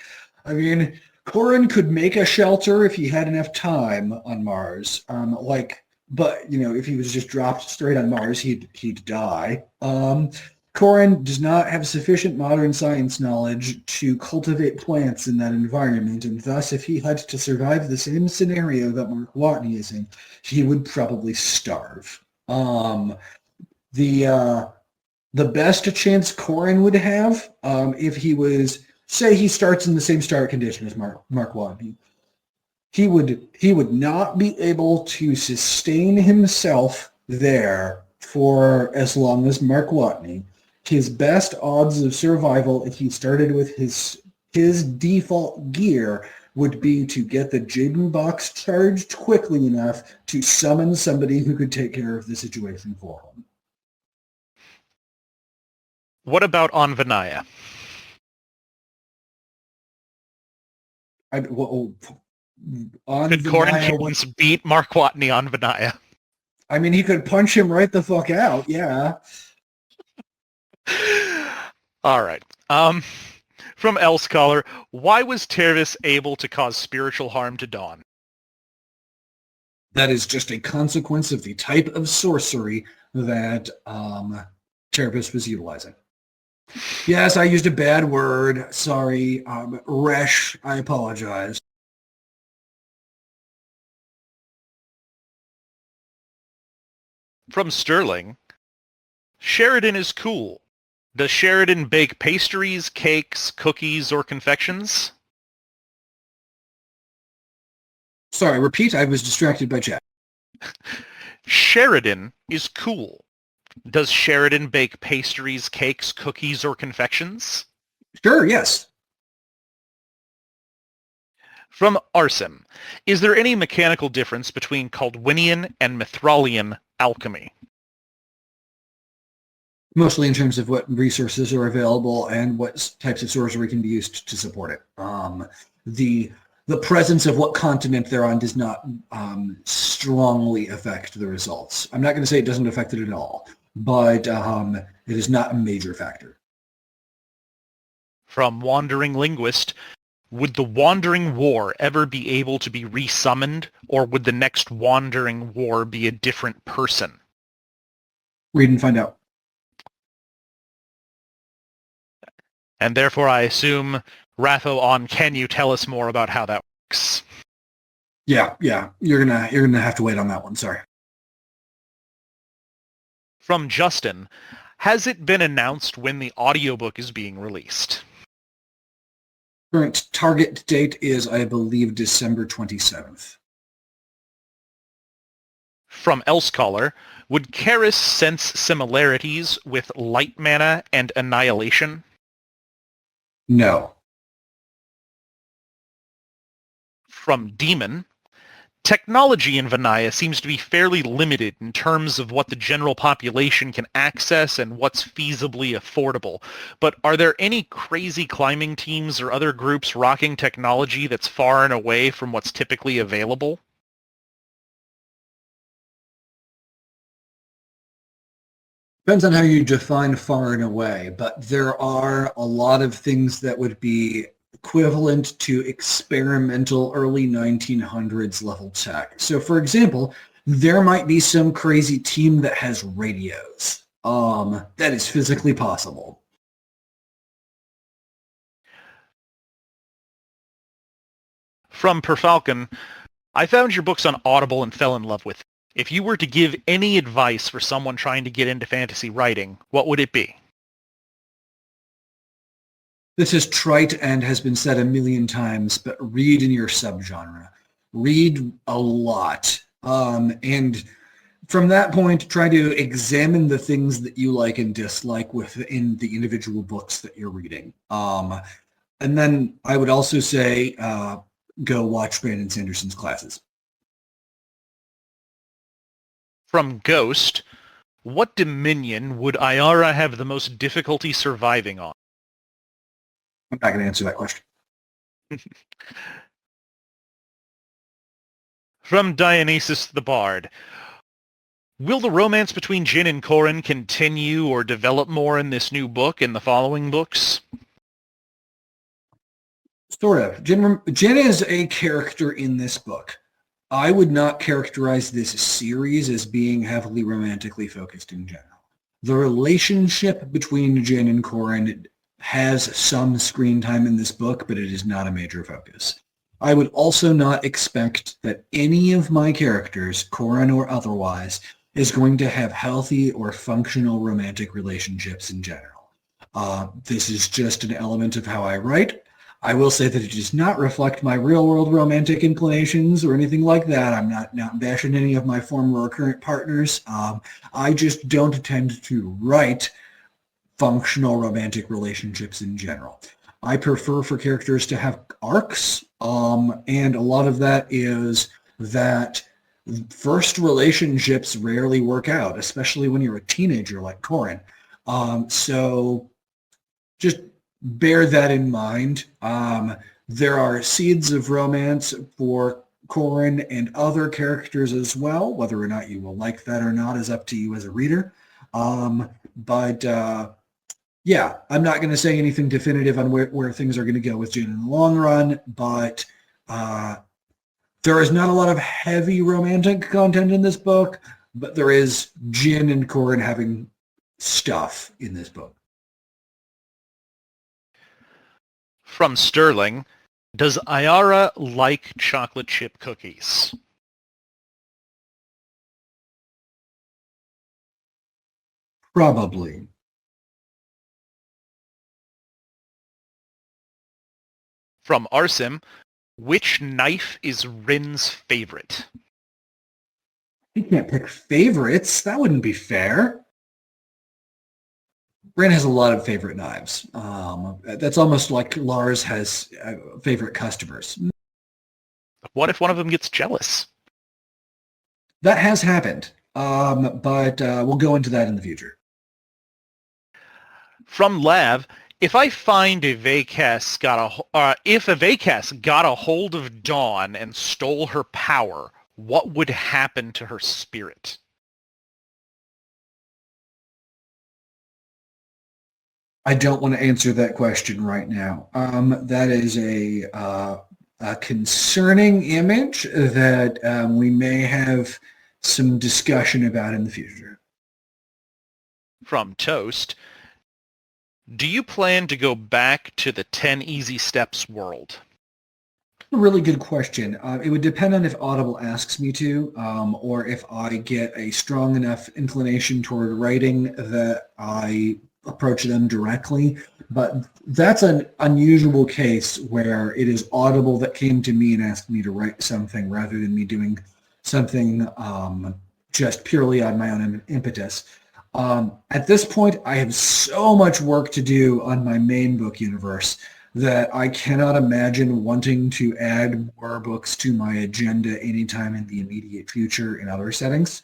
I mean, Corin could make a shelter if he had enough time on Mars. But if he was just dropped straight on Mars, he'd die. Corin does not have sufficient modern science knowledge to cultivate plants in that environment, and thus, if he had to survive the same scenario that Mark Watney is in, he would probably starve. The best chance Corin would have, if he was, say he starts in the same start condition as Mark Watney, he would not be able to sustain himself there for as long as Mark Watney. His best odds of survival if he started with his default gear would be to get the Jaden box charged quickly enough to summon somebody who could take care of the situation for him.
What about on Vinaya?
Could
Corin Cadence beat Mark Watney on Vinaya?
I mean, he could punch him right the fuck out, yeah.
All right. From L Scholar, why was Tervis able to cause spiritual harm to Dawn?
That is just a consequence of the type of sorcery that Tervis was utilizing. Yes, I used a bad word. Sorry. Resh, I apologize.
From Sterling, Sheridan is cool. Does Sheridan bake pastries, cakes, cookies, or confections?
Sorry, repeat. I was distracted by chat.
Sheridan is cool. Does Sheridan bake pastries, cakes, cookies, or confections?
Sure, yes.
From Arsim, is there any mechanical difference between Caldwinian and Mithralian alchemy?
Mostly in terms of what resources are available and what types of sorcery can be used to support it. The presence of what continent they're on does not strongly affect the results. I'm not going to say it doesn't affect it at all, but it is not a major factor.
From Wandering Linguist, would the Wandering War ever be able to be resummoned, or would the next Wandering War be a different person?
Read and find out.
And therefore I assume, Ratho, on can you tell us more about how that works?
Yeah. You're gonna have to wait on that one. Sorry.
From Justin, has it been announced when the audiobook is being released?
Current target date is, I believe, December 27th.
From Elsecaller, would Karis sense similarities with Light Mana and Annihilation?
No.
From Demon, technology in Vinaya seems to be fairly limited in terms of what the general population can access and what's feasibly affordable. But are there any crazy climbing teams or other groups rocking technology that's far and away from what's typically available?
Depends on how you define far and away, but there are a lot of things that would be equivalent to experimental early 1900s level tech. So for example, there might be some crazy team that has radios. That is physically possible.
From Perfalcon, I found your books on Audible and fell in love with them. If you were to give any advice for someone trying to get into fantasy writing, what would it be?
This is trite and has been said a million times, but read in your subgenre. Read a lot. And from that point, try to examine the things that you like and dislike within the individual books that you're reading. And then I would also say go watch Brandon Sanderson's classes.
From Ghost, what dominion would Ayara have the most difficulty surviving on?
I'm not going to answer that question.
From Dionysus the Bard, will the romance between Jin and Corrin continue or develop more in this new book and the following books?
Sort of. Jin is a character in this book. I would not characterize this series as being heavily romantically focused in general. The relationship between Jin and Corrin has some screen time in this book, but it is not a major focus. I would also not expect that any of my characters, Corrin or otherwise, is going to have healthy or functional romantic relationships in general. This is just an element of how I write. I will say that it does not reflect my real-world romantic inclinations or anything like that. I'm not bashing any of my former or current partners. I just don't tend to write functional romantic relationships in general. I prefer for characters to have arcs, and a lot of that is that first relationships rarely work out, especially when you're a teenager like Corrin. So just bear that in mind. There are seeds of romance for Corrin and other characters as well. Whether or not you will like that or not is up to you as a reader. Yeah, I'm not going to say anything definitive on where things are going to go with Jin in the long run, but there is not a lot of heavy romantic content in this book, but there is Jin and Corrin having stuff in this book.
From Sterling, does Ayara like chocolate chip cookies?
Probably.
From Arsim, which knife is Rin's favorite?
You can't pick favorites. That wouldn't be fair. Rin has a lot of favorite knives. That's almost like Lars has favorite customers.
What if one of them gets jealous?
That has happened, but we'll go into that in the future.
From Lav, if I find if a Vacas got a hold of Dawn and stole her power, what would happen to her spirit?
I don't want to answer that question right now. That is a concerning image that we may have some discussion about in the future.
From Toast, do you plan to go back to the 10 Easy Steps world?
A really good question. It would depend on if Audible asks me to, or if I get a strong enough inclination toward writing that I approach them directly. But that's an unusual case where it is Audible that came to me and asked me to write something rather than me doing something just purely on my own impetus. At this point, I have so much work to do on my main book universe that I cannot imagine wanting to add more books to my agenda anytime in the immediate future in other settings.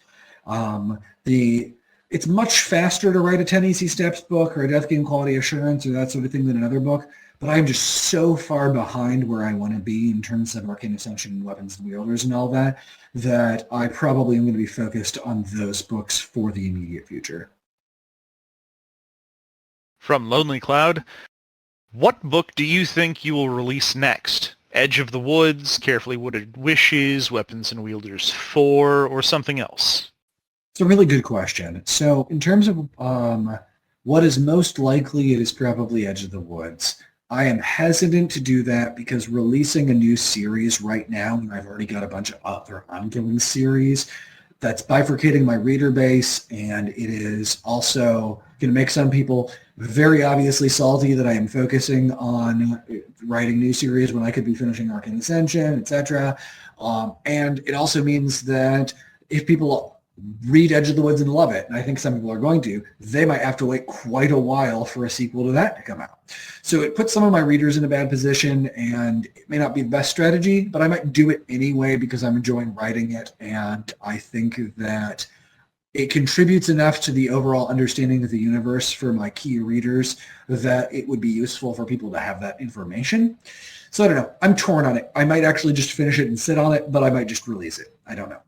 It's much faster to write a 10 Easy Steps book or a Death Game Quality Assurance or that sort of thing than another book, but I'm just so far behind where I want to be in terms of Arcane Ascension and Weapons and Wielders and all that, that I probably am going to be focused on those books for the immediate future.
From Lonely Cloud, what book do you think you will release next? Edge of the Woods, Carefully Wooded Wishes, Weapons and Wielders 4, or something else?
It's a really good question. So in terms of what is most likely, it is probably Edge of the Woods. I am hesitant to do that because releasing a new series right now, when I've already got a bunch of other ongoing series, that's bifurcating my reader base, and it is also going to make some people very obviously salty that I am focusing on writing new series when I could be finishing Arcane Ascension, etc. And it also means that if people read Edge of the Woods and love it, and I think some people are going to, they might have to wait quite a while for a sequel to that to come out. So it puts some of my readers in a bad position, and it may not be the best strategy, but I might do it anyway because I'm enjoying writing it, and I think that it contributes enough to the overall understanding of the universe for my key readers that it would be useful for people to have that information. So I don't know. I'm torn on it. I might actually just finish it and sit on it, but I might just release it. I don't know.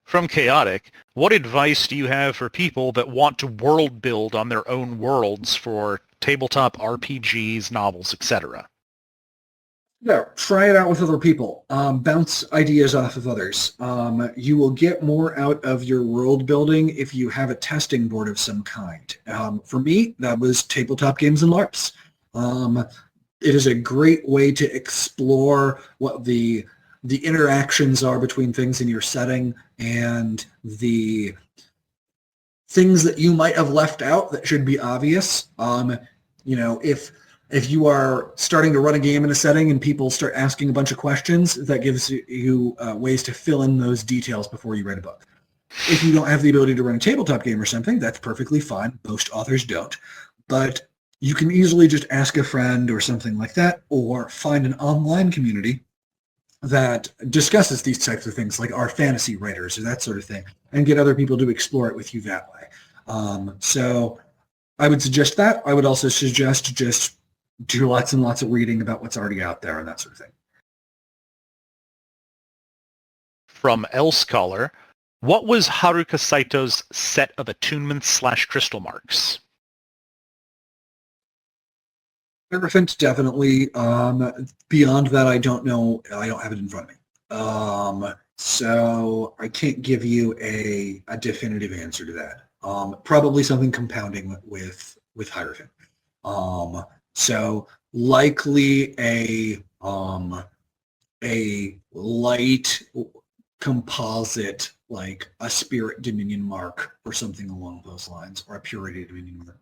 From Chaotic, what advice do you have for people that want to world build on their own worlds for tabletop RPGs, novels, etc.?
Yeah, try it out with other people. Bounce ideas off of others. You will get more out of your world building if you have a testing board of some kind. For me, that was tabletop games and LARPs. It is a great way to explore what the interactions are between things in your setting and the things that you might have left out that should be obvious. If you are starting to run a game in a setting and people start asking a bunch of questions, that gives you ways to fill in those details before you write a book. If you don't have the ability to run a tabletop game or something, that's perfectly fine. Most authors don't. But you can easily just ask a friend or something like that, or find an online community that discusses these types of things, like our fantasy writers or that sort of thing, and get other people to explore it with you that way. So I would suggest that. I would also suggest just do lots and lots of reading about what's already out there and that sort of thing.
From Elscholar, what was Haruka Saito's set of attunements / crystal marks?
Hierophant, definitely. Beyond that, I don't know. I don't have it in front of me. So I can't give you a definitive answer to that. Probably something compounding with Hierophant. So likely a light composite, like a Spirit Dominion mark or something along those lines, or a Purity Dominion mark,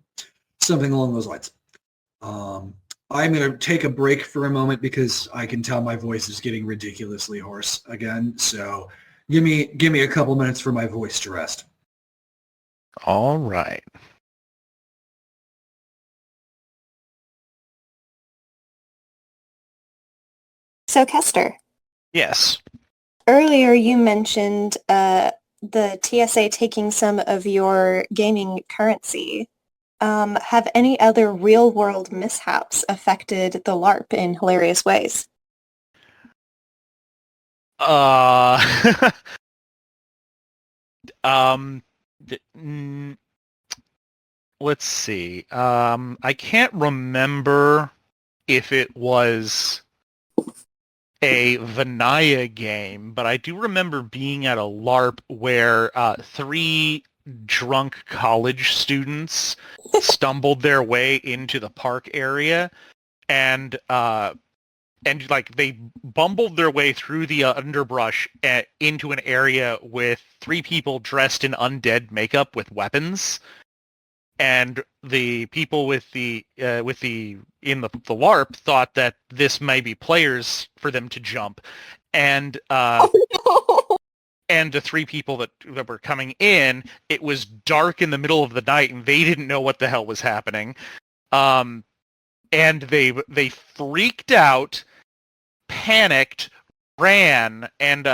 something along those lines. I'm going to take a break for a moment because I can tell my voice is getting ridiculously hoarse again. So give me a couple minutes for my voice to rest.
All right.
So, Kester,
Yes.
earlier you mentioned the TSA taking some of your gaming currency. Have any other real-world mishaps affected the LARP in hilarious ways?
Um, let's see. I can't remember if it was a Vinaya game, but I do remember being at a LARP where 3 drunk college students stumbled their way into the park area and like they bumbled their way through the underbrush into an area with 3 people dressed in undead makeup with weapons, and the people with the LARP thought that this may be players for them to jump, and
Oh,
and the 3 people that were coming in, it was dark in the middle of the night and they didn't know what the hell was happening, and they freaked out, panicked, ran, and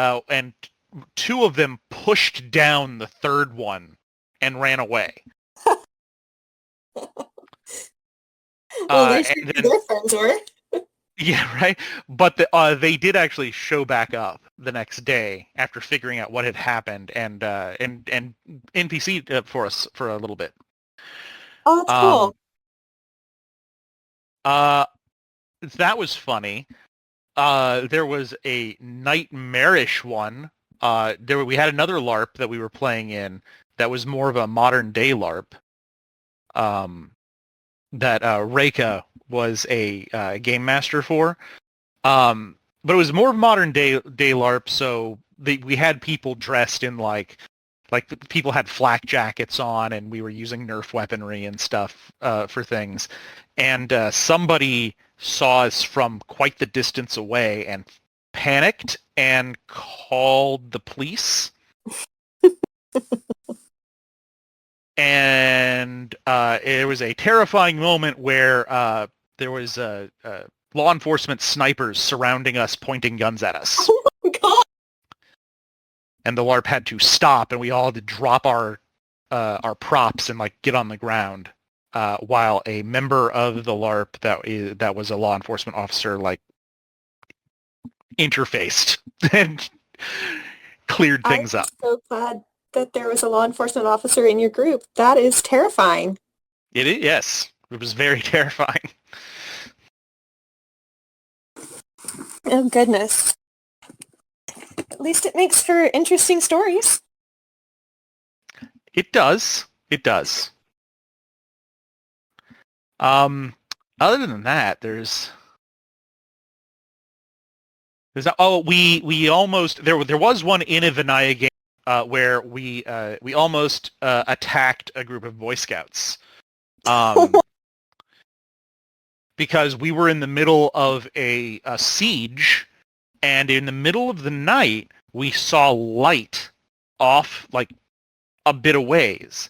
2 of them pushed down the 3rd one and ran away.
well, they should be their friends were.
Yeah, right. But they did actually show back up the next day after figuring out what had happened, and NPC for us for a little bit.
Oh, that's cool.
That was funny. There was a nightmarish one. We had another LARP that we were playing in that was more of a modern day LARP. That Reika was a game master for. But it was more modern day LARP, so we had people dressed in like people had flak jackets on, and we were using Nerf weaponry and stuff for things. And somebody saw us from quite the distance away and panicked and called the police. And it was a terrifying moment where there was law enforcement snipers surrounding us, pointing guns at us.
Oh my god!
And the LARP had to stop, and we all had to drop our props and like get on the ground, while a member of the LARP that was a law enforcement officer like interfaced and cleared things up.
I'm so glad that there was a law enforcement officer in your group. That is terrifying.
It is, yes. It was very terrifying.
Oh, goodness. At least it makes for interesting stories.
It does. It does. Other than that, there's we almost there was one in a Vinaya game where we almost attacked a group of Boy Scouts. Because we were in the middle of a siege, and in the middle of the night, we saw light off like a bit of ways.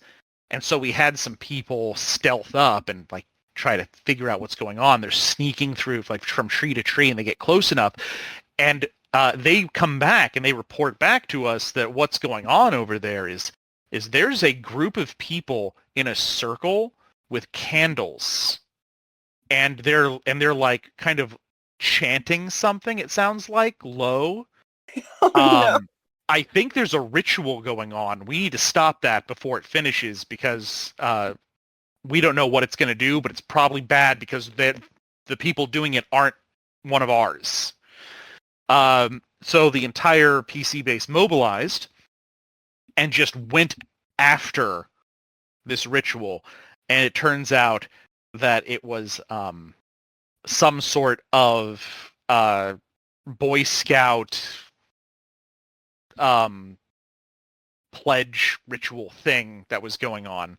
And so we had some people stealth up and like try to figure out what's going on. They're sneaking through like from tree to tree, and they get close enough. And they come back and they report back to us that what's going on over there is there's a group of people in a circle with candles. And they're like kind of chanting something, it sounds like, low.
Oh, no.
I think there's a ritual going on. We need to stop that before it finishes, because we don't know what it's going to do, but it's probably bad because the people doing it aren't one of ours. So the entire PC base mobilized and just went after this ritual, and it turns out that it was some sort of Boy Scout pledge ritual thing that was going on.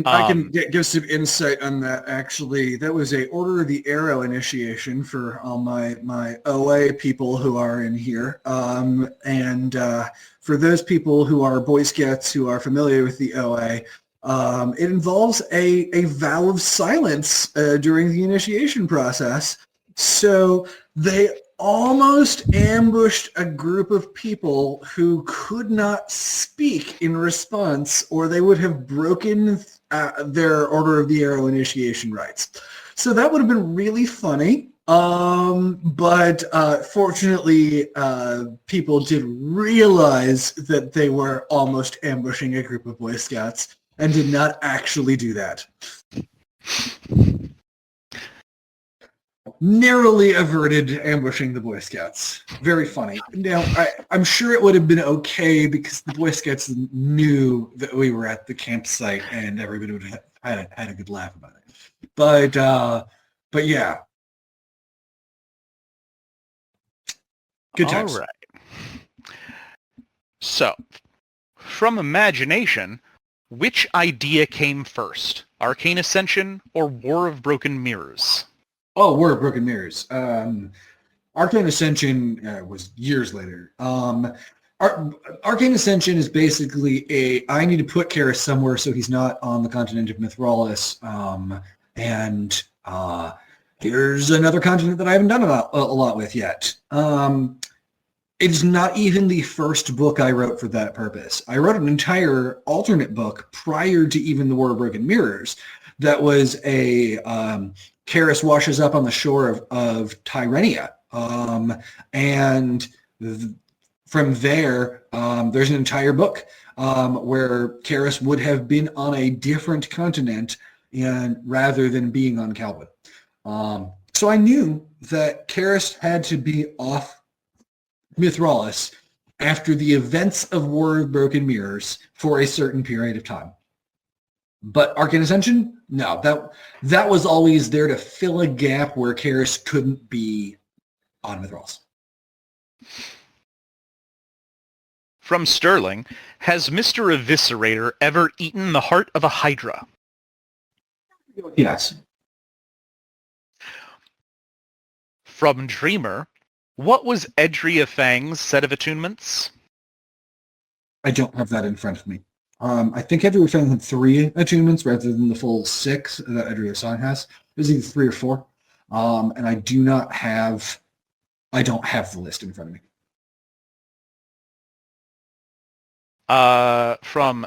I can give some insight on that, actually. That was a Order of the Arrow initiation for all my OA people who are in here. And for those people who are Boy Scouts who are familiar with the OA, it involves a vow of silence during the initiation process. So they almost ambushed a group of people who could not speak in response, or they would have broken their Order of the Arrow initiation rites. So that would have been really funny. But fortunately, people did realize that they were almost ambushing a group of Boy Scouts and did not actually do that. Narrowly averted ambushing the Boy Scouts. Very funny. Now, I'm sure it would have been okay because the Boy Scouts knew that we were at the campsite and everybody would have had a good laugh about it. But yeah. Good times.
All right. So, from imagination, which idea came first? Arcane Ascension or War of Broken Mirrors?
Oh, War of Broken Mirrors. Arcane Ascension was years later. Arcane Ascension is basically I need to put Karis somewhere so he's not on the continent of Mithralis. And here's another continent that I haven't done a lot with yet. It's not even the first book I wrote for that purpose. I wrote an entire alternate book prior to even the War of Broken Mirrors that was a Karis washes up on the shore of Tyrrhenia. From there, there's an entire book where Karis would have been on a different continent and rather than being on Calvin. So I knew that Karis had to be off Mithralis after the events of War of Broken Mirrors for a certain period of time. But Arcane Ascension, no, that was always there to fill a gap where Karis couldn't be on Mithralis.
From Sterling, has Mr. Eviscerator ever eaten the heart of a Hydra?
Yes.
From Dreamer, what was Edria Fang's set of attunements?
I don't have that in front of me. I think Edria Fang had 3 attunements rather than the full 6 that Edria Song has. It was either 3 or 4. And I don't have the list in front of me.
From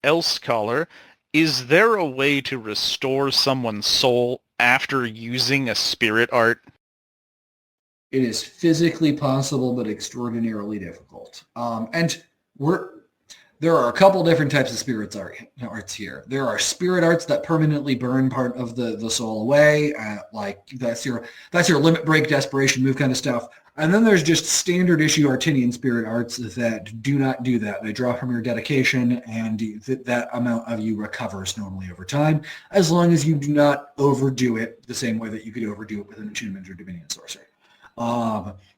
Elscaller, is there a way to restore someone's soul after using a spirit art?
It is physically possible, but extraordinarily difficult. There are a couple different types of spirits arts here. There are spirit arts that permanently burn part of the soul away, like that's your limit break, desperation move kind of stuff. And then there's just standard issue Artinian spirit arts that do not do that. They draw from your dedication, and that amount of you recovers normally over time, as long as you do not overdo it the same way that you could overdo it with an attunement or Dominion Sorcery.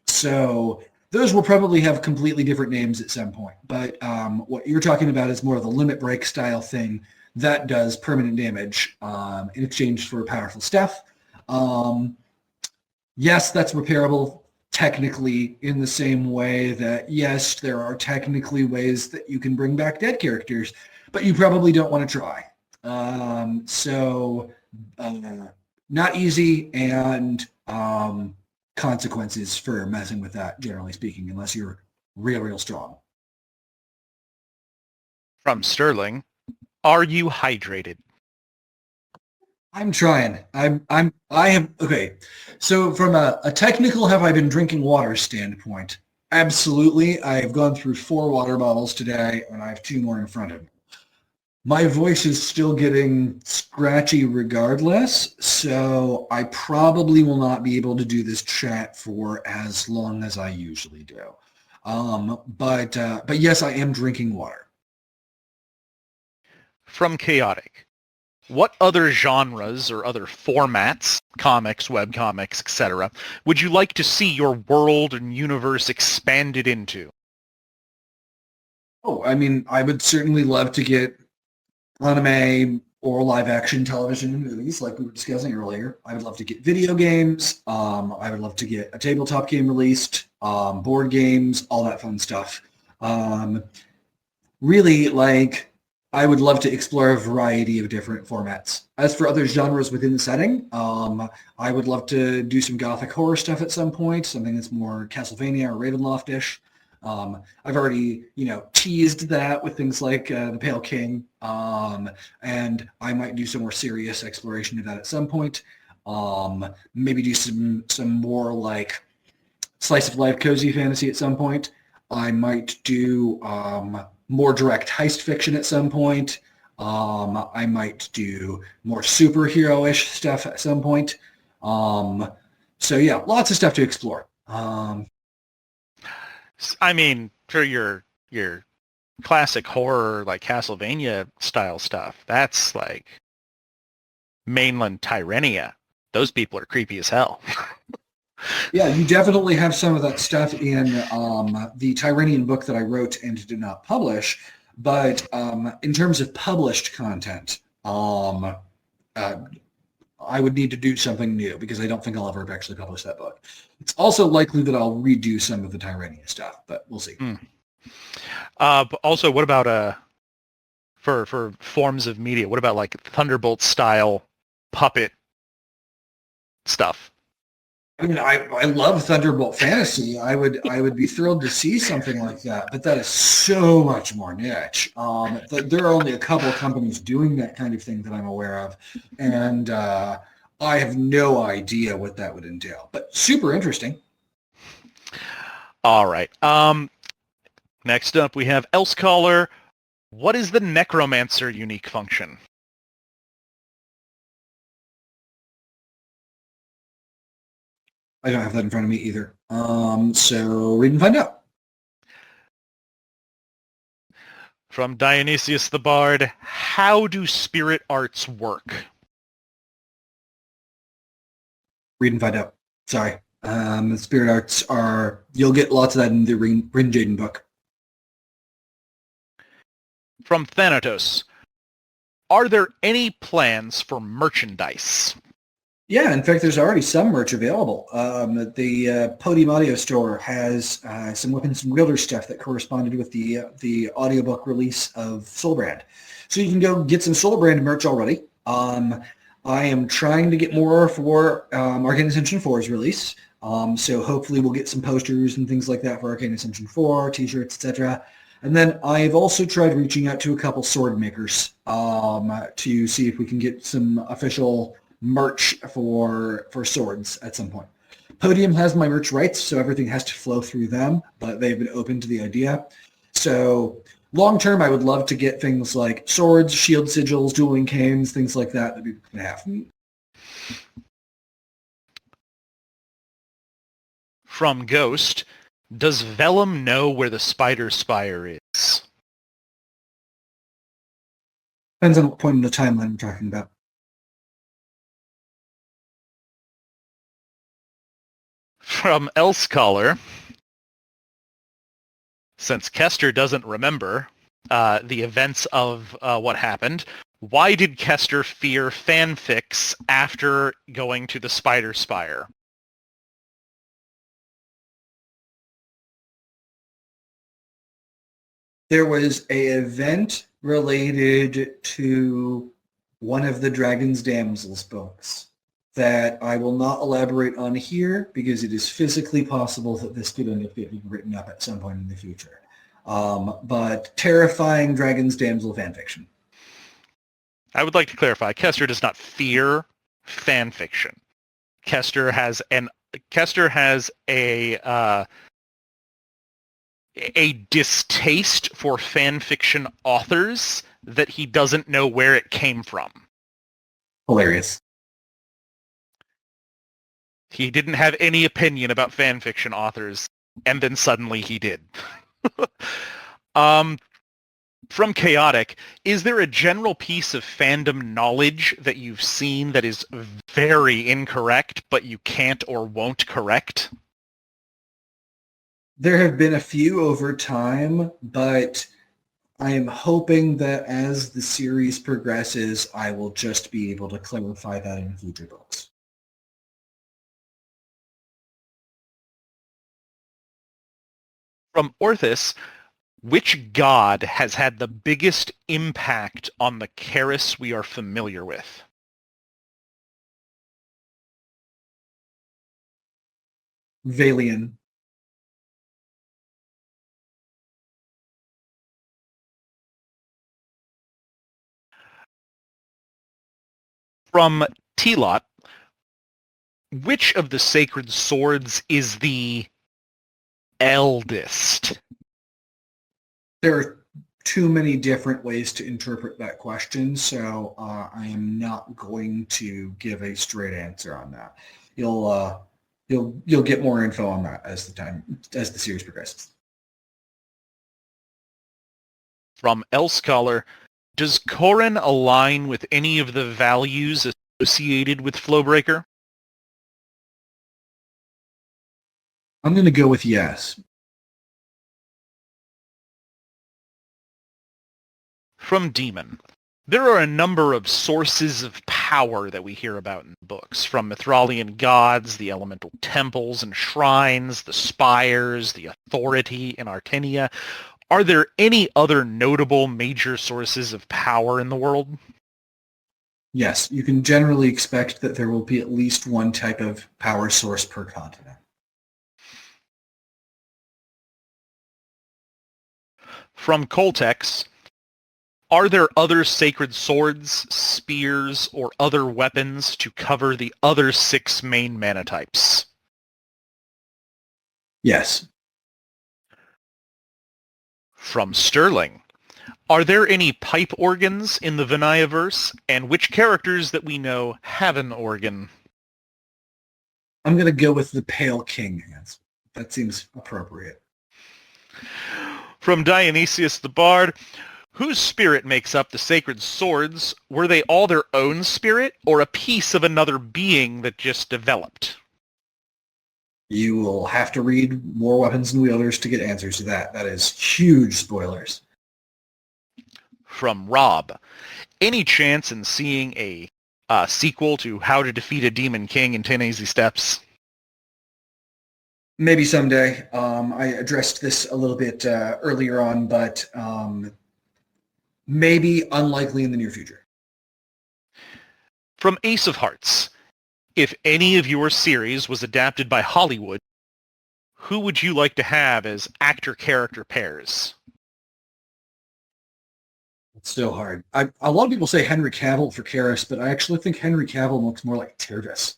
So those will probably have completely different names at some point. But what you're talking about is more of the limit break style thing that does permanent damage in exchange for powerful stuff. Yes, that's repairable technically in the same way that, yes, there are technically ways that you can bring back dead characters, but you probably don't want to try. Not easy, and consequences for messing with that, generally speaking, unless you're real strong.
From Sterling, are you hydrated?
I'm trying. Okay. So from a technical have I been drinking water standpoint, absolutely. I've gone through 4 water bottles today, and I have 2 more in front of me. My voice is still getting scratchy regardless, so I probably will not be able to do this chat for as long as I usually do. But yes, I am drinking water.
From Chaotic, what other genres or other formats, comics, webcomics, etc., would you like to see your world and universe expanded into?
Oh, I mean, I would certainly love to get anime or live action television and movies like we were discussing earlier. I would love to get video games. I would love to get a tabletop game released, board games, all that fun stuff. Really, like, I would love to explore a variety of different formats. As for other genres within the setting, I would love to do some gothic horror stuff at some point, something that's more Castlevania or Ravenloft-ish. I've already, teased that with things like The Pale King, and I might do some more serious exploration of that at some point. Maybe do some more like slice of life cozy fantasy at some point. I might do more direct heist fiction at some point. I might do more superhero-ish stuff at some point. So yeah, lots of stuff to explore.
I mean, for your classic horror, like Castlevania style stuff, that's like mainland Tyrrhenia. Those people are creepy as hell.
Yeah, you definitely have some of that stuff in the Tyranian book that I wrote and did not publish. But in terms of published content, I would need to do something new because I don't think I'll ever actually publish that book. It's also likely that I'll redo some of the Tyrania stuff, but we'll see.
But also, what about for forms of media? What about like Thunderbolt style puppet stuff?
I mean, I love Thunderbolt Fantasy. I would be thrilled to see something like that, but that is so much more niche. There are only a couple of companies doing that kind of thing that I'm aware of, and I have no idea what that would entail. But super interesting.
All right. Next up, we have Elsecaller. What is the Necromancer unique function?
I don't have that in front of me either. So read and find out.
From Dionysius the Bard, how do spirit arts work?
Read and find out. Sorry. The spirit arts are, you'll get lots of that in the Rin Jaden book.
From Thanatos, are there any plans for merchandise?
Yeah, in fact, there's already some merch available. The Podium Audio Store has some Weapons and Wielder stuff that corresponded with the audiobook release of Soulbrand. So you can go get some Soulbrand merch already. I am trying to get more for Arcane Ascension 4's release. So hopefully we'll get some posters and things like that for Arcane Ascension 4, t-shirts, etc. And then I've also tried reaching out to a couple sword makers to see if we can get some official merch for swords at some point. Podium has my merch rights, so everything has to flow through them, but they've been open to the idea. So long term, I would love to get things like swords, shield sigils, dueling canes, things like that we can have.
From Ghost, does Vellum know where the Spider Spire is?
Depends on what point in the timeline we're talking about.
From Elsecaller, since Kester doesn't remember the events of what happened, why did Kester fear fanfics after going to the Spider Spire?
There was an event related to one of the Dragon's Damsels books that I will not elaborate on here because it is physically possible that this could end up getting written up at some point in the future. But terrifying Dragon's Damsel fanfiction.
I would like to clarify, Kester does not fear fanfiction. Kester has a distaste for fanfiction authors that he doesn't know where it came from.
Hilarious.
He didn't have any opinion about fanfiction authors, and then suddenly he did. From Chaotic, is there a general piece of fandom knowledge that you've seen that is very incorrect, but you can't or won't correct?
There have been a few over time, but I am hoping that as the series progresses, I will just be able to clarify that in future books.
From Orthus, Which god has had the biggest impact on the Karis we are familiar with?
Valian.
From Telot, which of the sacred swords is the eldest?
There are too many different ways to interpret that question, so I am not going to give a straight answer on that. You'll get more info on that as the series progresses.
From Elscholar, does Corrin align with any of the values associated with Flowbreaker?
I'm going to go with yes.
From Demon, there are a number of sources of power that we hear about in books, from Mithralian gods, the elemental temples and shrines, the spires, the authority in Artenia. Are there any other notable major sources of power in the world?
Yes, you can generally expect that there will be at least one type of power source per continent.
From Coltex, are there other sacred swords, spears, or other weapons to cover the other 6 main mana types?
Yes.
From Sterling, are there any pipe organs in the Vinayaverse, and which characters that we know have an organ?
I'm going to go with the Pale King. That seems appropriate.
From Dionysius the Bard, whose spirit makes up the sacred swords? Were they all their own spirit, or a piece of another being that just developed?
You will have to read more Weapons and Wielders to get answers to that. That is huge spoilers.
From Rob, any chance in seeing a sequel to How to Defeat a Demon King in 10 Easy Steps?
Maybe someday. I addressed this a little bit earlier on, but maybe unlikely in the near future.
From Ace of Hearts, if any of your series was adapted by Hollywood, who would you like to have as actor-character pairs?
It's still hard. A lot of people say Henry Cavill for Karis, but I actually think Henry Cavill looks more like Tervis.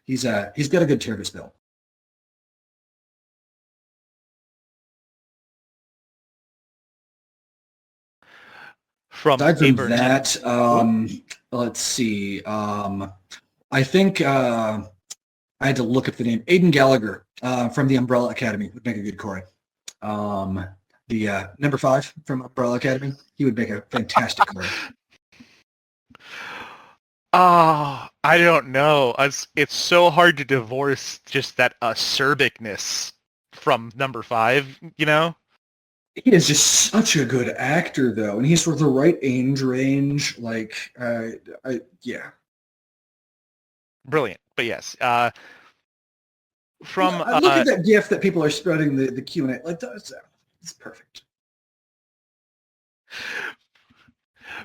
He's got a good Tervis build.
From
Aside from
Aberton,
that, let's see. I think I had to look up the name. Aidan Gallagher from the Umbrella Academy would make a good Corey. The number 5 from Umbrella Academy, he would make a fantastic Corey.
I don't know. It's so hard to divorce just that acerbicness from number 5, you know?
He is just such a good actor, though, and he's for the right age range. Yeah.
Brilliant. But yes, from
Look at that GIF that people are spreading the Q&A. Like, it's perfect.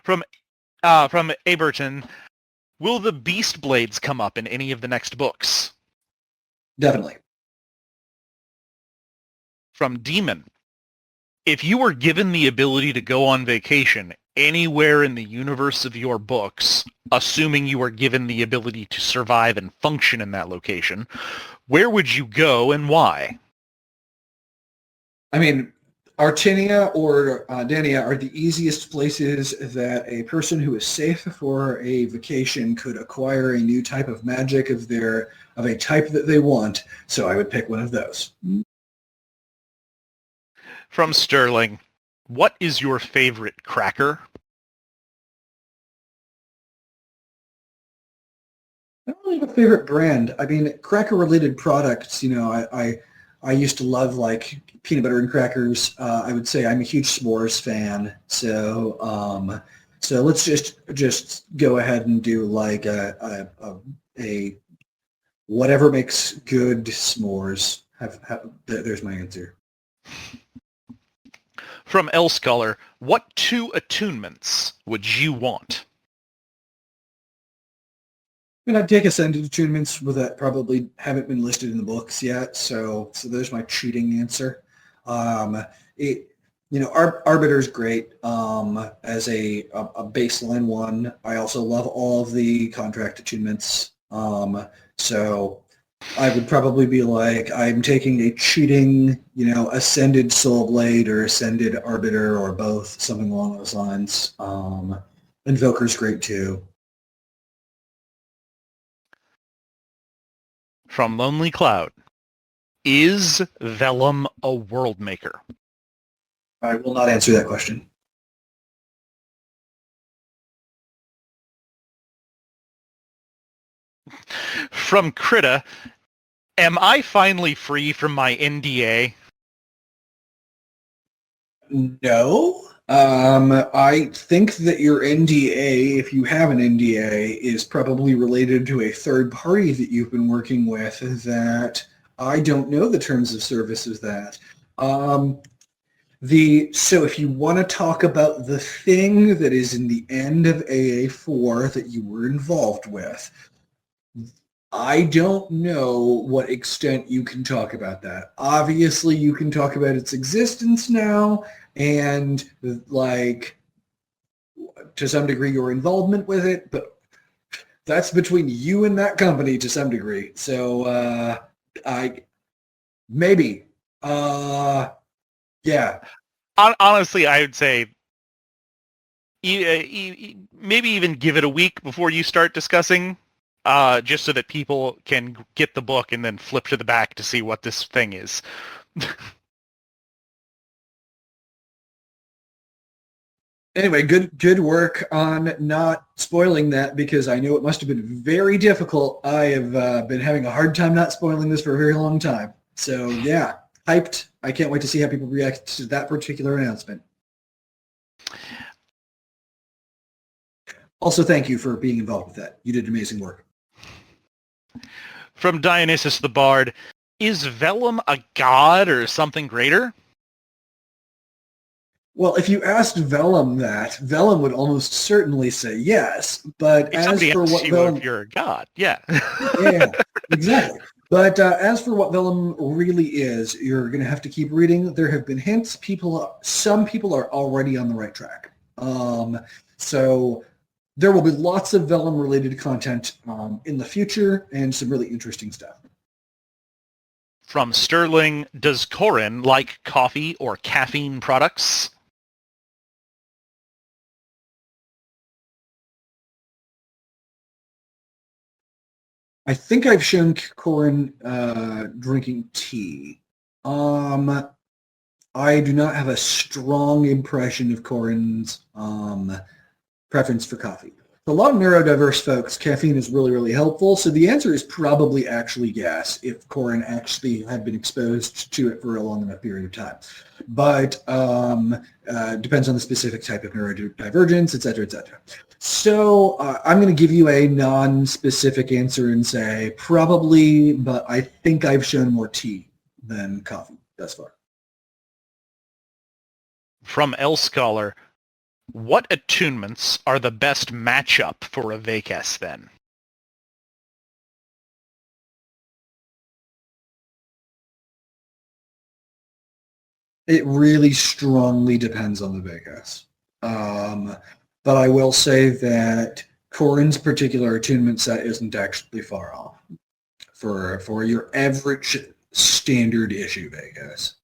From Aberton, will the Beast Blades come up in any of the next books?
Definitely.
From Demon, if you were given the ability to go on vacation anywhere in the universe of your books, assuming you are given the ability to survive and function in that location, where would you go and why?
I mean, Artenia or Dania are the easiest places that a person who is safe for a vacation could acquire a new type of magic of a type that they want, so I would pick one of those.
From Sterling, what is your favorite cracker?
I don't really have a favorite brand. I mean, cracker-related products, I used to love, like, peanut butter and crackers. I would say I'm a huge s'mores fan. So let's just go ahead and do, like, a whatever makes good s'mores. There's my answer.
From L Scholar, what 2 attunements would you want?
I'd take Ascended attunements that probably haven't been listed in the books yet, so there's my cheating answer. Arbiter's great as a baseline one. I also love all of the contract attunements. So I would probably be like, I'm taking a cheating, Ascended Soul Blade or Ascended Arbiter or both, something along those lines. Invoker's great too.
From Lonely Cloud, is Vellum a world maker?
I will not answer that question.
From Krita, am I finally free from my NDA?
No. I think that your NDA, if you have an NDA, is probably related to a third party that you've been working with that I don't know the terms of service of that. So if you want to talk about the thing that is in the end of AA4 that you were involved with, I don't know what extent you can talk about that. Obviously, you can talk about its existence now and, to some degree, your involvement with it, but that's between you and that company to some degree. So, maybe. Yeah.
Honestly, I would say maybe even give it a week before you start discussing, just so that people can get the book and then flip to the back to see what this thing is.
Anyway, good work on not spoiling that, because I know it must have been very difficult. I have been having a hard time not spoiling this for a very long time. So yeah, hyped. I can't wait to see how people react to that particular announcement. Also, thank you for being involved with that. You did amazing work.
From Dionysus the Bard, is Vellum a god or something greater?
Well, if you asked Vellum that, Vellum would almost certainly say yes. But
If
as for what Vellum,
if you're a god, yeah.
yeah, exactly. But as for what Vellum really is, you're going to have to keep reading. There have been hints. Some people are already on the right track. So there will be lots of Vellum-related content in the future and some really interesting stuff.
From Sterling, does Corin like coffee or caffeine products?
I think I've shown Corin drinking tea. I do not have a strong impression of Corin's preference for coffee. For a lot of neurodiverse folks, caffeine is really, really helpful. So the answer is probably actually yes, if Corin actually had been exposed to it for a long enough period of time. But depends on the specific type of neurodivergence, et cetera, et cetera. So I'm going to give you a non-specific answer and say probably, but I think I've shown more tea than coffee thus far.
From L Scholar, what attunements are the best matchup for a Vacas then?
It really strongly depends on the Vacas. But I will say that Corin's particular attunement set isn't actually far off for your average standard issue Vacas.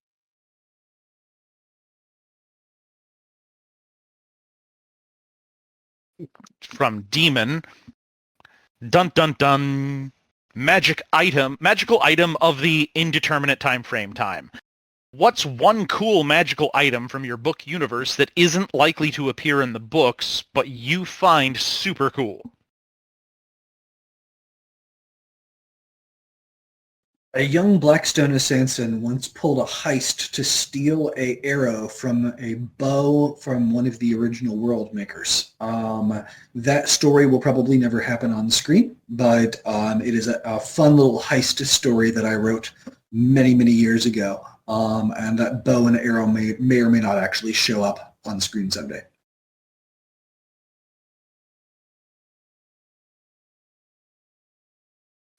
From Demon, dun dun dun, magical item of the indeterminate time frame time. What's one cool magical item from your book universe that isn't likely to appear in the books, but you find super cool?
A young Blackstone assassin once pulled a heist to steal an arrow from a bow from one of the original world makers. That story will probably never happen on screen, but it is a fun little heist story that I wrote many, many years ago. and that bow and arrow may or may not actually show up on screen someday.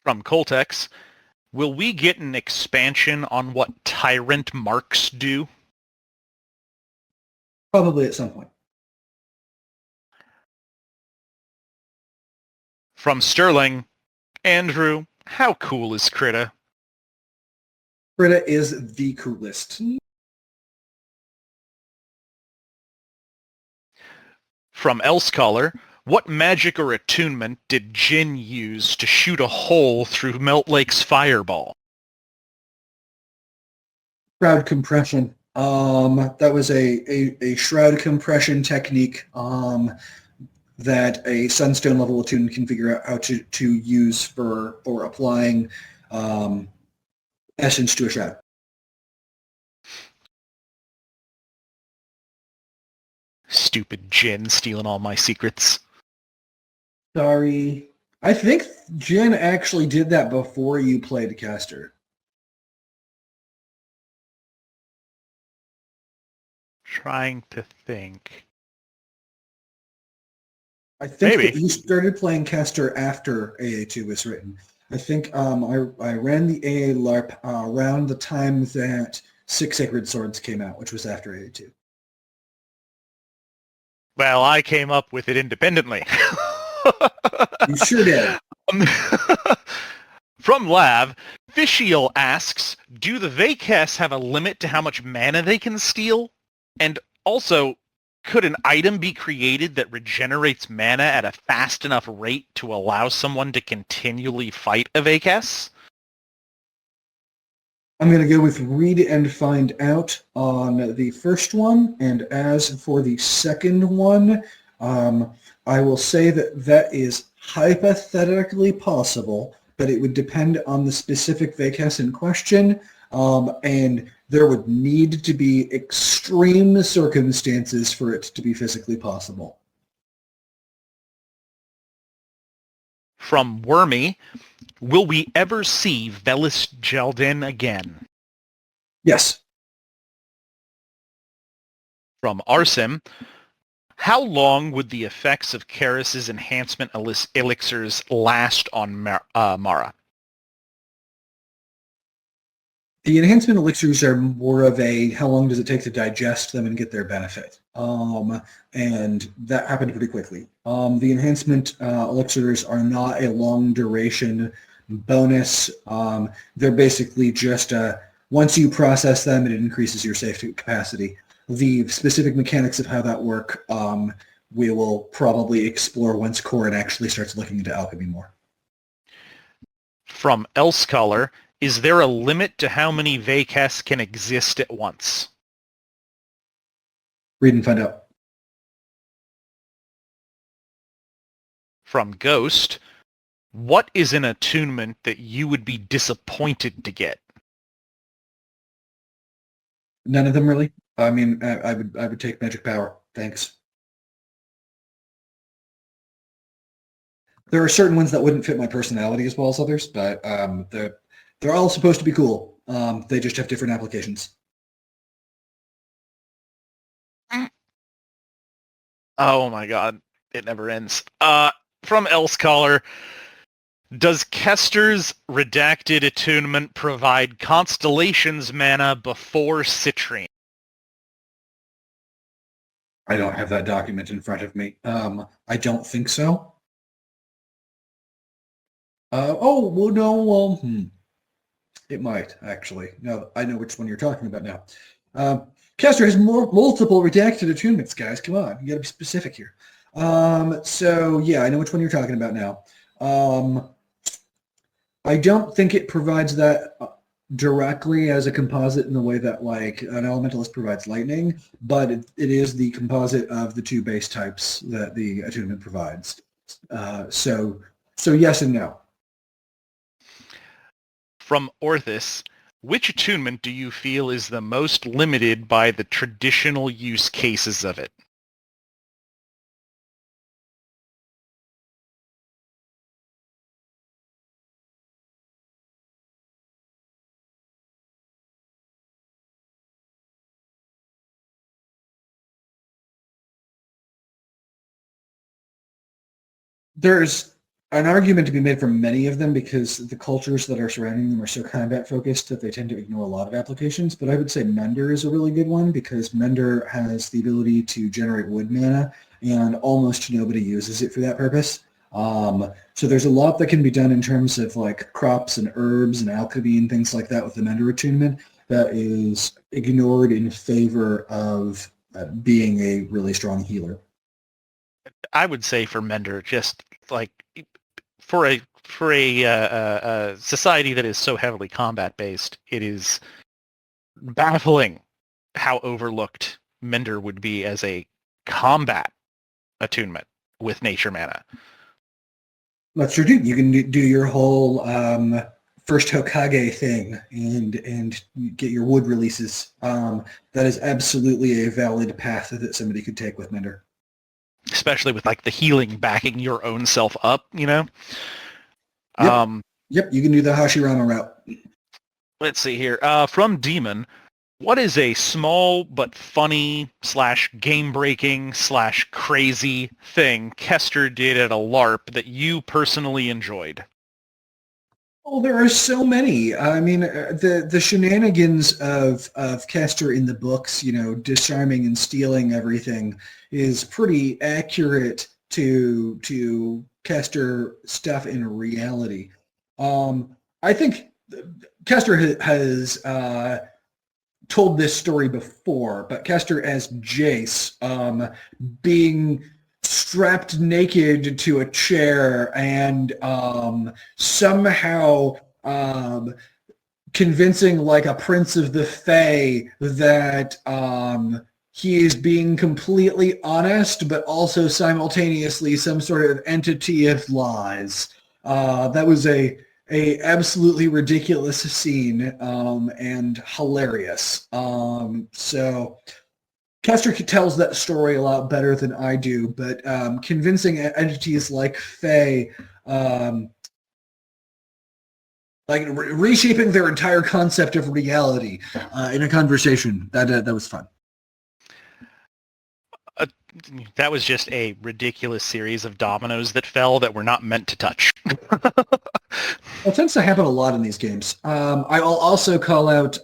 From Coltex, will we get an expansion on what Tyrant marks do?
Probably at some point.
From Sterling, Andrew, how cool is Krita?
Krita is the coolest.
From Elsecaller, what magic or attunement did Jin use to shoot a hole through Melt Lake's fireball?
Shroud compression. That was a shroud compression technique that a Sunstone level attune can figure out how to use for applying essence to a shroud.
Stupid Jin stealing all my secrets.
Sorry. I think Jen actually did that before you played Caster.
Trying to think.
I think
Maybe.
that you started playing Caster after AA2 was written. I think I ran the AA LARP around the time that Six Sacred Swords came out, which was after AA2.
Well, I came up with it independently.
You sure did.
From Lav, Fishiel asks, do the Vaykas have a limit to how much mana they can steal? And also, could an item be created that regenerates mana at a fast enough rate to allow someone to continually fight a Vaykas?
I'm going to go with read and find out on the first one. And as for the second one, I will say that is hypothetically possible, but it would depend on the specific Vaykas in question. And there would need to be extreme circumstances for it to be physically possible.
From Wormy, will we ever see Velis Jeldin again?
Yes.
From Arsim, how long would the effects of Karis's enhancement elixirs last on Mara?
The enhancement elixirs are more of a how long does it take to digest them and get their benefit. And that happened pretty quickly. The enhancement elixirs are not a long duration bonus. They're basically just once you process them, it increases your safety capacity. The specific mechanics of how that work we will probably explore once Corin actually starts looking into alchemy more.
From Elsecaller, is there a limit to how many Vaykas can exist at once?
Read and find out.
From Ghost, what is an attunement that you would be disappointed to get?
None of them really. I mean, I would take magic power. Thanks. There are certain ones that wouldn't fit my personality as well as others, but they're all supposed to be cool. They just have different applications.
Oh my god, it never ends. From Elsecaller, does Kester's redacted attunement provide Constellations mana before Citrine?
I don't have that document in front of me. I don't think so. It might, actually. Now, I know which one you're talking about now. Kester has multiple redacted attunements, guys. Come on, you gotta be specific here. So, yeah, I know which one you're talking about now. I don't think it provides that directly as a composite in the way that, like, an Elementalist provides lightning, but it is the composite of the two base types that the attunement provides. So yes and no.
From Orthus, which attunement do you feel is the most limited by the traditional use cases of it?
There's an argument to be made for many of them because the cultures that are surrounding them are so combat focused that they tend to ignore a lot of applications. But I would say Mender is a really good one because Mender has the ability to generate wood mana, and almost nobody uses it for that purpose. So there's a lot that can be done in terms of like crops and herbs and alchemy and things like that with the Mender attunement that is ignored in favor of being a really strong healer.
I would say for Mender, just like for a society that is so heavily combat based, it is baffling how overlooked Mender would be as a combat attunement with nature mana.
That's true too. You can do your whole first Hokage thing and get your wood releases. That is absolutely a valid path that somebody could take with Mender.
Especially with like the healing backing your own self up, you know?
Yep, you can do the Hashirama route.
Let's see here. From Demon, what is a small but funny / game-breaking / crazy thing Kester did at a LARP that you personally enjoyed?
Oh, there are so many. I mean, the shenanigans of Kester in the books, you know, disarming and stealing everything, is pretty accurate to Kester stuff in reality. I think Kester has told this story before, but Kester as Jace, being strapped naked to a chair and somehow convincing like a prince of the Fae that he is being completely honest, but also simultaneously some sort of entity of lies. That was a absolutely ridiculous scene and hilarious. So Kester tells that story a lot better than I do, but convincing entities like Fae, like reshaping their entire concept of reality in a conversation, that was fun.
That was just a ridiculous series of dominoes that fell that were not meant to touch.
Well, it tends to happen a lot in these games. I will also call out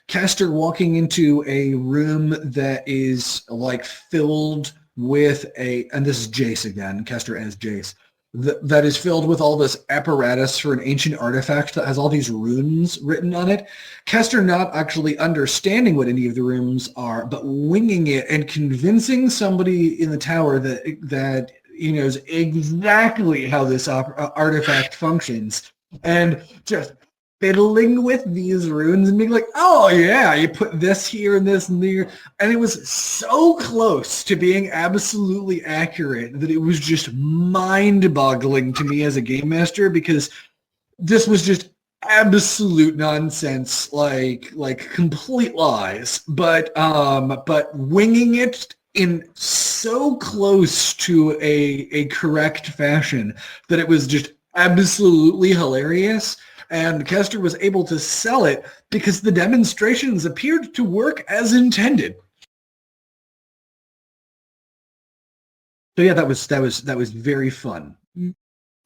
Kester walking into a room that is like filled with and this is Jace again, Kester as Jace, that is filled with all this apparatus for an ancient artifact that has all these runes written on it. Kester not actually understanding what any of the runes are, but winging it and convincing somebody in the tower that he knows exactly how this artifact functions, and just fiddling with these runes and being like, oh yeah, you put this here and this and there. And it was so close to being absolutely accurate that it was just mind-boggling to me as a game master, because this was just absolute nonsense, like complete lies, but winging it in so close to a correct fashion that it was just absolutely hilarious. And Kester was able to sell it because the demonstrations appeared to work as intended. So yeah, that was very fun.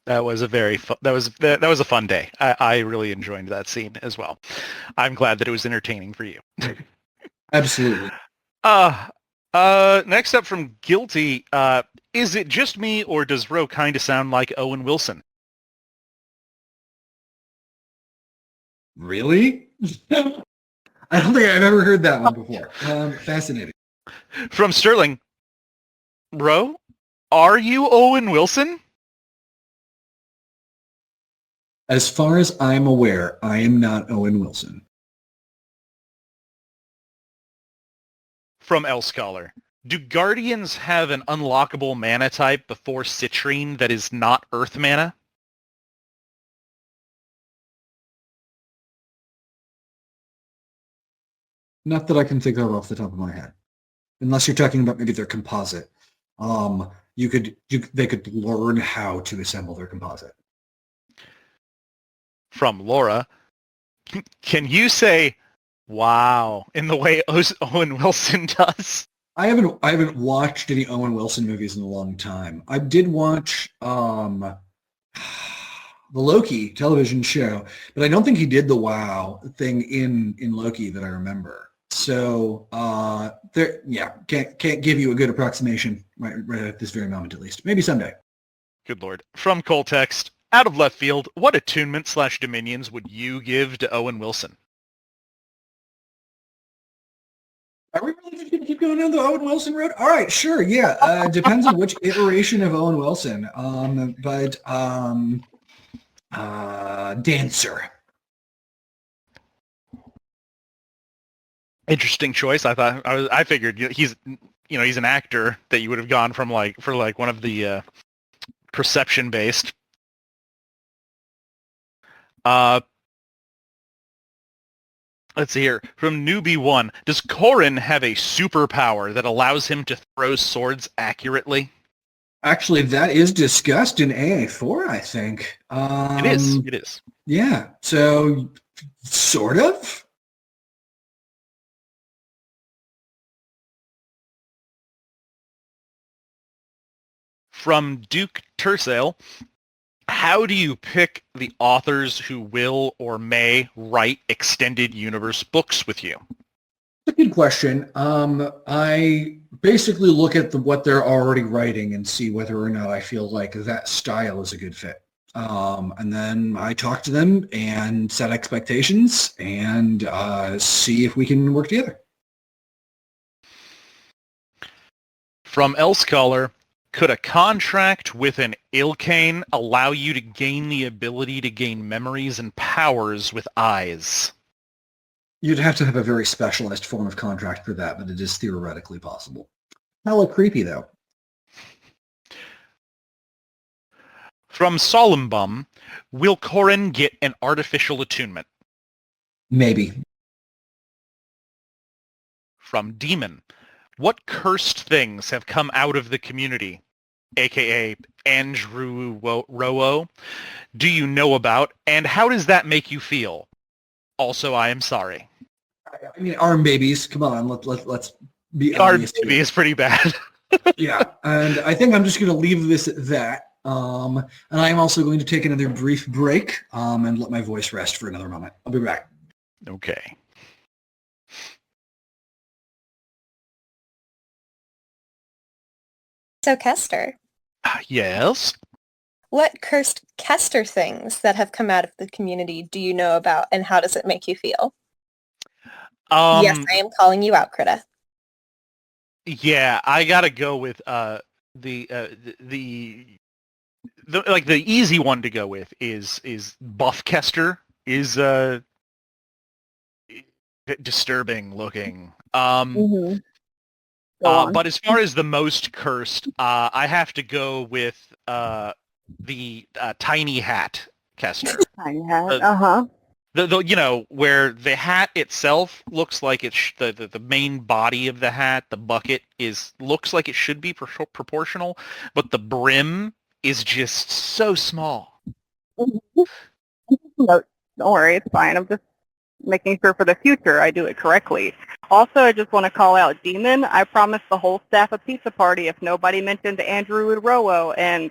That was a very that was a fun day. I really enjoyed that scene as well. I'm glad that it was entertaining for you.
Absolutely.
Next up from Guilty, is it just me or does Ro kind of sound like Owen Wilson?
Really? I don't think I've ever heard that one before. Fascinating.
From Sterling, Ro, are you Owen Wilson?
As far as I'm aware, I am not Owen Wilson.
From L Scholar, do Guardians have an unlockable mana type before Citrine that is not Earth mana?
Not that I can think of off the top of my head. Unless you're talking about maybe their composite. They could learn how to assemble their composite.
From Laura, can you say, wow, in the way Owen Wilson does?
I haven't watched any Owen Wilson movies in a long time. I did watch the Loki television show, but I don't think he did the WoW thing in Loki that I remember. So there, yeah, can't give you a good approximation right at this very moment, at least. Maybe someday.
Good lord. From Coltext, out of left field, what attunement/dominions would you give to Owen Wilson?
Are we really just going to keep going down the Owen Wilson road? All right, sure, yeah. Depends on which iteration of Owen Wilson. Dancer.
Interesting choice. I figured he's an actor that you would have gone from for one of the perception based. Let's see here. From Newbie 1, does Corrin have a superpower that allows him to throw swords accurately?
Actually, that is discussed in AA4, I think.
It is. It is.
Yeah. So, sort of.
From Duke Tersail, how do you pick the authors who will or may write extended universe books with you?
That's a good question. I basically look at what they're already writing and see whether or not I feel like that style is a good fit. And then I talk to them and set expectations and see if we can work together.
From Elscholar, could a contract with an Arcane allow you to gain the ability to gain memories and powers with eyes?
You'd have to have a very specialized form of contract for that, but it is theoretically possible. Hella creepy, though.
From Solumbum, will Corrin get an artificial attunement?
Maybe.
From Demon, what cursed things have come out of the community, aka Andrew Rowo, do you know about, and how does that make you feel? Also, I am sorry.
I mean, arm babies. Come on, let's be
Arm
honest.
baby is pretty bad.
Yeah, and I think I'm just going to leave this at that. And I'm also going to take another brief break and let my voice rest for another moment. I'll be back.
Okay.
So Kester,
Yes?
what cursed Kester things that have come out of the community do you know about, and how does it make you feel? Yes, I am calling you out, Krita.
Yeah, I gotta go with the easy one to go with is Buff Kester is disturbing looking. But as far as the most cursed, I have to go with the Tiny Hat Kester.
Tiny hat.
The where the hat itself looks like it's the main body of the hat, the bucket looks like it should be proportional, but the brim is just so small.
No, don't worry, it's fine. I'm just making sure for the future I do it correctly. Also, I just want to call out Demon. I promised the whole staff a pizza party if nobody mentioned Andrew Rowo, and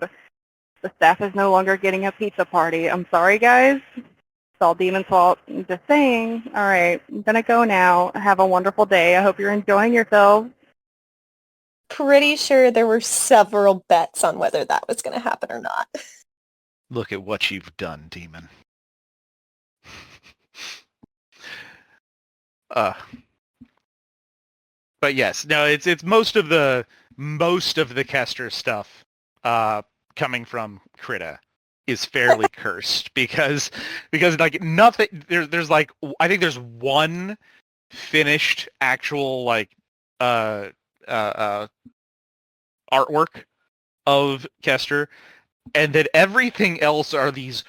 the staff is no longer getting a pizza party. I'm sorry, guys. It's all Demon's fault. I'm just saying. All right, I'm going to go now. Have a wonderful day. I hope you're enjoying yourselves.
Pretty sure there were several bets on whether that was going to happen or not.
Look at what you've done, Demon. But yes, no, it's most of the Kester stuff coming from Krita is fairly cursed because like nothing there's like I think there's one finished actual like artwork of Kester, and then everything else are these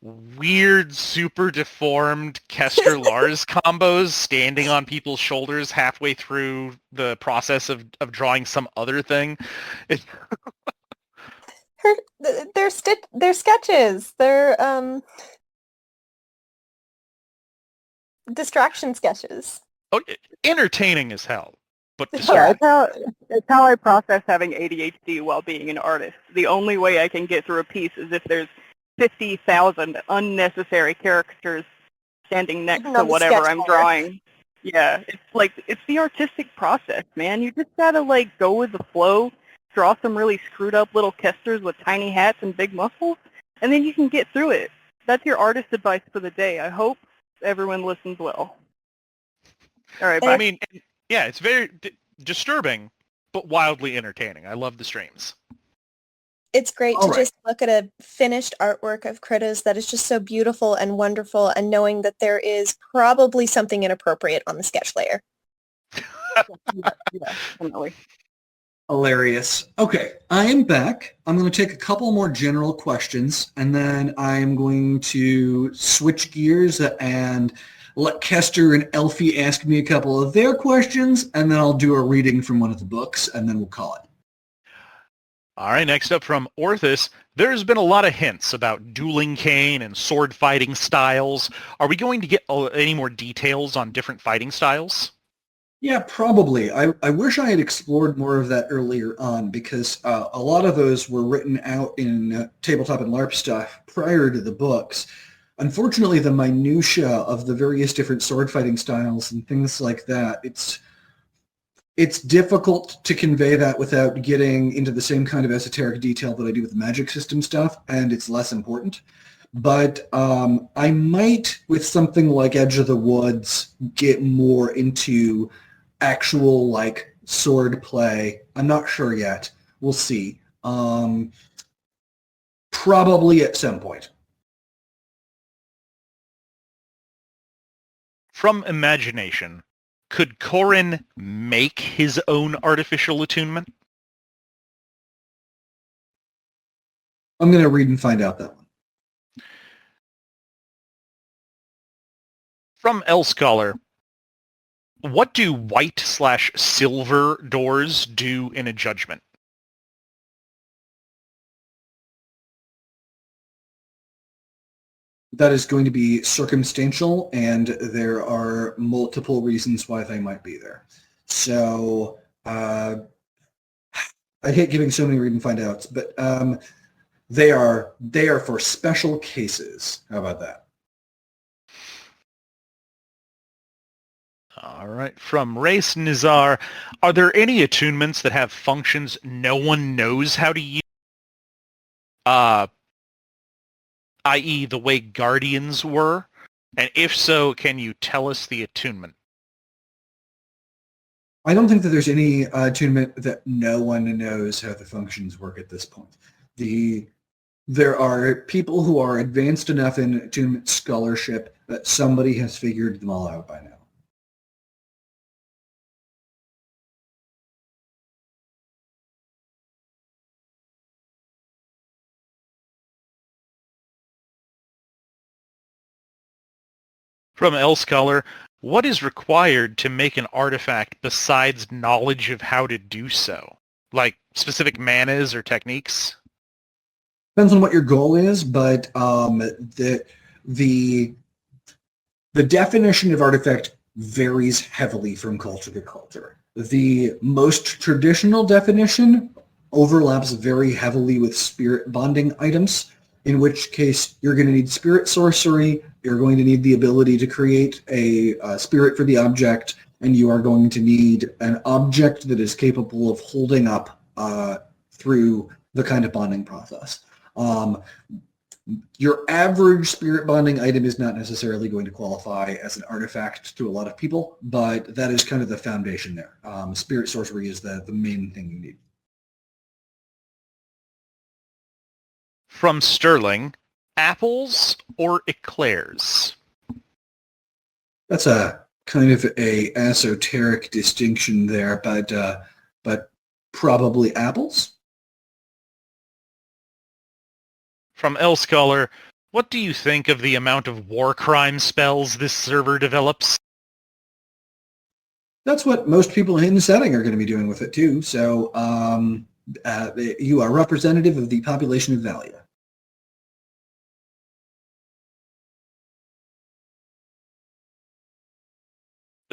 weird, super deformed Kester Lars combos standing on people's shoulders halfway through the process of drawing some other thing.
They're sketches. They're distraction sketches.
Oh, entertaining as hell. but
Yeah,
disturbing.
it's how I process having ADHD while being an artist. The only way I can get through a piece is if there's 50,000 unnecessary characters standing next
Even
to
on the
whatever
sketch
I'm
bar.
drawing. Yeah, it's the artistic process, man. You just gotta like go with the flow, draw some really screwed up little kesters with tiny hats and big muscles, and then you can get through it. That's your artist advice for the day. I hope everyone listens well. All right, bye.
I mean, yeah, it's very disturbing, but wildly entertaining. I love the streams.
It's great
All
to
right.
just look at a finished artwork of Critters that is just so beautiful and wonderful, and knowing that there is probably something inappropriate on the sketch layer.
Yeah, definitely.
Hilarious. Okay, I am back. I'm going to take a couple more general questions, and then I'm going to switch gears and let Kester and Elfie ask me a couple of their questions, and then I'll do a reading from one of the books, and then we'll call it.
All right, next up from Orthus, there's been a lot of hints about dueling cane and sword fighting styles. Are we going to get any more details on different fighting styles?
Yeah, probably. I wish I had explored more of that earlier on because a lot of those were written out in tabletop and LARP stuff prior to the books. Unfortunately, the minutia of the various different sword fighting styles and things like that, it's difficult to convey that without getting into the same kind of esoteric detail that I do with the magic system stuff, and it's less important. But I might, with something like Edge of the Woods, get more into actual like sword play. I'm not sure yet. We'll see. Probably at some point.
From Imagination, could Corin make his own artificial attunement?
I'm going to read and find out that one.
From Elscholar, what do white/silver doors do in a judgment?
That is going to be circumstantial, and there are multiple reasons why they might be there. So I hate giving so many read and find outs, but they are for special cases. How about that?
All right. From Race Nizar, are there any attunements that have functions no one knows how to use? I.e. the way Guardians were? And if so, can you tell us the attunement?
I don't think that there's any attunement that no one knows how the functions work at this point. There are people who are advanced enough in attunement scholarship that somebody has figured them all out by now.
From Elscholar, what is required to make an artifact besides knowledge of how to do so? Like specific manas or techniques?
Depends on what your goal is, but the definition of artifact varies heavily from culture to culture. The most traditional definition overlaps very heavily with spirit bonding items, in which case you're going to need spirit sorcery, you're going to need the ability to create a spirit for the object, and you are going to need an object that is capable of holding up through the kind of bonding process. Your average spirit bonding item is not necessarily going to qualify as an artifact to a lot of people, but that is kind of the foundation there. Spirit sorcery is the main thing you need.
From Sterling, apples or eclairs?
That's a kind of a esoteric distinction there, but probably apples.
From Elscholar, what do you think of the amount of war crime spells this server develops?
That's what most people in the setting are going to be doing with it too. So you are representative of the population of Valia.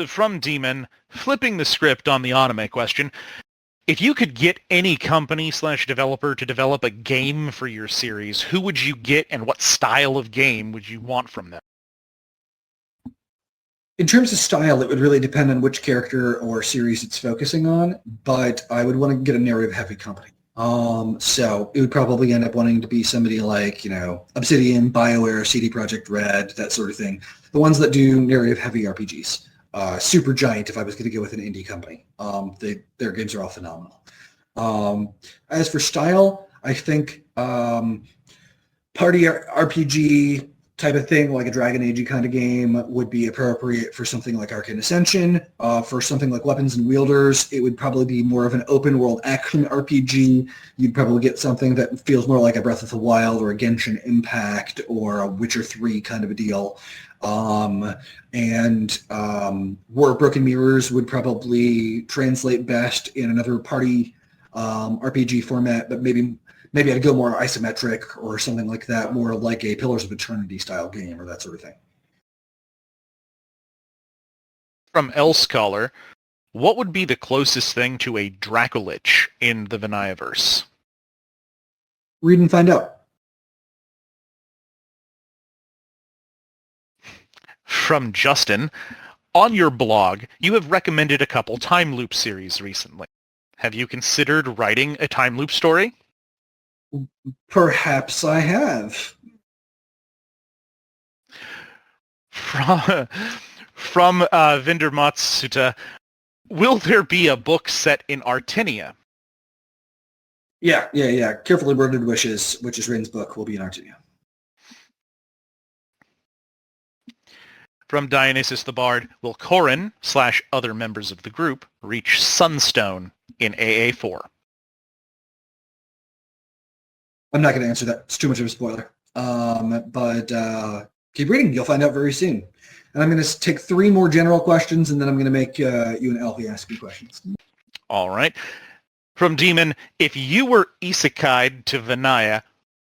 from Demon, flipping the script on the anime question, if you could get any company/developer to develop a game for your series, who would you get and what style of game would you want from them?
In terms of style, it would really depend on which character or series it's focusing on, but I would want to get a narrative-heavy company. So it would probably end up wanting to be somebody like, Obsidian, BioWare, CD Projekt Red, that sort of thing. The ones that do narrative-heavy RPGs. Supergiant, if I was going to go with an indie company. Their games are all phenomenal. As for style, I think party RPG type of thing, like a Dragon Age kind of game, would be appropriate for something like Arcane Ascension. For something like Weapons and Wielders, it would probably be more of an open world action RPG. You'd probably get something that feels more like a Breath of the Wild or a Genshin Impact or a Witcher 3 kind of a deal. War of Broken Mirrors would probably translate best in another party RPG format, but maybe I'd go more isometric or something like that, more like a Pillars of Eternity style game or that sort of thing.
From Elscholar, what would be the closest thing to a Dracolich in the Vinayaverse?
Read and find out.
From Justin, on your blog, you have recommended a couple time loop series recently. Have you considered writing a time loop story?
Perhaps I have.
From Vinder Matsuta, will there be a book set in Artenia?
Yeah. Carefully Worded Wishes, which is Rin's book, will be in Artenia.
From Dionysus the Bard, will Corin / other members of the group reach Sunstone in AA4?
I'm not going to answer that. It's too much of a spoiler. But keep reading. You'll find out very soon. And I'm going to take 3 more general questions, and then I'm going to make you and Alfie ask you questions.
All right. From Demon, if you were isekai'd to Vinaya,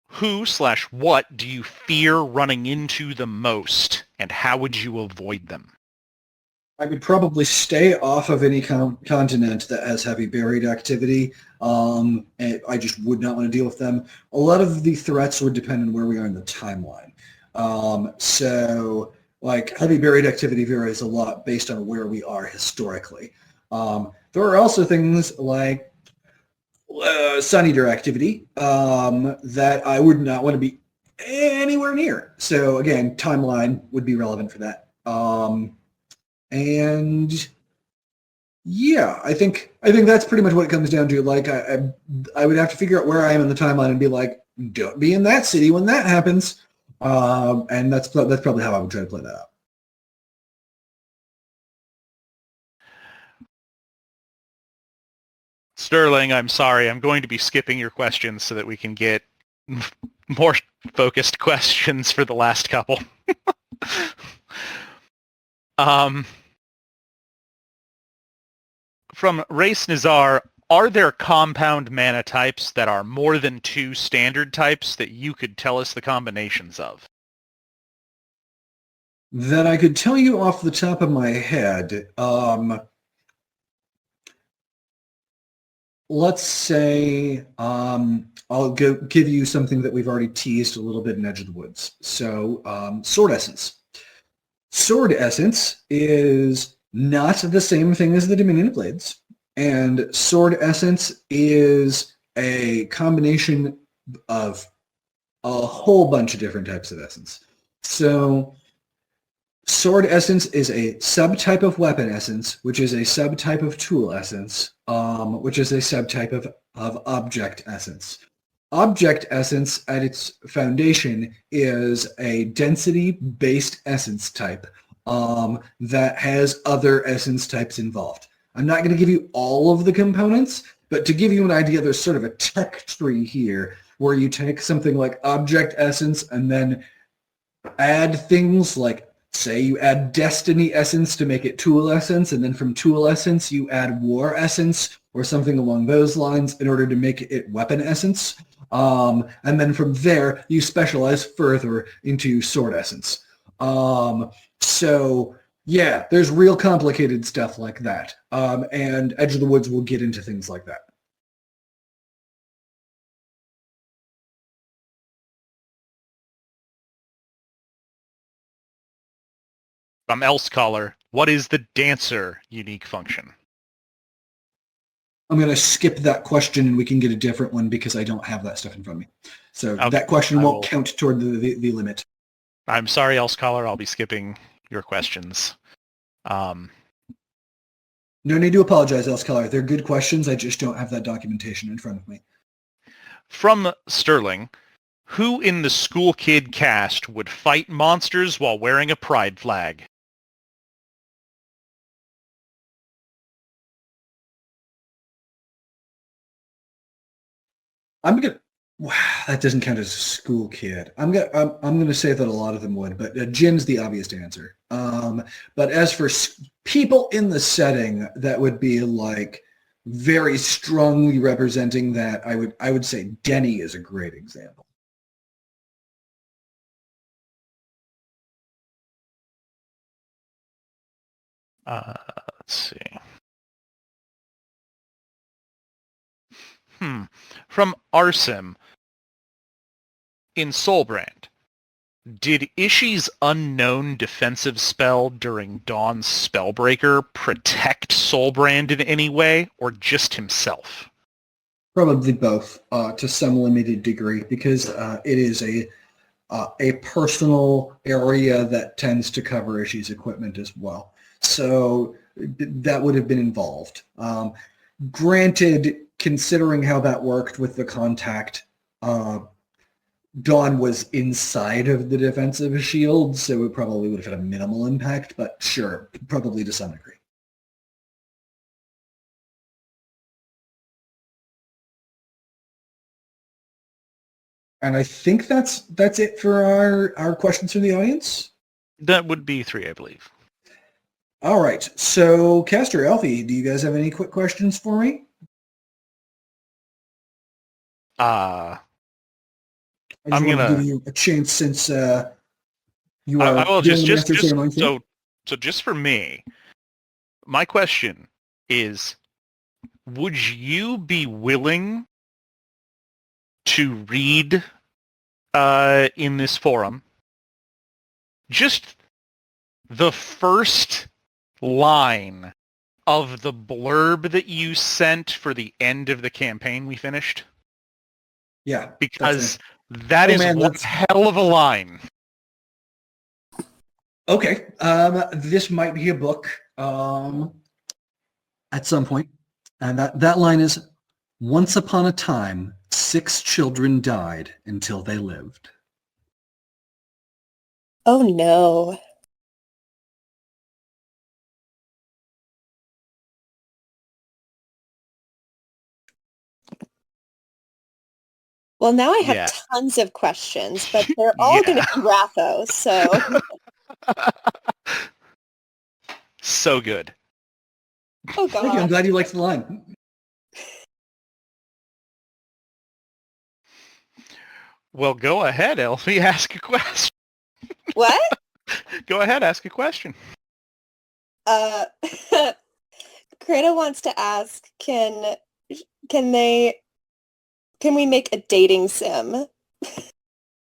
who / what do you fear running into the most, and how would you avoid them?
I would probably stay off of any continent that has heavy buried activity. And I just would not want to deal with them. A lot of the threats would depend on where we are in the timeline. So, heavy buried activity varies a lot based on where we are historically. There are also things like Sun Eater activity that I would not want to be anywhere near. So, again, timeline would be relevant for that. And yeah, I think that's pretty much what it comes down to. I would have to figure out where I am in the timeline and be like, don't be in that city when that happens. And that's probably how I would try to play that out.
Sterling, I'm sorry. I'm going to be skipping your questions so that we can get more focused questions for the last couple. From Race Nazar, are there compound mana types that are more than 2 standard types that you could tell us the combinations of?
That I could tell you off the top of my head. Let's say I'll give you something that we've already teased a little bit in Edge of the Woods. So Sword Essence. Sword Essence is not the same thing as the Dominion Blades, and Sword Essence is a combination of a whole bunch of different types of essence. So Sword Essence is a subtype of Weapon Essence, which is a subtype of Tool Essence, which is a subtype of Object Essence. Object Essence, at its foundation, is a density-based essence type that has other essence types involved. I'm not going to give you all of the components, but to give you an idea, there's sort of a tech tree here where you take something like Object Essence and then add things like, say you add Destiny Essence to make it Tool Essence, and then from Tool Essence you add War Essence or something along those lines in order to make it Weapon Essence. And then from there you specialize further into Sword Essence. So Yeah, there's real complicated stuff like that. And Edge of the Woods will get into things like that.
From Else Caller, what is the dancer unique function?
I'm going to skip that question and we can get a different one because I don't have that stuff in front of me. So
Okay,
that question won't count toward the limit.
I'm sorry, Else Caller. I'll be skipping your questions.
No need to apologize, Else Caller. They're good questions. I just don't have that documentation in front of me.
From Sterling, who in the School Kid cast would fight monsters while wearing a pride flag?
I'm gonna. Wow, that doesn't count as a school kid. I'm gonna say that a lot of them would, but Jin's the obvious answer. But as for people in the setting, that would be like very strongly representing that. I would say Denny is a great example.
Let's see. From Arsim, in Soulbrand, did Ishi's unknown defensive spell during Dawn's Spellbreaker protect Soulbrand in any way, or just himself?
Probably both, to some limited degree, because it is a personal area that tends to cover Ishi's equipment as well. So that would have been involved. Granted, considering how that worked with the contact, Dawn was inside of the defensive shield, so it probably would have had a minimal impact, but sure, probably to some degree. And I think that's it for our questions from the audience.
That would be 3, I believe.
All right. So, Castor, Alfie, do you guys have any quick questions for me?
I'm
going
gonna
to give you a chance since you are.
I will just
so
just for me, my question is: would you be willing to read in this forum just the first line of the blurb that you sent for the end of the campaign we finished?
Yeah.
Because that is one hell of a line.
Okay. This might be a book at some point. And that line is, once upon a time, 6 children died until they lived.
Oh, no. Well, now I have tons of questions, but they're all going to be Rathos, so...
So good.
Oh, God.
Thank you. I'm glad you liked the line.
Well, go ahead, Elfie. Ask a question.
What?
Go ahead, ask a question.
Krita wants to ask, can we make a dating sim?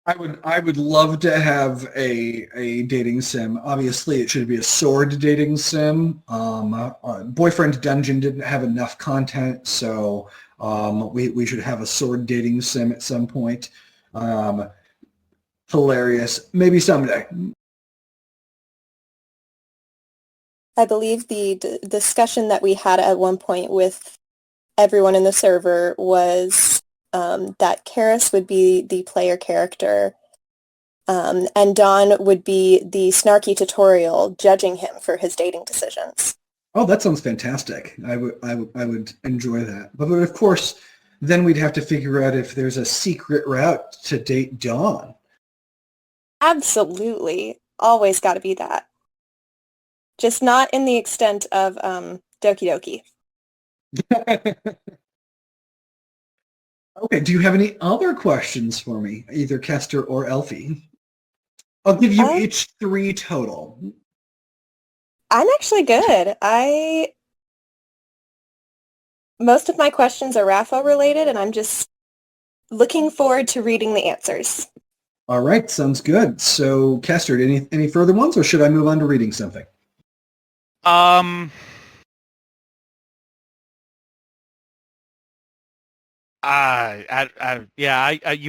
I would love to have a dating sim. Obviously, it should be a sword dating sim. Boyfriend Dungeon didn't have enough content, so we should have a sword dating sim at some point. Hilarious. Maybe someday.
I believe the discussion that we had at one point with everyone in the server was that Karis would be the player character, and Dawn would be the snarky tutorial judging him for his dating decisions.
Oh, that sounds fantastic. I would enjoy that. But of course, then we'd have to figure out if there's a secret route to date Dawn.
Absolutely. Always got to be that. Just not in the extent of Doki Doki.
Okay, do you have any other questions for me, either Kester or Elfie? I'll give you each 3 total.
I'm actually good. Most of my questions are RAFO related, and I'm just looking forward to reading the answers.
All right, sounds good. So, Castard, any further ones, or should I move on to reading something?
You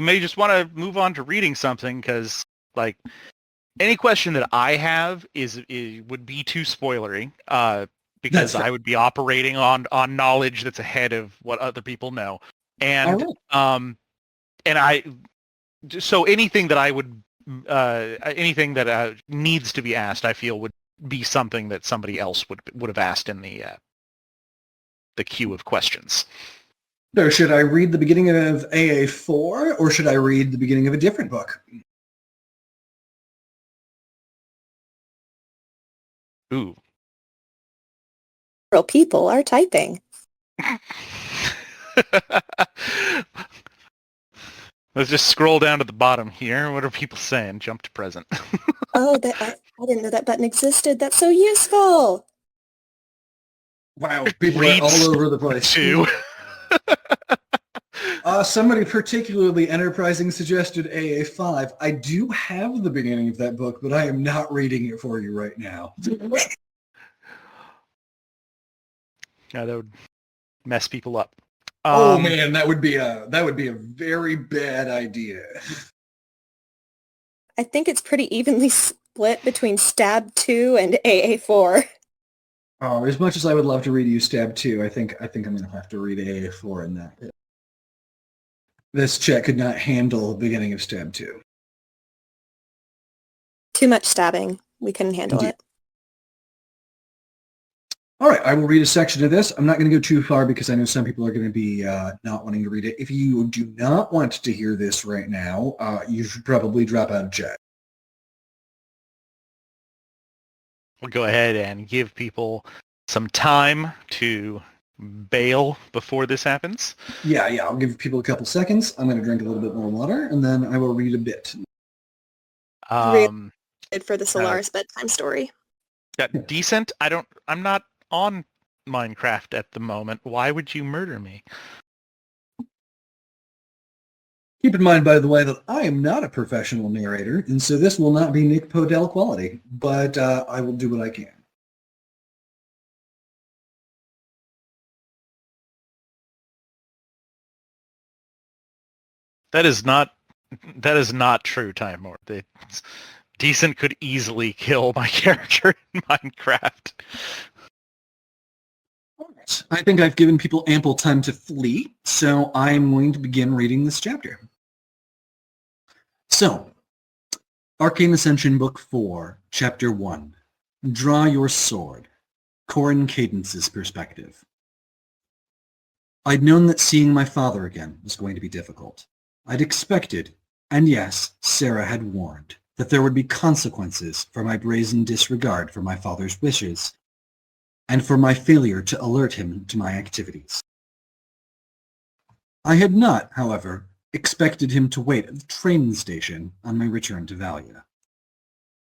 may just want to move on to reading something because, like, any question that I have would be too spoilery. Because I would be operating on knowledge that's ahead of what other people know, and so anything that I would anything that needs to be asked, I feel would be something that somebody else would have asked in the queue of questions.
So should I read the beginning of AA4, or should I read the beginning of a different book?
Ooh.
Real people are typing.
Let's just scroll down to the bottom here. What are people saying? Jump to present.
Oh, I didn't know that button existed. That's so useful.
Wow, people are all over the place.
Too.
Somebody particularly enterprising suggested AA5. I do have the beginning of that book, but I am not reading it for you right now.
Yeah, that would mess people up.
Oh man, that would be a very bad idea.
I think it's pretty evenly split between Stab 2 and AA4.
Oh, as much as I would love to read you Stab 2, I think I'm going to have to read AA4 in that. This chat could not handle the beginning of Stab 2.
Too much stabbing. We couldn't handle it.
All right, I will read a section of this. I'm not going to go too far because I know some people are going to be not wanting to read it. If you do not want to hear this right now, you should probably drop out of chat.
We'll go ahead and give people some time to bail before this happens.
Yeah, I'll give people a couple seconds. I'm going to drink a little bit more water, and then I will read a bit.
For the Solaris bedtime story.
Yeah, decent. I'm not on Minecraft at the moment. Why would you murder me?
Keep in mind, by the way, that I am not a professional narrator, and so this will not be Nick Podell quality, but I will do what I can.
That is not true, Time Lord. Decent could easily kill my character in Minecraft.
I think I've given people ample time to flee, so I'm going to begin reading this chapter. So, Arcane Ascension Book 4, Chapter 1. Draw Your Sword. Corin Cadence's Perspective. I'd known that seeing my father again was going to be difficult. I'd expected, and yes, Sarah had warned, that there would be consequences for my brazen disregard for my father's wishes, and for my failure to alert him to my activities. I had not, however, expected him to wait at the train station on my return to Valia.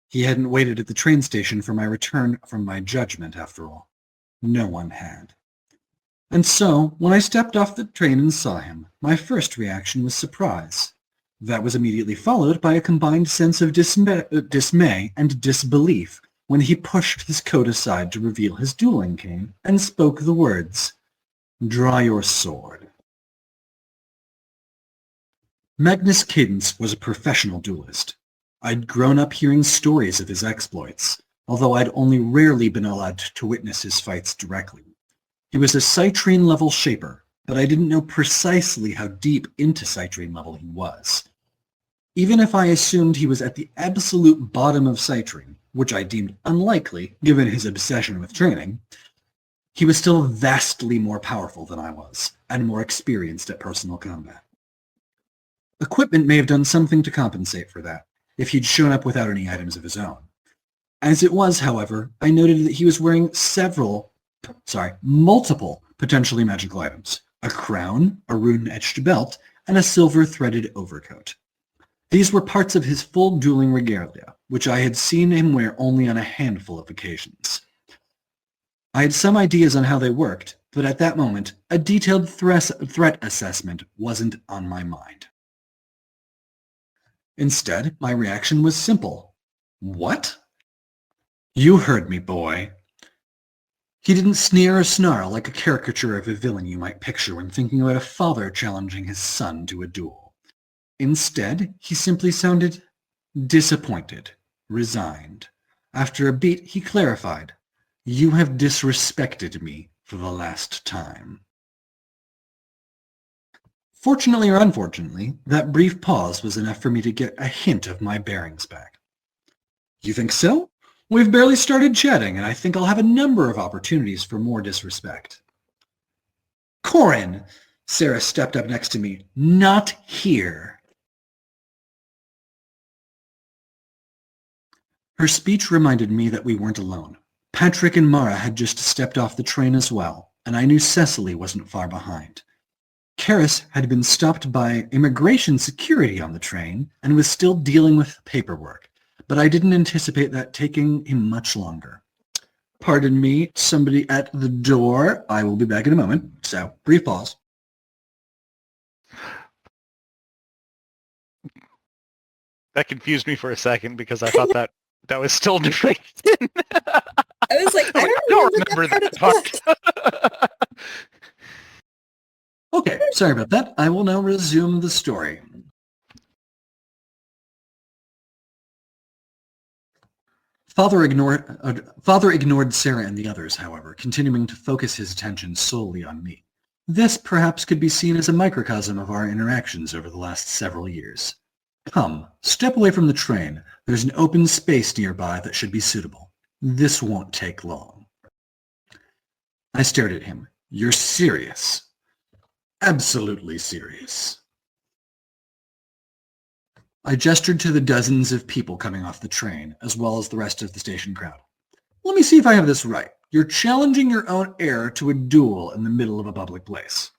He hadn't waited at the train station for my return from my judgment, after all. No one had. And so, when I stepped off the train and saw him, my first reaction was surprise. That was immediately followed by a combined sense of dismay and disbelief when he pushed his coat aside to reveal his dueling cane and spoke the words, "Draw your sword." Magnus Cadence was a professional duelist. I'd grown up hearing stories of his exploits, although I'd only rarely been allowed to witness his fights directly. He was a citrine level shaper, but I didn't know precisely how deep into citrine level he was. Even if I assumed he was at the absolute bottom of citrine, which I deemed unlikely given his obsession with training, he was still vastly more powerful than I was, and more experienced at personal combat. Equipment may have done something to compensate for that, if he'd shown up without any items of his own. As it was, however, I noted that he was wearing multiple potentially magical items, a crown, a rune-etched belt, and a silver-threaded overcoat. These were parts of his full dueling regalia, which I had seen him wear only on a handful of occasions. I had some ideas on how they worked, but at that moment, a detailed threat assessment wasn't on my mind. Instead, my reaction was simple. What? You heard me, boy. He didn't sneer or snarl like a caricature of a villain you might picture when thinking about a father challenging his son to a duel. Instead, he simply sounded disappointed, resigned. After a beat, he clarified, "You have disrespected me for the last time." Fortunately or unfortunately, that brief pause was enough for me to get a hint of my bearings back. You think so? We've barely started chatting, and I think I'll have a number of opportunities for more disrespect. Corin! Sarah stepped up next to me. Not here. Her speech reminded me that we weren't alone. Patrick and Mara had just stepped off the train as well, and I knew Cecily wasn't far behind. Karis had been stopped by immigration security on the train and was still dealing with paperwork, but I didn't anticipate that taking him much longer. Pardon me, somebody at the door. I will be back in a moment. So, brief pause.
That confused me for a second because I thought that was still Nathan.
I was like, I
don't
don't
remember
remember
that part.
Okay, sorry about that. I will now resume the story. Father ignored Sarah and the others, however, continuing to focus his attention solely on me. This perhaps could be seen as a microcosm of our interactions over the last several years. Come, step away from the train. There's an open space nearby that should be suitable. This won't take long. I stared at him. You're serious? Absolutely serious. I gestured to the dozens of people coming off the train, as well as the rest of the station crowd. Let me see if I have this right. You're challenging your own heir to a duel in the middle of a public place.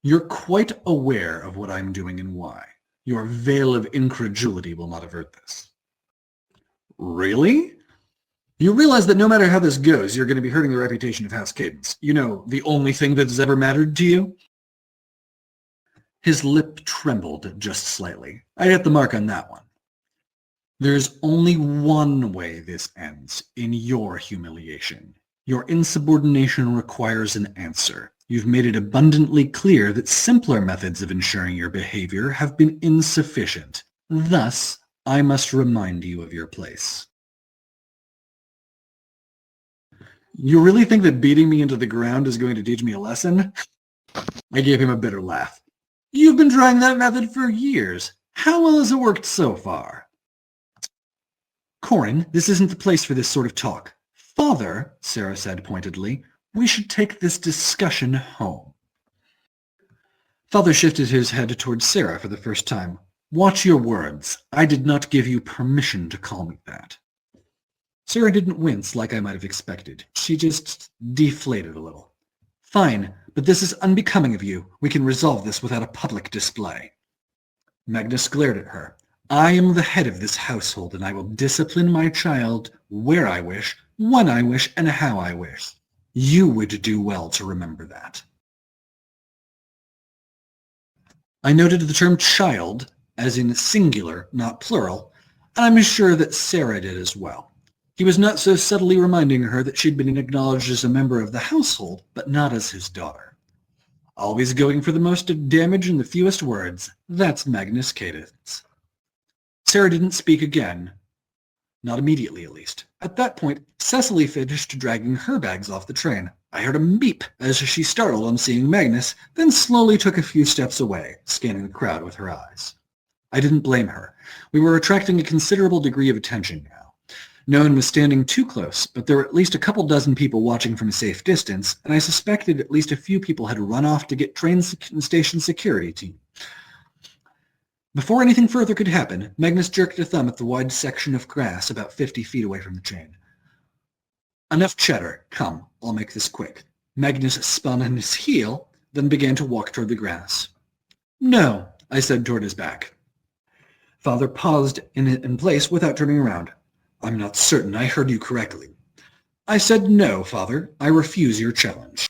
You're quite aware of what I'm doing and why. Your veil of incredulity will not avert this. Really? You realize that no matter how this goes, you're going to be hurting the reputation of House Cadence. You know, the only thing that has ever mattered to you? His lip trembled just slightly. I hit the mark on that one. There's only one way this ends, in your humiliation. Your insubordination requires an answer. You've made it abundantly clear that simpler methods of ensuring your behavior have been insufficient. Thus, I must remind you of your place. You really think that beating me into the ground is going to teach me a lesson? I gave him a bitter laugh. You've been trying that method for years. How well has it worked so far? Corin, this isn't the place for this sort of talk. Father, Sarah said pointedly, we should take this discussion home. Father shifted his head towards Sarah for the first time. Watch your words. I did not give you permission to call me that. Sarah didn't wince like I might have expected. She just deflated a little. Fine, but this is unbecoming of you. We can resolve this without a public display. Magnus glared at her. I am the head of this household, and I will discipline my child where I wish, when I wish, and how I wish. You would do well to remember that. I noted the term child, as in singular, not plural, and I'm sure that Sarah did as well. He was not so subtly reminding her that she'd been acknowledged as a member of the household, but not as his daughter. Always going for the most damage and the fewest words. That's Magnus Cadence. Sarah didn't speak again. Not immediately, at least. At that point, Cecily finished dragging her bags off the train. I heard a meep as she startled on seeing Magnus, then slowly took a few steps away, scanning the crowd with her eyes. I didn't blame her. We were attracting a considerable degree of attention now. No one was standing too close, but there were at least a couple dozen people watching from a safe distance, and I suspected at least a few people had run off to get train station security team. Before anything further could happen, Magnus jerked a thumb at the wide section of grass about 50 feet away from the train. Enough chatter. Come, I'll make this quick. Magnus spun on his heel, then began to walk toward the grass. No, I said toward his back. Father paused in place without turning around. I'm not certain I heard you correctly. I said, "No, Father. I refuse your challenge."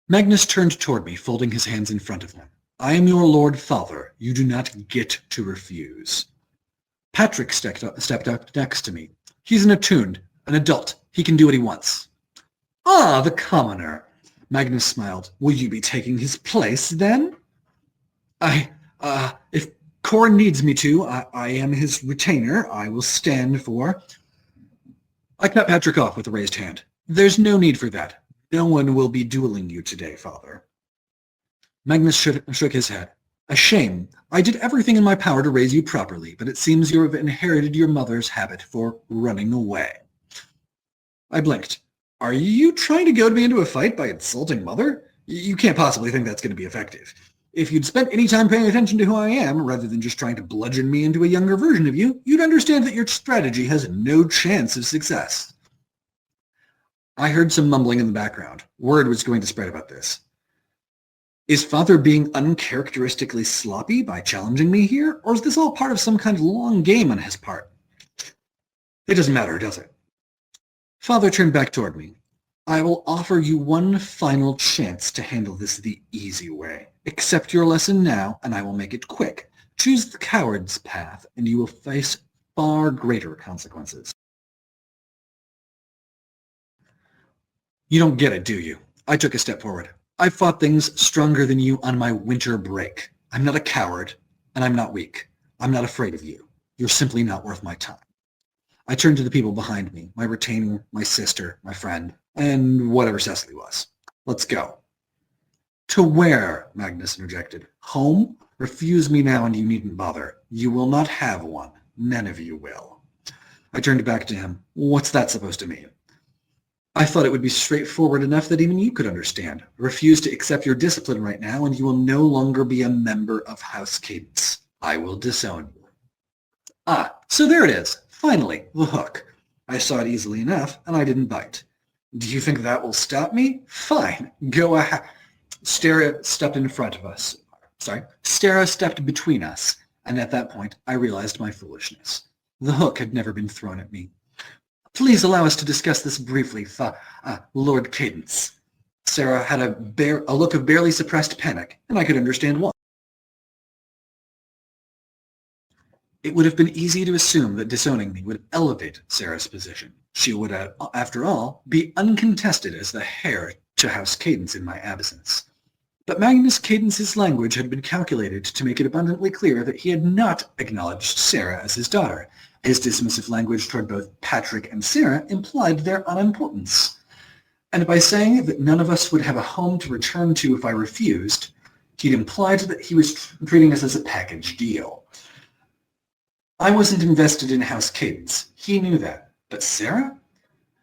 Magnus turned toward me, folding his hands in front of him. "I am your Lord Father. You do not get to refuse." Patrick stepped up next to me. "He's an attuned, an adult. He can do what he wants." "Ah, the commoner." Magnus smiled. "Will you be taking his place, then?" If Corin needs me to, I am his retainer. I will stand for..." I cut Patrick off with a raised hand. "There's no need for that. No one will be dueling you today, Father." Magnus shook his head. "A shame. I did everything in my power to raise you properly, but it seems you have inherited your mother's habit for running away." I blinked. "Are you trying to goad me into a fight by insulting Mother? You can't possibly think that's going to be effective. If you'd spent any time paying attention to who I am, rather than just trying to bludgeon me into a younger version of you, you'd understand that your strategy has no chance of success." I heard some mumbling in the background. Word was going to spread about this. Is Father being uncharacteristically sloppy by challenging me here, or is this all part of some kind of long game on his part? It doesn't matter, does it? Father turned back toward me. "I will offer you one final chance to handle this the easy way. Accept your lesson now, and I will make it quick. Choose the coward's path, and you will face far greater consequences." "You don't get it, do you?" I took a step forward. "I've fought things stronger than you on my winter break. I'm not a coward, and I'm not weak. I'm not afraid of you. You're simply not worth my time." I turned to the people behind me, my retainer, my sister, my friend, and whatever Cecily was. "Let's go." "To where?" Magnus interjected. "Home? Refuse me now and you needn't bother. You will not have one. None of you will." I turned back to him. "What's that supposed to mean?" "I thought it would be straightforward enough that even you could understand. Refuse to accept your discipline right now and you will no longer be a member of House Cadence. I will disown you." "Ah, so there it is. Finally, the hook. I saw it easily enough, and I didn't bite. Do you think that will stop me? Fine. Go ahead." Stara stepped in front of us. Stara stepped between us, and at that point, I realized my foolishness. The hook had never been thrown at me. "Please allow us to discuss this briefly, Lord Cadence." Sarah had a look of barely suppressed panic, and I could understand why. It would have been easy to assume that disowning me would elevate Sarah's position. She would, after all, be uncontested as the heir to House Cadence in my absence. But Magnus Cadence's language had been calculated to make it abundantly clear that he had not acknowledged Sarah as his daughter. His dismissive language toward both Patrick and Sarah implied their unimportance. And by saying that none of us would have a home to return to if I refused, he'd implied that he was treating us as a package deal. I wasn't invested in House Cadence. He knew that. But Sarah?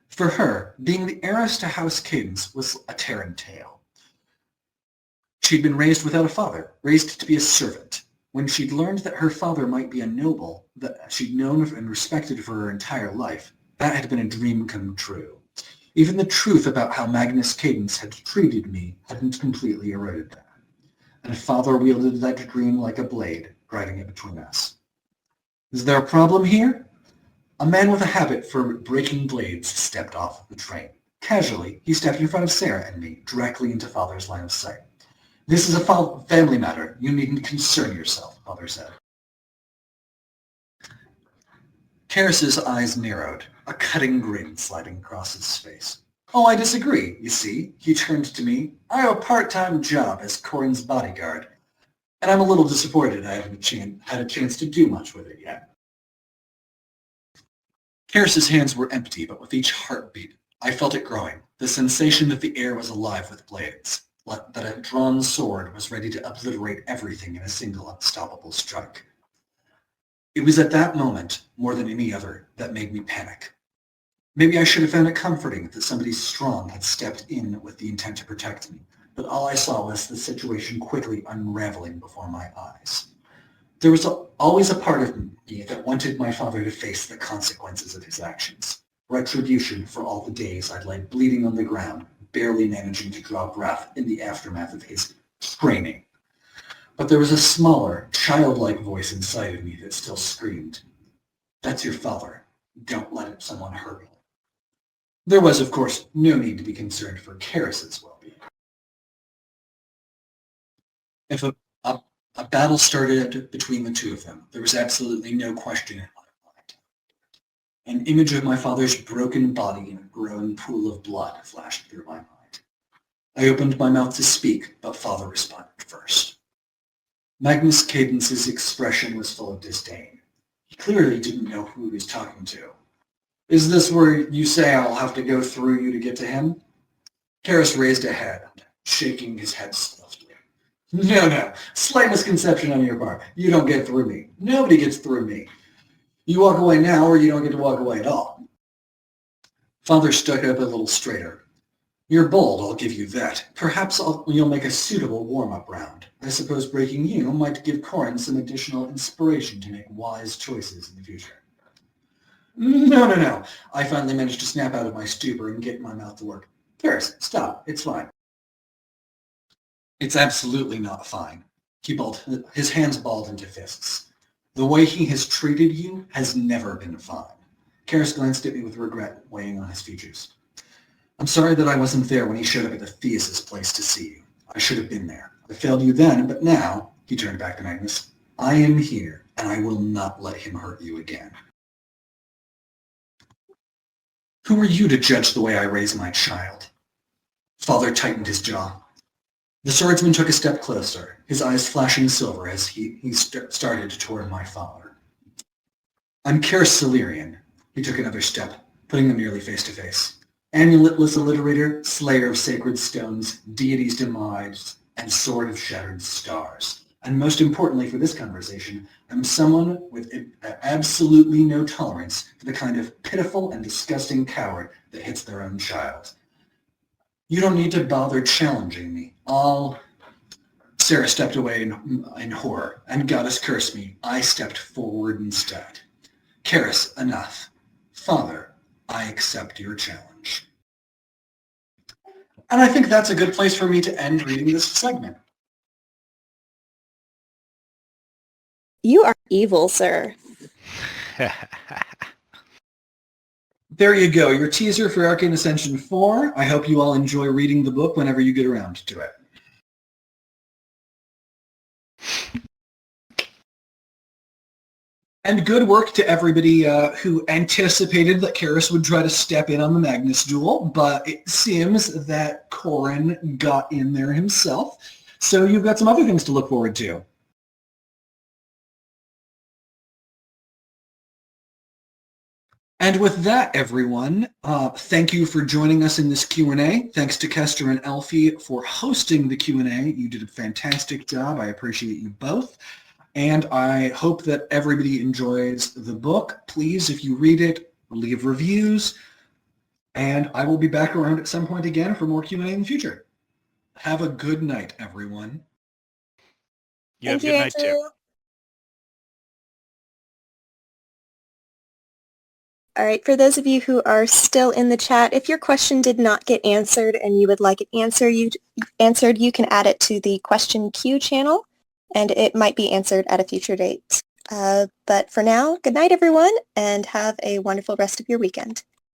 For her, being the heiress to House Cadence was a tearing tale. She'd been raised without a father, raised to be a servant. When she'd learned that her father might be a noble that she'd known and respected for her entire life, that had been a dream come true. Even the truth about how Magnus Cadence had treated me hadn't completely eroded that. And Father wielded that dream like a blade, driving it between us. Is there a problem here? A man with a habit for breaking blades stepped off the train. Casually, he stepped in front of Sarah and me, directly into Father's line of sight. "This is a family matter. You needn't concern yourself," Father said. Karis's eyes narrowed, a cutting grin sliding across his face. "Oh, I disagree. You see," he turned to me. "I have a part-time job as Corin's bodyguard, and I'm a little disappointed I haven't had a chance to do much with it yet." Karis's hands were empty, but with each heartbeat, I felt it growing, the sensation that the air was alive with blades, that a drawn sword was ready to obliterate everything in a single unstoppable strike. It was at that moment, more than any other, that made me panic. Maybe I should have found it comforting that somebody strong had stepped in with the intent to protect me, but all I saw was the situation quickly unraveling before my eyes. There was always a part of me that wanted my father to face the consequences of his actions, retribution for all the days I'd laid bleeding on the ground, barely managing to draw breath in the aftermath of his training. But there was a smaller, childlike voice inside of me that still screamed, "That's your father. Don't let someone hurt him. There was, of course, no need to be concerned for Karis's well-being. If a battle started between the two of them, there was absolutely no question in my mind. An image of my father's broken body in a growing pool of blood flashed through my mind. I opened my mouth to speak, but father responded first. Magnus Cadence's expression was full of disdain. He clearly didn't know who he was talking to. Is this where you say I'll have to go through you to get to him? Karis raised a hand, shaking his head softly. No, slight misconception on your part. You don't get through me. Nobody gets through me. You walk away now or you don't get to walk away at all. Father stuck up a little straighter. You're bold, I'll give you that. Perhaps you'll make a suitable warm-up round. I suppose breaking you might give Corin some additional inspiration to make wise choices in the future. No. I finally managed to snap out of my stupor and get my mouth to work. Karis, stop. It's fine. It's absolutely not fine. He balled, his hands balled into fists. The way he has treated you has never been fine. Karis glanced at me with regret weighing on his features. I'm sorry that I wasn't there when he showed up at the Theus's place to see you. I should have been there. I failed you then, but now, he turned back to Magnus, I am here, and I will not let him hurt you again. Who are you to judge the way I raise my child? Father tightened his jaw. The swordsman took a step closer, his eyes flashing silver as he started toward my father. I'm Karis Salirian. He took another step, putting them nearly face to face. Amuletless alliterator, slayer of sacred stones, deities demised, and sword of shattered stars. And most importantly for this conversation, I'm someone with absolutely no tolerance for the kind of pitiful and disgusting coward that hits their own child. You don't need to bother challenging me. Sarah stepped away in horror, and goddess cursed me. I stepped forward instead. Karis, enough. Father, I accept your challenge. And I think that's a good place for me to end reading this segment.
You are evil, sir.
There you go, your teaser for Arcane Ascension 4. I hope you all enjoy reading the book whenever you get around to it. And good work to everybody who anticipated that Karis would try to step in on the Magnus duel, but it seems that Corin got in there himself, so you've got some other things to look forward to. And with that, everyone, thank you for joining us in this Q&A. Thanks to Kester and Elfie for hosting the Q&A. You did a fantastic job. I appreciate you both. And I hope that everybody enjoys the book. Please, if you read it, leave reviews. And I will be back around at some point again for more Q&A in the future. Have a good night, everyone.
You have a good night, too.
All right, for those of you who are still in the chat, if your question did not get answered and you would like it answered, you can add it to the question queue channel, and it might be answered at a future date. But for now, good night, everyone, and have a wonderful rest of your weekend.